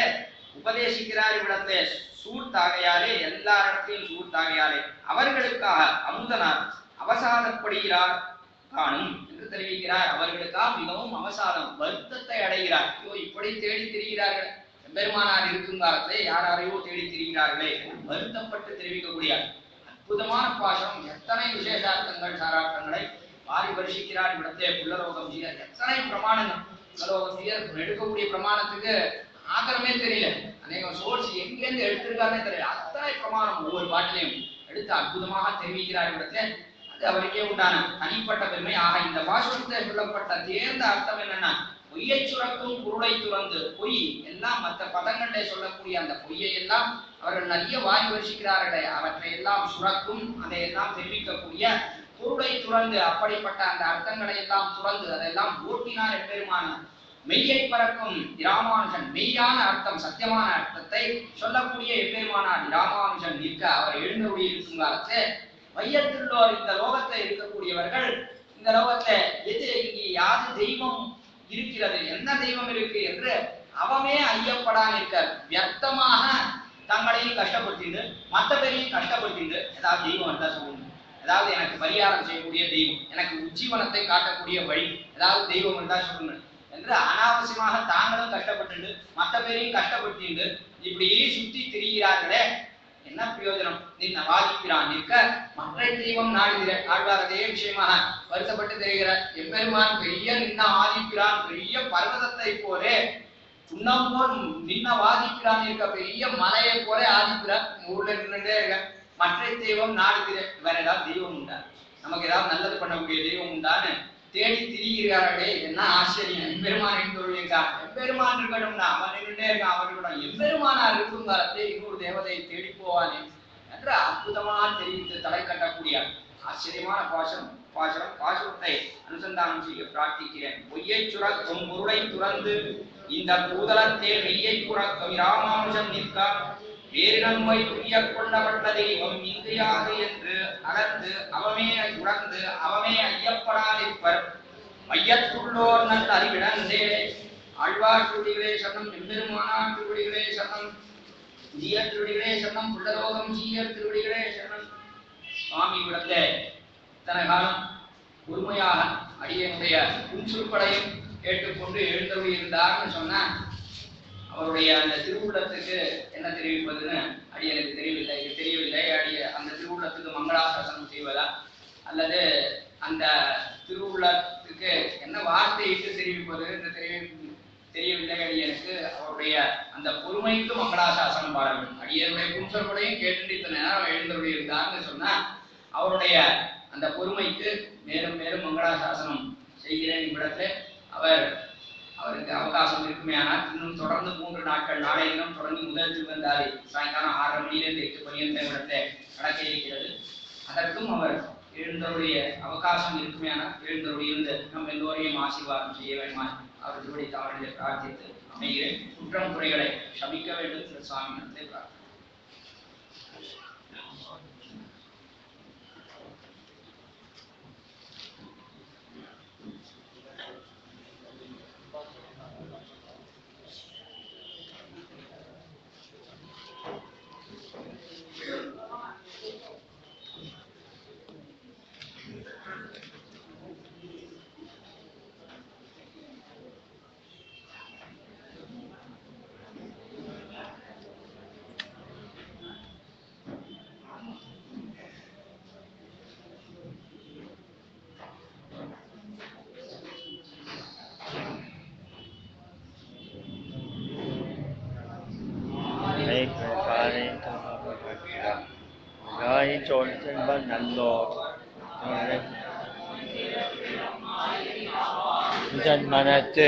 A: உபதேசிக்கிறார். இவ்விடத்தை சூழ்த்தாகையாலே, எல்லா இடத்தையும் சூழ்த்தாகையாலே அவர்களுக்காக அமுதனார் அவசாதப்படுகிறார் காணும் என்று தெரிவிக்கிறார். அவர்களுக்காக மிகவும் அவசாதம், வருத்தத்தை அடைகிறார். ஐயோ, இப்படி தேடி திரிகிறார்கள். எம்பெருமானார் இருக்கும் காலத்திலே யாரையோ தேடி திரிகிறார்களே, வருத்தப்பட்டு தெரிவிக்கக்கூடிய அற்புதமான பாசம். எத்தனை விசேஷார்த்தங்கள் சாரார்த்தங்களை வாரி வருஷிக்கிறார் இவ்விடத்தை புல்லரோகம் செய்ய. எத்தனை பிரமாணங்கள் எடுக்கக்கூடிய பிரமாணத்துக்கு ஆதரமே தெரியல. அநேகம் சோர்ஸ் எங்கேருந்து எடுத்திருக்காருன்னே தெரியல. அத்தனை பிரமாணம் ஒவ்வொரு பாட்டிலையும் எடுத்து அற்புதமாக தெரிவிக்கிறார் இடத்துல. அது அவருக்கே உண்டான தனிப்பட்ட பெருமை. ஆக இந்த பாசுரத்தை சொல்லப்பட்ட தேர்ந்த அர்த்தம் என்னன்னா, பொய்யை சுரக்கும் பொருளை துறந்து, பொய் எல்லாம் மற்ற பதங்களிலே சொல்லக்கூடிய அந்த பொய்யை எல்லாம் அவர்கள் நிறைய வாரி வருஷிக்கிறார்களே, அவற்றை எல்லாம் சுரக்கும், அதையெல்லாம் தெரிவிக்கக்கூடிய பொருளை துறந்து, அப்படிப்பட்ட அந்த அர்த்தங்களை எல்லாம் துறந்து அதெல்லாம் ஓட்டினார் எம்பெருமான. மெய்யை பறக்கும் இராமானுஜன், மெய்யான அர்த்தம், சத்தியமான அர்த்தத்தை சொல்லக்கூடிய எம்பெருமானார் இராமானுஜன் நிற்க அவர் எழுந்தருளி இருக்கும் காலத்து வையத்துள்ளோர், இந்த லோகத்தை இருக்கக்கூடியவர்கள், இந்த லோகத்தை எது இங்கே யாது தெய்வம் இருக்கிறது, என்ன தெய்வம் இருக்கு என்று அவமே ஐயப்படா நிற்க, வியர்த்தமாக தங்களையும் கஷ்டப்படுத்திண்டு மற்ற பேரையும் கஷ்டப்படுத்திண்டு ஏதாவது தெய்வம் இருந்தா சொல்லுங்க, ஏதாவது எனக்கு பரிகாரம் செய்யக்கூடிய தெய்வம், எனக்கு உஜ்ஜீவனத்தை காட்டக்கூடிய வழி ஏதாவது தெய்வம் இருந்தா சொல்லுங்க என்று அனாவசியமாக தாங்களும் கஷ்டப்பட்டு மற்ற பேரையும் கஷ்டப்படுத்திண்டு இப்படி சுத்தி திரிகிறார்களே, என்ன பிரயோஜனம்? நின்ன வாதிக்கிறான் நிற்க மற்ற தெய்வம் நாடுகிற ஆழ்வார் அதே விஷயமாக வருத்தப்பட்டு தெரிகிறார். எம்பெருமான் பெரிய நின்ன ஆதிக்கிறான், பெரிய பர்வதத்தை போலே சுண்ணம் போல் நின்ன வாதிக்கிறான் இருக்க, பெரிய மலையை போல ஆதிக்கிறார். ஊர்ல நின்றுட்டே இருக்க மற்ற தெய்வம் நாடுகிற, வேற ஏதாவது தெய்வம் உண்டா, நமக்கு ஏதாவது நல்லது பண்ணக்கூடிய தெய்வம் உண்டான்னு தேடி திரிகிறார்களே, என்ன ஆச்சரியம்! எம்பெருமான் எழுந்தொழியிருக்கா, எம்பெருமான் இருக்கணும்னா அவன் நின்றுட்டே இருக்கான், அவர்களுடன் எம்பெருமானார் இருக்கும் காலத்தை இன்னொரு தேவதையை தேடி போவானே என்று அற்புதமாக தெரிவித்து தலை கட்டக்கூடிய ஆச்சரியமான பாசுரத்தை அனுசந்தானம் செய்ய பிரார்த்திக்கிறேன். பொய்யை சுரக்கும் பொருளை துறந்து இந்த பூதலத்தே மெய்யை புறக்கும் இராமானுஜன் நிற்க, வேறு நம்மை துரிய கொள்ளப்பட்ட தெய்வம் இங்கையாது என்று அகர்ந்து அவமே உணர்ந்து அவமே ஐயப்படாதிருப்பர். மையத்துள்ளோர் நல்ல அறிவிழந்தே ஆழ்வார் திருடிகளே சரணம், எம்பெருமானார் திருடிகளே சரணம், ஜீயர் திருடிகளே சரணம், புள்ளரோகம் ஜீயர் திருடிகளே சரணம். சுவாமி விடத்தை இத்தனை காலம் பொறுமையாக அடியனுடைய புன்சுருப்படையும் கேட்டுக்கொண்டு எழுந்தருளி இருந்தார்னு சொன்ன அவருடைய அந்த திருவுள்ளத்துக்கு என்ன தெரிவிப்பதுன்னு அடியனுக்கு தெரியவில்லை. அந்த திருவுள்ளத்துக்கு மங்களாசாசனம் செய்வதா அல்லது அந்த திருவுள்ளத்துக்கு என்ன வார்த்தையிட்டு தெரிவிப்பது என்று தெரியவில்லை. அடியனுக்கு அவருடைய அந்த பொறுமைக்கு மங்களாசாசனம் பாட வேண்டும். அடியனுடைய புன்சொற்படையும் கேட்டு இத்தனை நேரம் எழுந்தருளி இருந்தார்னு சொன்னா அவருடைய அந்த பொறுமைக்கு மேலும் மேலும் மங்களாசாசனம் செய்கிறேன். இவ்விடத்தில் அவருக்கு அவகாசம் இருக்குமே ஆனால் இன்னும் தொடர்ந்து 3 நாட்கள், நாளை தினம் தொடர்ந்து முதல் திருவந்தாதி சாயங்காலம் 6:30 மணியிலிருந்து 8 மணி இவ்விடத்தை நடக்க இருக்கிறது. அதற்கும் அவர் எழுந்தருடைய அவகாசம் இருக்குமே ஆனால் எழுந்தருடைய இருந்து நம் எல்லோரையும் ஆசீர்வாதம் செய்ய வேண்டுமா அவர் திருவடி தாமரை பிரார்த்தித்து அமைகிறேன். குற்றம் குறைகளை சமிக்க வேண்டும் திரு சுவாமி நடத்தை பிரார்த்தனை.
B: மனத்து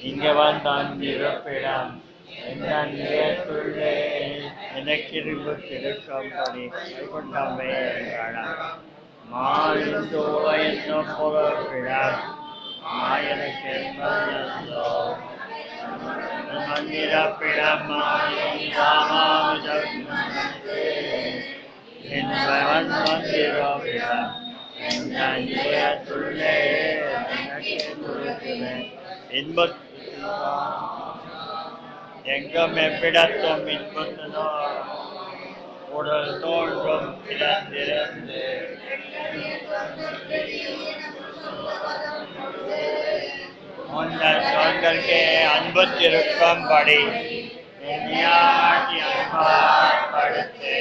B: இங்க வந்தான் இருப்பிடம் என்னுள்ளே எனக்கிரும்பு திருக்கம்படி கொண்டமே மாயந்தோள என்னும் பொருப்பிடம் மாயனுக்கென்பதோ மந்திரப்பிடம் என்பவன் மந்திரப்பிடம் என்னுள்ளே எங்கும் எவ்விடத்தும் இன்புத்தனோ உடல் தோன்றும் கிடந்திருந்து சொற்கே அன்புத்திருக்கும்படி எண்ணியாட்டி அன்பாடுத்து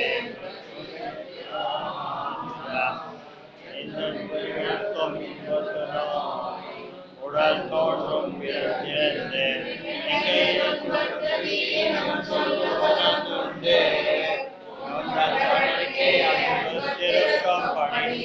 B: உடல் தோன்றும் இருந்து திருக்கம்படி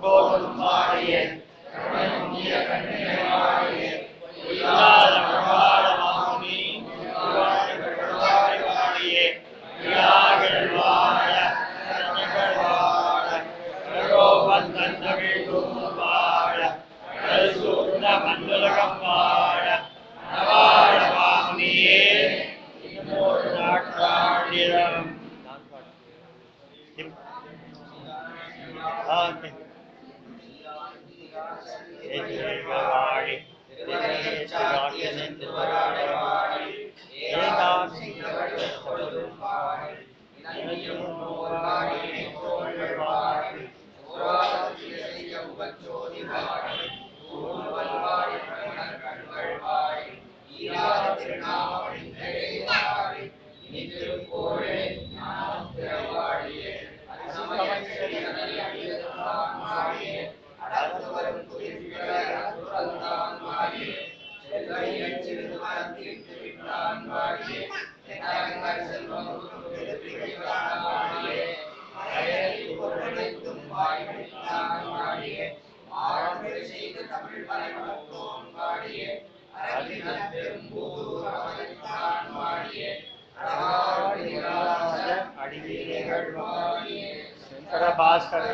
B: எப்போதும் பாடியே இல்லாத பிரபாதமாமி வாடியே விழாகள் வாழ கன்னிகள் வாழ கரோபன் தந்தமிழ் வாழ சூர்ண மண்டலகம் வாழ நவாழ மாமுனியே நாட்டாடிரம் வாழி பாஸ்கர்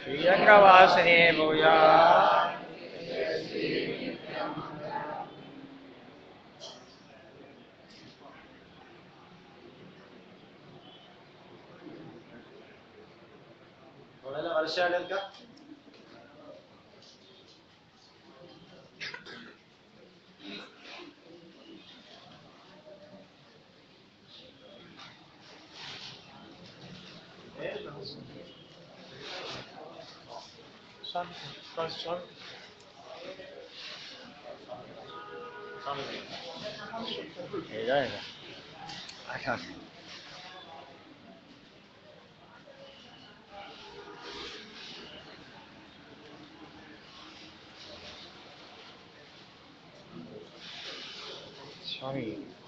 B: श्रीरंगवासिने भूया वर्ष का Sorry.